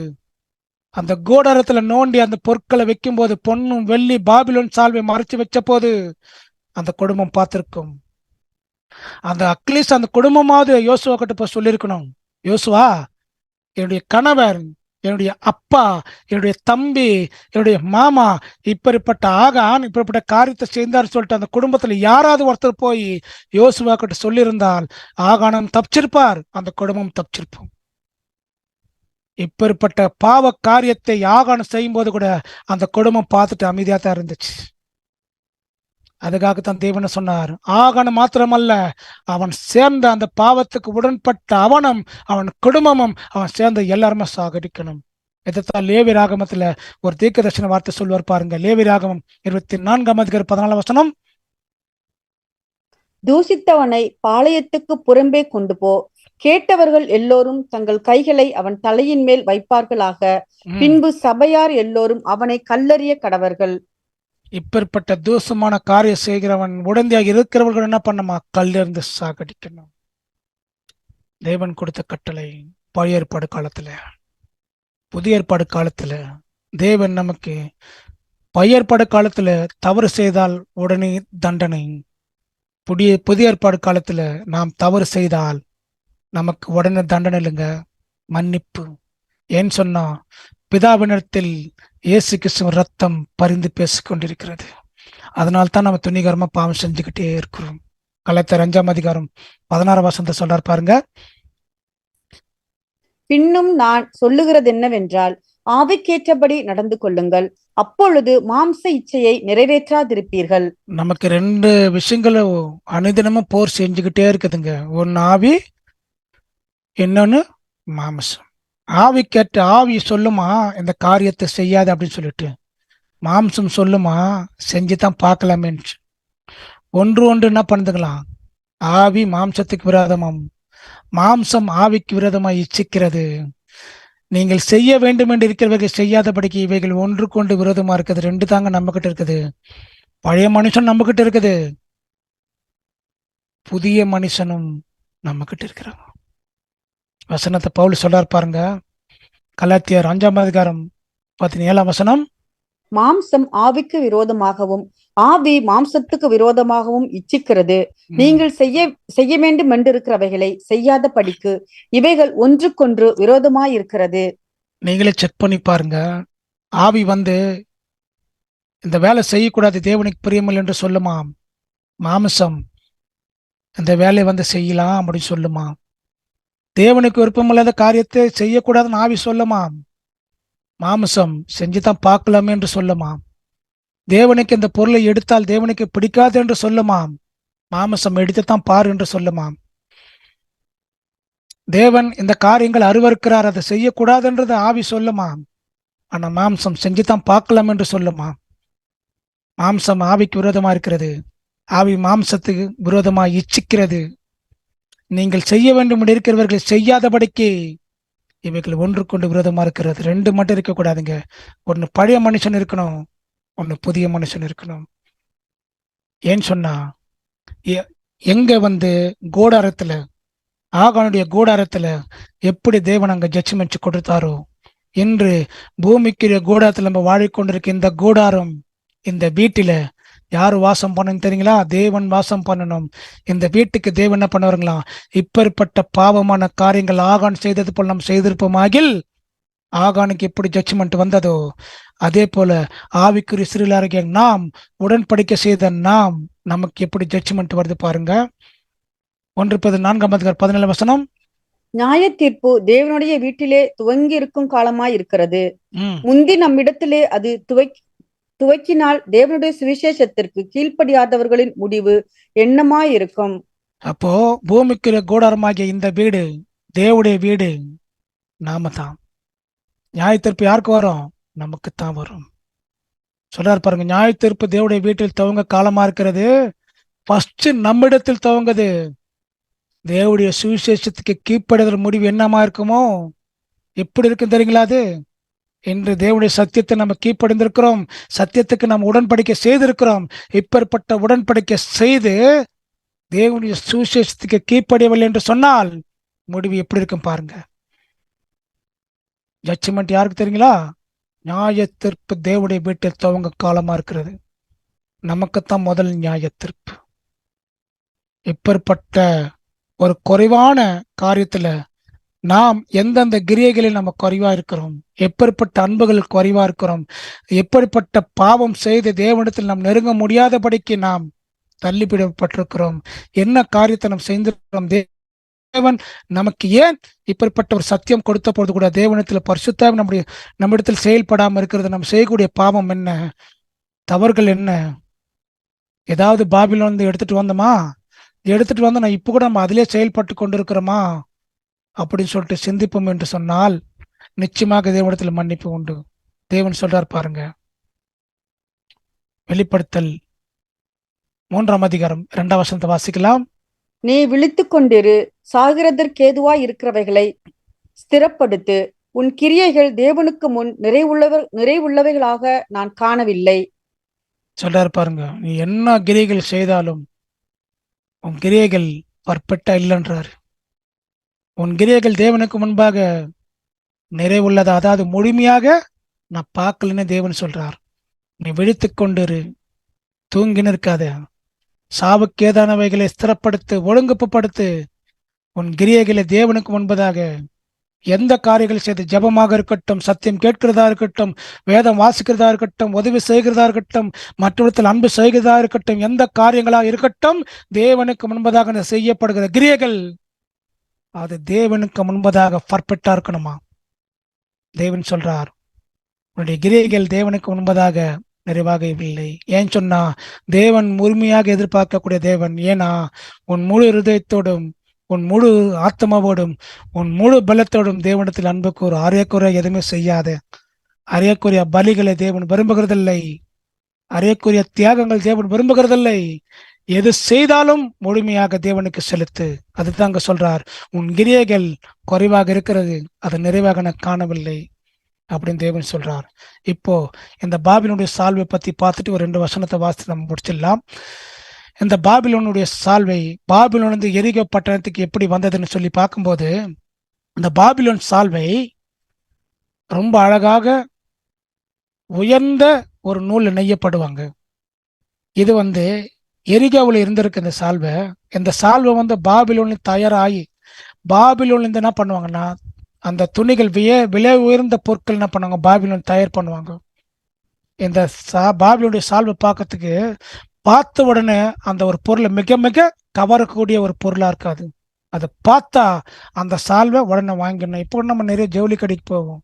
[SPEAKER 4] அந்த கூடாரத்துல நோண்டி அந்த பொருட்களை வைக்கும் போது, பொன்னும் வெள்ளி பாபிலோன் சால்வை மறைச்சு வச்ச போது அந்த குடும்பம் பார்த்திருக்கும். அந்த அட்லீஸ்ட் அந்த குடும்பமாவது யோசுவா கிட்ட போய் சொல்லியிருக்கணும், யோசுவா, என்னுடைய கணவர், என்னுடைய அப்பா, என்னுடைய தம்பி, என்னுடைய மாமா இப்படிப்பட்ட ஆகான் இப்படிப்பட்ட காரியத்தை செய்தார் சொல்லிட்டு அந்த குடும்பத்துல யாராவது ஒருத்தர் போய் யோசுவா கிட்ட சொல்லியிருந்தால் ஆகானம் தப்பிச்சிருப்பார், அந்த குடும்பம் தப்பிச்சிருப்போம். இப்படிப்பட்ட பாவ காரியத்தை ஆகானம் செய்யும் போது கூட அந்த குடும்பம் பார்த்துட்டு அமைதியா தான் இருந்துச்சு. அதுக்காகத்தான் தேவன் சொன்னார், ஆகானம் மாத்திரமல்ல, அவன் சேர்ந்த அந்த பாவத்துக்கு உடன்பட்ட அவனும் அவன் குடும்பமும் அவன் சேர்ந்த எல்லாருமே சாகடிக்கணும். இதைத்தான் லேவி ராகமத்துல ஒரு தீர்க்கதரிசன வார்த்தை சொல்வார் பாருங்க. லேவி ராகமம் 24:14
[SPEAKER 5] தூசித்தவனை பாளையத்துக்கு புறம்பே கொண்டு போ, கேட்டவர்கள் எல்லோரும் தங்கள் கைகளை அவன் தலையின் மேல் வைப்பார்களாக, பின்பு சபையார் எல்லோரும் அவனை கல்லறிய கடவர்கள்.
[SPEAKER 4] இப்பேற்பட்ட தூசமான காரியம் செய்கிறவன் உடந்தையாக இருக்கிறவர்கள் என்ன பண்ணமா? கல்லிருந்து சாகடிக்கணும். தேவன் கொடுத்த கட்டளை. பழைய ஏற்பாடு காலத்துல, புதிய ஏற்பாடு காலத்துல தேவன் நமக்கு பழைய ஏற்பாடு காலத்துல தவறு செய்தால் உடனே தண்டனை. புதிய ஏற்பாடு காலத்துல நாம் தவறு செய்தால் நமக்கு உடனே தண்டனை இல்லைங்க, மன்னிப்பு. ஏன்னு சொன்னா பிதாவினிடத்தில் இயேசு கிறிஸ்துவ ரத்தம் பரிந்து பேசிக் கொண்டிருக்கிறது. அதனால்தான் நம்ம துணிகரமா பாவம் செஞ்சுக்கிட்டே இருக்கிறோம். கலாத்தியர் 5:16 சொல்றார் பாருங்க,
[SPEAKER 5] பின்னும் நான் சொல்லுகிறது என்னவென்றால், ஆவிக்கேற்றபடி நடந்து கொள்ளுங்கள், அப்பொழுது மாம்ச இச்சையை நிறைவேற்றாதிருப்பீர்கள்.
[SPEAKER 4] நமக்கு 2 விஷயங்களும் அனுதினமும் போர் செஞ்சுக்கிட்டே இருக்குதுங்க. ஒன்னு ஆவி, இன்னொன்னு மாம்சம். ஆவிக்கேற்ற ஆவி சொல்லுமா இந்த காரியத்தை செய்யாது அப்படின்னு சொல்லிட்டு, மாம்சம் சொல்லுமா செஞ்சுதான் பார்க்கலாமேன்னு. ஒன்று என்ன பண்ணுதுங்களாம்? ஆவி மாம்சத்துக்கு விரோதமாம், மாம்சம் ஆவிக்கு விரோதமாய் இச்சிக்கிறது. நீங்கள் செய்ய வேண்டும் என்று இருக்கிறவர்கள் செய்யாதபடிக்கு இவைகள் ஒன்று கொண்டு விரோதமா இருக்குது. 2 தாங்க நம்ம கிட்ட இருக்குது. பழைய மனுஷன் நம்ம கிட்ட இருக்குது, புதிய மனுஷனும் நம்ம கிட்ட இருக்கிறாங்க. வசனத்தை பவுல் சொல்றார் பாருங்க, கலாத்தியர் 5:17.
[SPEAKER 5] மாம்சம் ஆவிக்கு விரோதமாகவும் ஆவி மாம்சத்துக்கு விரோதமாகவும் இச்சிக்கிறது. நீங்கள் செய்ய வேண்டும் என்றிருக்கிறவைகளை செய்யாத படிக்கு இவைகள் ஒன்றுக்கொன்று விரோதமாயிருக்கிறது.
[SPEAKER 4] நீங்களே செக் பண்ணி பாருங்க. ஆவி இந்த வேலை செய்யக்கூடாது, தேவனுக்கு பிரியமில்லை என்று சொல்லுமா. மாம்சம் இந்த வேலையை செய்யலாம் அப்படின்னு சொல்லுமா. தேவனுக்கு விருப்பமில்லாத காரியத்தை செய்யக்கூடாதுன்னு ஆவி சொல்லுமா. மாம்சம் செஞ்சுதான் பார்க்கலாமே என்று சொல்லுமா. தேவனுக்கு இந்த பொருளை எடுத்தால் தேவனுக்கு பிடிக்காது என்று சொல்லுமா. மாம்சம் எடுத்துத்தான் பாரு என்று சொல்லுமா. தேவன் இந்த காரியங்கள் அருவருக்கிறார், அதை செய்யக்கூடாது என்றது ஆவி சொல்லுமா. ஆனா மாம்சம் செஞ்சுதான் பார்க்கலாம் என்று சொல்லுமா. மாம்சம் ஆவிக்கு விரோதமா இருக்கிறது, ஆவி மாம்சத்துக்கு விரோதமா இச்சிக்கிறது. நீங்கள் செய்ய வேண்டும் என்று இருக்கிறவர்களை செய்யாதபடிக்கு இவைகள் ஒன்றுக்கொண்டு விரோதமா இருக்கிறது. ரெண்டு மட்டும் இருக்கக்கூடாதுங்க. ஒன்னு பழைய மனுஷன் இருக்கணும், ஒன்னு புதிய மனுஷன் இருக்கணும். ஏன்னு சொன்னா எங்க கூடாரத்துல, ஆகானுடைய கூடாரத்துல எப்படி தேவன் அங்க ஜட்ஜ்மெண்ட் கொடுத்தாரோ, இன்று பூமிக்குரிய கூடாரத்துல நம்ம வாழிக்கொண்டிருக்க இந்த கூடாரம், இந்த வீட்டில யாரு வாசம் பண்ணணும் தெரியுங்களா? தேவன் வாசம் பண்ணணும். இந்த வீட்டுக்கு தேவன் என்ன பண்ணுவாருங்களா? இப்பேற்பட்ட பாவமான காரியங்கள் ஆகான் செய்தது போல நாம் செய்திருப்போமாகில் ஆகானுக்கு எப்படி ஜட்ஜ்மெண்ட் வந்ததோ அதே போல ஆவிக்குரிய சிறுலாகிய நாம் உடன்படிக்கை செய்த நமக்கு எப்படி ஜட்ஜ்மெண்ட் வருது பாருங்க. 1:4
[SPEAKER 5] நியாய தீர்ப்பு தேவனுடைய வீட்டிலே துவங்கி இருக்கும் காலமாய் இருக்கிறது. முந்தி நம்மிடத்திலே அது துவக்கினால் தேவனுடைய சுவிசேஷத்திற்கு கீழ்ப்படியாதவர்களின் முடிவு என்னமாயிருக்கும்.
[SPEAKER 4] அப்போ பூமிக்குரிய கூடாரமாகிய இந்த வீடு தேவனுடைய வீடு, நாம தான். நியாய தீர்ப்பு யாருக்கு வரும்? நமக்குத்தான் வரும். சொல்றாரு பாருங்க, நியாய தீர்ப்பு தேவனுடைய வீட்டில் துவங்க காலமா இருக்கிறது. ஃபர்ஸ்ட் நம்மிடத்தில் துவங்குது. தேவனுடைய சுவிசேஷத்துக்கு கீழ்ப்படிதல் முடிவு என்னமா இருக்குமோ எப்படி இருக்கும் தெரியுங்களா? அது இன்று தேவனுடைய சத்தியத்தை நம்ம கீழ்ப்படிந்திருக்கிறோம், சத்தியத்துக்கு நம்ம உடன்படிக்கை செய்திருக்கிறோம். இப்பேற்பட்ட உடன்படிக்கை செய்து தேவனுடைய சுவிசேஷத்துக்கு கீழ்ப்படியவில்லை என்று சொன்னால் முடிவு எப்படி இருக்கும் பாருங்க. ஜட்ஜ்மெண்ட் யாருக்கு தெரியுங்களா? நியாய தீர்ப்பு தேவனுடைய வீட்டில் துவங்க காலமா இருக்கிறது. நமக்குத்தான் முதல் நியாய தீர்ப்பு. இப்பேற்பட்ட ஒரு குறைவான காரியத்துல நாம் எந்தெந்த கிரியைகளில் நம்ம குறைவா இருக்கிறோம், எப்படிப்பட்ட அன்புகள் குறைவா இருக்கிறோம், எப்படிப்பட்ட பாவம் செய்து தேவனிடத்தில் நாம் நெருங்க முடியாதபடிக்கு நாம் தள்ளிவிடப்பட்டிருக்கிறோம், என்ன காரியத்தை நாம் செய்திருக்கிறோம். தேவன் நமக்கு ஏன் இப்படிப்பட்ட ஒரு சத்தியம் கொடுத்த பொழுது கூட தேவனிடத்தில் பரிசுத்தம் நம்மிடத்தில் செயல்படாமல் இருக்கிறது. நம்ம செய்யக்கூடிய பாவம் என்ன, தவறுகள் என்ன? ஏதாவது பாபிலோன் எடுத்துட்டு வந்தோமா, எடுத்துட்டு வந்து நான் இப்ப கூட நம்ம அதிலே செயல்பட்டு கொண்டிருக்கிறோமா அப்படின்னு சொல்லிட்டு சிந்திப்போம் என்று சொன்னால் நிச்சயமாக தேவனிடத்தில் மன்னிப்பு உண்டு. தேவன் சொல்றார் பாருங்க, வெளிப்படுத்தல் 3:2 வாசிக்கலாம்.
[SPEAKER 5] நீ விழித்துக் கொண்டிரு, சாகிறதற்கேதுவாய் இருக்கிறவைகளை ஸ்திரப்படுத்து, உன் கிரியைகள் தேவனுக்கு முன் நிறைவுள்ளவைகளாக நான் காணவில்லை.
[SPEAKER 4] சொல்றாரு பாருங்க, நீ என்ன கிரியைகள் செய்தாலும் உன் கிரியைகள் பர்ஃபெக்டா இல்லைன்றாரு. உன் கிரியைகள் தேவனுக்கு முன்பாக நிறைவுள்ளதா, அதாவது முழுமையாக நான் பார்க்கலன்னு தேவன் சொல்றார். நீ விழித்துக் கொண்டிரு, தூங்கி நிற்காத, சாவுக்கேதானவைகளை ஸ்திரப்படுத்து, ஒழுங்குப்படுத்து. உன் கிரியைகளை தேவனுக்கு முன்பதாக எந்த காரியங்கள் செய்து, ஜபமாக இருக்கட்டும், சத்தியம் கேட்கிறதா இருக்கட்டும், வேதம் வாசிக்கிறதா இருக்கட்டும், உதவி செய்கிறதா இருக்கட்டும், மற்றவர்கள் அன்பு செய்கிறதா இருக்கட்டும், எந்த காரியங்களாக இருக்கட்டும், தேவனுக்கு முன்பதாக செய்யப்படுகிற கிரியைகள் அது தேவனுக்கு முன்பதாக பர்ஃபெக்டா இருக்கணுமா. தேவன் சொல்றார், உன்னுடைய கிரியைகள் தேவனுக்கு முன்பதாக நிறைவாக இல்லை. ஏன் சொன்னா தேவன் முழுமையாக எதிர்பார்க்கக்கூடிய தேவன். ஏன்னா உன் முழு இருதயத்தோடும், உன் முழு ஆத்மாவோடும், உன் முழு பலத்தோடும் தேவனிடத்தில் அன்புக்கு ஒரு அரையக்குறை எதுவுமே செய்யாத, அரையக்குரிய பலிகளை தேவன் விரும்புகிறதில்லை, அரையக்குரிய தியாகங்கள் தேவன் விரும்புகிறதில்லை. எது செய்தாலும் முழுமையாக தேவனுக்கு செலுத்து. அதுதான் அங்க சொல்றார், உன் கிரியைகள் குறைவாக இருக்கிறது, அது நிறைவாக நான் காணவில்லை அப்படின்னு தேவன் சொல்றார். இப்போ இந்த பாபிலோனுடைய சால்வை பத்தி பார்த்துட்டு ஒரு 2 வசனத்தை வாசித்து நம்ம முடிச்சிடலாம். இந்த பாபிலோனுடைய சால்வை பாபிலோனிலிருந்து எரிகோ பட்டணத்துக்கு எப்படி வந்ததுன்னு சொல்லி பார்க்கும்போது, இந்த பாபிலோன் சால்வை ரொம்ப அழகாக உயர்ந்த ஒரு நூல் நெய்யப்படுவாங்க. இது எரிகோவில் இருந்திருக்கு இந்த சால்வை பாபிலோனில் தயாராகி பாபிலோன்ல என்ன பண்ணுவாங்கன்னா, அந்த துணிகள் விலை உயர்ந்த பொருட்கள் என்ன பண்ணுவாங்க, பாபிலோன் தயார் பண்ணுவாங்க. இந்த பாபிலோனுடைய சால்வை பார்த்த உடனே அந்த ஒரு பொருளை மிக மிக கவரக்கூடிய ஒரு பொருளா இருக்காது. அதை பார்த்தா அந்த சால்வை உடனே வாங்கிடணும். இப்போ நம்ம நிறைய ஜவுளி கடைக்கு போவோம்,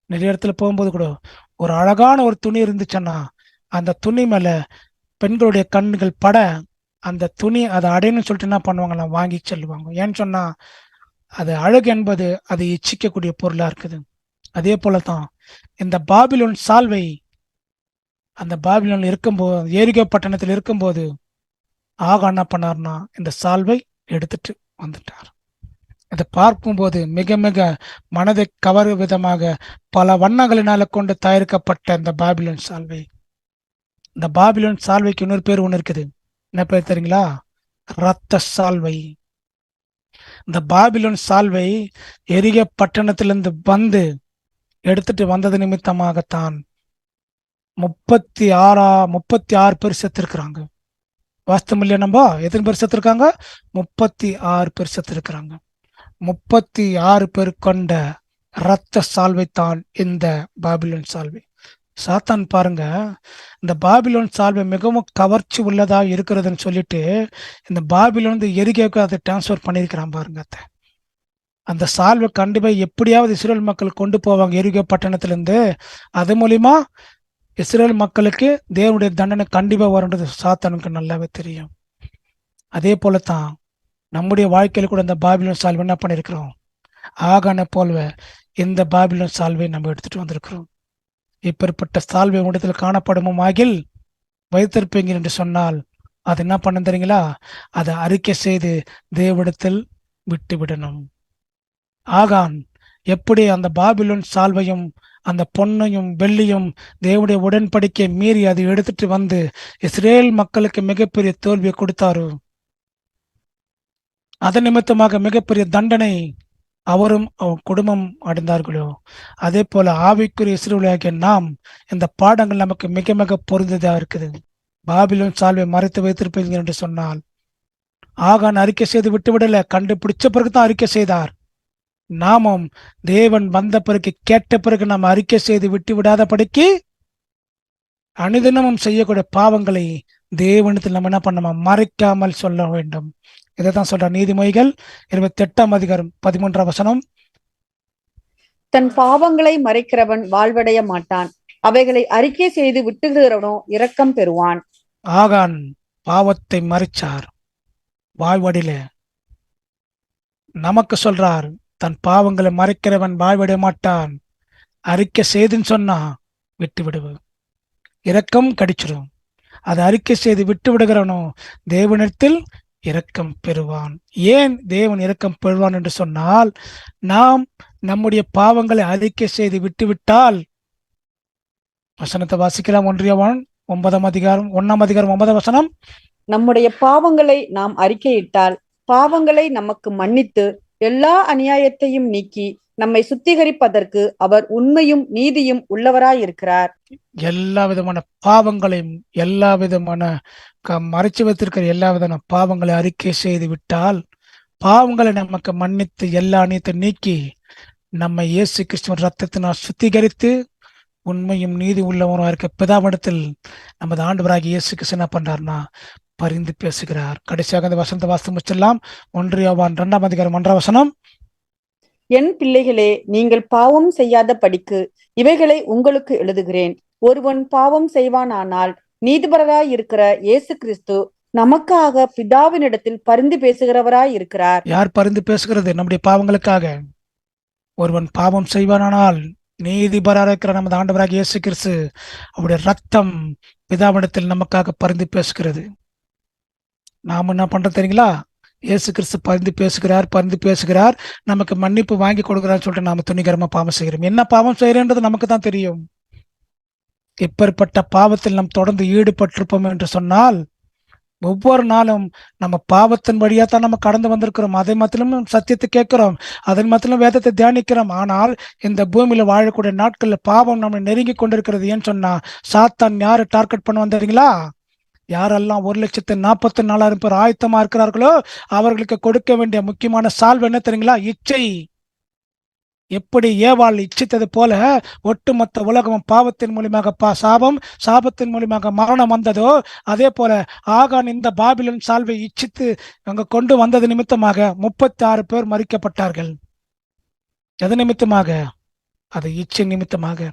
[SPEAKER 4] நிறைய இடத்துல போகும்போது கூட ஒரு அழகான ஒரு துணி இருந்துச்சுன்னா அந்த துணி மேல பெண்களுடைய கண்ணுகள் பட அந்த துணி அதை அடையணும்னு சொல்லிட்டு என்ன பண்ணுவாங்கன்னா வாங்கி செல்லுவாங்க. ஏன்னு சொன்னா அது அழகு என்பது அது இச்சிக்கக்கூடிய பொருளா இருக்குது. அதே போலதான் இந்த பாபிலோன் சால்வை அந்த பாபிலோன்ல இருக்கும்போது, எரிகோ பட்டணத்தில் இருக்கும்போது ஆகா என்ன பண்ணார்னா இந்த சால்வை எடுத்துட்டு வந்துட்டார். இதை பார்க்கும்போது மிக மிக மனதை கவரும் விதமாக பல வண்ணங்களினால கொண்டு தயாரிக்கப்பட்ட இந்த பாபிலோன் சால்வை. இந்த பாபிலோன் சால்வைக்கு இன்னொரு பேர் ஒண்ணு இருக்குது. என்ன பேர் தெரியுங்களா? ரத்த சால்வை. இந்த பாபிலோன் சால்வை எரிகோ பட்டணத்திலிருந்து எடுத்துட்டு வந்தது நிமித்தமாகத்தான் 36 பேர் செத்துருக்குறாங்க. வாஸ்தவம் இல்லையா? நம்ம எத்தனை பேர் செத்துருக்காங்க? 36 பேர் செத்துருக்குறாங்க. 36 பேர் கொண்ட இரத்த சால்வை தான் இந்த பாபிலோன் சால்வை. சாத்தான் பாருங்க, இந்த பாபிலோன் சால்வை மிகவும் கவர்ச்சி உள்ளதா இருக்கிறதுன்னு சொல்லிட்டு இந்த பாபிலோன் எரிகோவுக்கு அதை டிரான்ஸ்பர் பண்ணியிருக்கிறான் பாருங்க. அந்த சால்வை கண்டிப்பா எப்படியாவது இஸ்ரேல் மக்கள் கொண்டு போவாங்க எரிகோ பட்டணத்திலிருந்து. அது மூலியமா இஸ்ரேல் மக்களுக்கு தேவனுடைய தண்டனை கண்டிப்பா வரும்ன்றது சாத்தானுக்கு நல்லாவே தெரியும். அதே போலத்தான் நம்முடைய வாழ்க்கையில கூட இந்த பாபிலோன் சால்வை என்ன பண்ணிருக்கிறோம்? ஆகான போல்வே இந்த பாபிலோன் சால்வை நம்ம எடுத்துட்டு வந்திருக்கிறோம். இப்பேற்பட்ட சால்வை உடத்தில் காணப்படுமோ ஆகில் வைத்திருப்பீங்க என்று சொன்னால் அது என்ன பண்ண தெரியுங்களா? அதை அறிக்கை செய்து தேவனிடத்தில் விட்டு விடணும். ஆகான் எப்படி அந்த பாபிலோன் சால்வையும் அந்த பொன்னையும் வெள்ளியும் தேவனுடைய உடன்படிக்கை மீறி அதை எடுத்துட்டு வந்து இஸ்ரேல் மக்களுக்கு மிகப்பெரிய தோல்வியை கொடுத்தாரு, அதன் நிமித்தமாக மிகப்பெரிய தண்டனை அவரும் அவர் குடும்பம் அடைந்தார்களோ, அதே போல ஆவிக்குரிய இஸ்ரவேலாகிய நாம் இந்த பாடங்கள் நமக்கு மிக மிக பொருந்ததா இருக்குது. பாபிலோன் சால்வை மறைத்து வைத்திருப்பீங்க என்று சொன்னால் ஆகான் அறிக்கை செய்து விட்டுவிடல, கண்டுபிடிச்ச பிறகுதான் அறிக்கை செய்தார். நாமும் தேவன் வந்த பிறகு கேட்ட பிறகு நாம் அறிக்கை செய்து விட்டு விடாதபடிக்கு அனுதினமும் செய்யக்கூடிய பாவங்களை தேவனத்தில் நம்ம என்ன பண்ணோமா மறைக்காமல் சொல்ல வேண்டும். இதைத்தான் சொல்ற நீதிமொழிகள் 28ஆம் அதிகாரம் 13ஆம் வசனம்.
[SPEAKER 5] தன் பாவங்களை மறைக்கிறவன் வாழ்வடைய மாட்டான், அவைகளை அறிக்கை செய்து விட்டுகிறவனோ இரக்கம் பெறுவான்.
[SPEAKER 4] ஆகான் பாவத்தை மறைச்சார், வாழ்வடில. நமக்கு சொல்றார், தன் பாவங்களை மறைக்கிறவன் வாழ்வடைய மாட்டான், அறிக்கை செய்துன்னு சொன்னா விட்டு விடுவோம், இரக்கம் கடிச்சிடும். அதை அறிக்கை செய்து விட்டு விடுகிறவனோ தேவனிடத்தில் இரக்கம் பெறுவான். ஏன் தேவன் இரக்கம் பெறுவான் என்று சொன்னால், நாம் நம்முடைய பாவங்களை அறிக்கை செய்து விட்டுவிட்டால், வசனத்தை வாசிக்கலாம். 1 யோவான் 9ஆம் அதிகாரம் 9ஆம் வசனம்.
[SPEAKER 5] நம்முடைய பாவங்களை நாம் அறிக்கையிட்டால் பாவங்களை நமக்கு மன்னித்து எல்லா அநியாயத்தையும் நீக்கி நம்மை சுத்திகரிப்பதற்கு அவர் உண்மையும் நீதியும் உள்ளவராயிருக்கிறார்.
[SPEAKER 4] எல்லா விதமான பாவங்களையும் எல்லா விதமான மறைச்சு வைத்திருக்கிற எல்லா விதமான பாவங்களை அறிக்கை செய்து விட்டால் பாவங்களை நமக்கு மன்னித்து எல்லா அநியாயத்தை நீக்கி நம்மை இயேசு கிறிஸ்துவின் ரத்தத்தினால் சுத்திகரித்து உண்மையும் நீதி உள்ளவராக இருக்க பிதாவிடத்தில் நமது ஆண்டவராகிய இயேசு கிறிஸ்து என்ன பண்றாருன்னா பரிந்து பேசுகிறார். கடைசியாக அந்த வசனத்தை வாசித்து முடிச்சிடலாம். 1 யோவான் 2ஆம் அதிகாரம் 1ஆம் வசனம்.
[SPEAKER 5] என் பிள்ளைகளே, நீங்கள் பாவம் செய்யாத படிக்கு இவைகளை உங்களுக்கு எழுதுகிறேன். ஒருவன் பாவம் செய்வானானால் நீதிபரராய் இருக்கிற இயேசு கிறிஸ்து நமக்காக பிதாவினிடத்தில் பரிந்து பேசுகிறவராய் இருக்கிறார்.
[SPEAKER 4] யார் பரிந்து பேசுகிறது? நம்முடைய பாவங்களுக்காக. ஒருவன் பாவம் செய்வானானால் நீதிபரராய் இருக்கிற நமது ஆண்டவராகிய இயேசு கிறிஸ்து அவருடைய ரத்தம் பிதாவினிடத்தில் நமக்காக பரிந்து பேசுகிறது. நாம என்ன பண்றது தெரியுங்களா? இயேசு கிறிஸ்து பரிந்து பேசுகிறார், நமக்கு மன்னிப்பு வாங்கி கொடுக்கிறான்னு சொல்லிட்டு நாம துணிகரமா பாவம் செய்கிறோம். என்ன பாவம் செய்யறேன்றது நமக்கு தான் தெரியும். இப்பேற்பட்ட பாவத்தில் நாம் தொடர்ந்து ஈடுபட்டிருப்போம் என்று சொன்னால் ஒவ்வொரு நாளும் நம்ம பாவத்தின் வழியா தான் நம்ம கடந்து வந்திருக்கிறோம். அதை மாத்திரம் சத்தியத்தை கேட்கிறோம், அதன் மாத்திரம் வேதத்தை தியானிக்கிறோம். ஆனால் இந்த பூமியில வாழக்கூடிய நாட்கள்ல பாவம் நம்ம நெருங்கி கொண்டிருக்கிறது. ஏன்னு சொன்னா, சாத்தான் யாரு டார்கெட் பண்ண வந்தீங்களா? யாரெல்லாம் 1,44,000 பேர் ஆயத்தமா இருக்கிறார்களோ அவர்களுக்கு கொடுக்க வேண்டிய முக்கியமான சால்வு என்ன தெரியுங்களா? இச்சை. எப்படி ஏவாள் இச்சித்தது போல ஒட்டுமொத்த உலகம் பாவத்தின் மூலியமாக சாபம், சாபத்தின் மூலியமாக மரணம் வந்ததோ, அதே போல ஆகான் இந்த பாபிலோன் சால்வை இச்சித்து அங்க கொண்டு வந்தது நிமித்தமாக 36 பேர் மரிக்கப்பட்டார்கள். எது நிமித்தமாக? அது இச்சை நிமித்தமாக.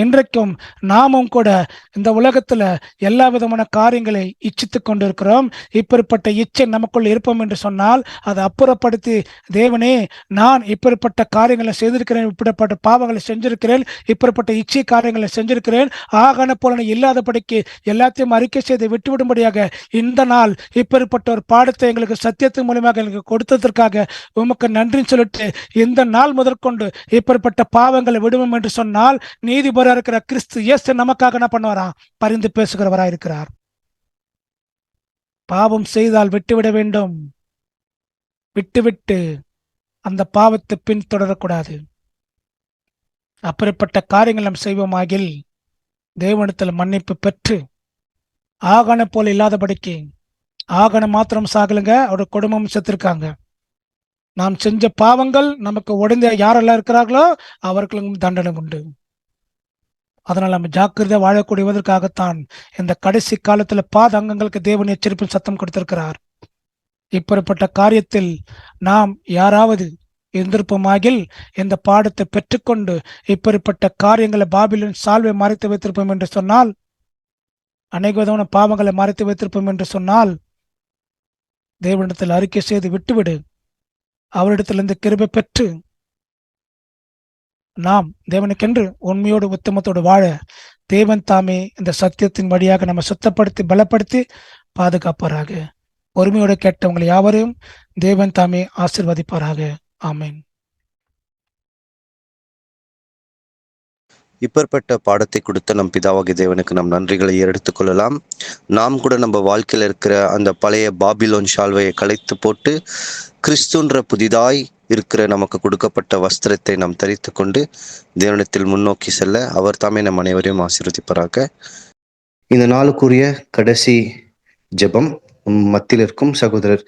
[SPEAKER 4] இன்றைக்கும் நாமும் கூட இந்த உலகத்துல எல்லா விதமான காரியங்களை இச்சித்து கொண்டிருக்கிறோம். இப்படிப்பட்ட இச்சை நமக்குள் இருப்போம் என்று சொன்னால் அதை அப்புறப்படுத்தி, தேவனே நான் இப்படிப்பட்ட காரியங்களை செய்திருக்கிறேன், இப்படிப்பட்ட பாவங்களை செஞ்சிருக்கிறேன், இப்படிப்பட்ட இச்சை காரியங்களை செஞ்சிருக்கிறேன், ஆகான போல இல்லாதபடிக்கு எல்லாத்தையும் அறிக்கை செய்து விட்டுவிடும்படியாக இந்த நாள் இப்படிப்பட்ட ஒரு பாடத்தை எங்களுக்கு சத்தியத்தின் மூலமாக எங்களுக்கு கொடுத்ததற்காக உமக்கு நன்றி சொல்லிட்டு, இந்த நாள் முதற்கொண்டு இப்படிப்பட்ட பாவங்களை விடுவோம் என்று சொன்னால் நீதிபதியா இருக்கிற கிறிஸ்து இயேசு நமக்காக என்ன பண்ணுவாரா? பரிந்து பேசுகிறவராய் இருக்கிறார். பாவம் செய்தால் விட்டுவிட வேண்டும். விட்டுவிட்டு அந்த பாவத்தை பின் தொடரக்கூடாது. அப்படிப்பட்ட காரியங்கள் நாம் செய்வோமாகில் தேவனிடத்தில் மன்னிப்பு பெற்று ஆகான போல இல்லாதபடிக்கு, ஆகான மாத்திரம் சாகலுங்க, அவரோட குடும்பம் செத்துருக்காங்க. நாம் செஞ்ச பாவங்கள் நமக்கு உடனே யாரெல்லாம் இருக்கிறார்களோ அவர்களுக்கும் தண்டனை உண்டு. அதனால் நம்ம ஜாக்கிரதை வாழக்கூடியதற்காகத்தான் இந்த கடைசி காலத்துல பாதங்களுக்கு தேவன் எச்சரிப்பில் சத்தம் கொடுத்திருக்கிறார். இப்படிப்பட்ட காரியத்தில் நாம் யாராவது இருந்திருப்போமாகில் இந்த பாடத்தை பெற்றுக்கொண்டு இப்படிப்பட்ட காரியங்களை பாபிலோன் சால்வை மறைத்து வைத்திருப்போம் என்று சொன்னால், அநேக விதமான பாவங்களை மறைத்து வைத்திருப்போம் என்று சொன்னால், தேவனிடத்தில் அறிக்கை செய்து விட்டுவிடு. அவரிடத்திலிருந்து கிருபை பெற்று நாம் தேவனுக்கென்று உண்மையோடு உத்தமத்தோடு வாழ தேவன் தாமே இந்த சத்தியத்தின் வழியாக நம்ம சுத்தப்படுத்தி பலப்படுத்தி பாதுகாப்பாராக. பொறுமையோடு கேட்டவங்களை யாவரையும் தேவன் தாமே ஆசீர்வதிப்பாராக. ஆமென்.
[SPEAKER 1] இப்பேற்பட்ட பாடத்தை கொடுத்த நம் பிதாவாகிய தேவனுக்கு நம் நன்றிகளை எடுத்துக் கொள்ளலாம். நாம் கூட நம்ம வாழ்க்கையில் இருக்கிற அந்த பழைய பாபிலோன் ஷால்வையை களைத்து போட்டு கிறிஸ்துன்ற புதிதாய் இருக்கிற நமக்கு கொடுக்கப்பட்ட வஸ்திரத்தை நாம் தரித்து கொண்டு தேவனத்தில் முன்னோக்கி செல்ல அவர் தாமே நம் அனைவரையும் ஆசீர்வதிப்பாராக. இந்த நாளுக்குரிய கடைசி ஜெபம் மத்தியில் இருக்கும் சகோதரர்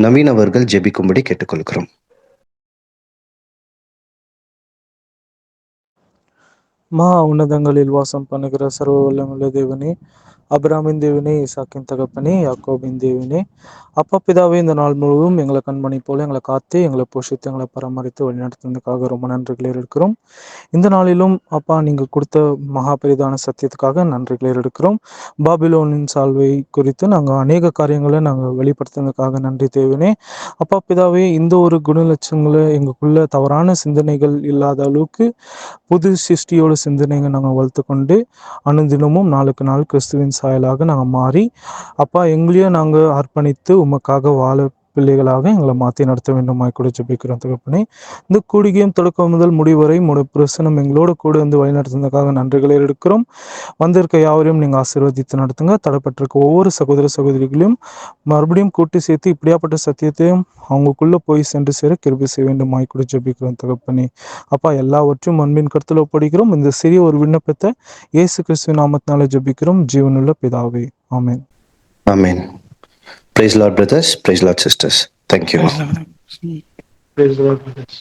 [SPEAKER 1] நவீன் அவர்கள் ஜெபிக்கும்படி கேட்டுக்கொள்கிறோம்.
[SPEAKER 3] உன்னதங்களில் வாசம் பண்ணுகிற சர்வ வல்லமுள்ள தேவனே, அபிராமின் தேவனே, ஈசாக்கின் தகப்பனே, யாக்கோபின் தேவனே, அப்பா பிதாவே, இந்த நாள் முழுவதும் எங்களை கண்மணி போல எங்களை காத்து எங்களை போஷித்து எங்களை பராமரித்து வழிநடத்துவதற்காக ரொம்ப நன்றிகளை எடுக்கிறோம். இந்த நாளிலும் அப்பா நீங்க கொடுத்த மகா பெரிதான சத்தியத்துக்காக நன்றிகளை எடுக்கிறோம். பாபிலோனின் சால்வை குறித்து நாங்கள் அநேக காரியங்களை நாங்கள் வெளிப்படுத்துவதற்காக நன்றி தேவனே. அப்பா பிதாவே, இந்த ஒரு குணலட்சங்களை எங்களுக்குள்ள தவறான சிந்தனைகள் இல்லாத அளவுக்கு புது சிருஷ்டியோட சிந்தனைகள் நாங்கள் வளர்த்து கொண்டு அனுதினமும் நாளுக்கு நாள் கிறிஸ்துவின் சாயலாக நாங்கள் மாறி அப்பா எங்களையும் நாங்கள் அர்ப்பணித்து உமக்காக வாழ பிள்ளைகளாக எங்களை மாற்றி நடத்த வேண்டுமாய் கூட ஜெபிக்கிறோம் தகப்பனே. இந்த கூடிகையும் தொடக்கம் முதல் முடிவரை பிரசனம் எங்களோட கூட வந்து வழிநடத்துவதற்காக நன்றிகளை எடுக்கிறோம். வந்திருக்க யாவரையும் நீங்கள் ஆசீர்வதித்து நடத்துங்க. தடைப்பட்டிருக்க ஒவ்வொரு சகோதர சகோதரிகளையும் மறுபடியும் கூட்டி சேர்த்து இப்படியாப்பட்ட சத்தியத்தையும் அவங்களுக்குள்ள போய் சென்று சேர கிருபை செய்ய வேண்டுமாய் கூட ஜெபிக்கிறோம் தகப்பனே. அப்பா எல்லாவற்றையும் அன்பின் கருத்தில் ஒப்படைக்கிறோம். இந்த சிறிய ஒரு விண்ணப்பத்தை இயேசு கிறிஸ்துவின் நாமத்தினால ஜெபிக்கிறோம் ஜீவனுள்ள பிதாவே. ஆமென்.
[SPEAKER 1] ஆமென். Praise Lord brothers, praise Lord sisters. Thank you.
[SPEAKER 3] Praise the Lord, brothers.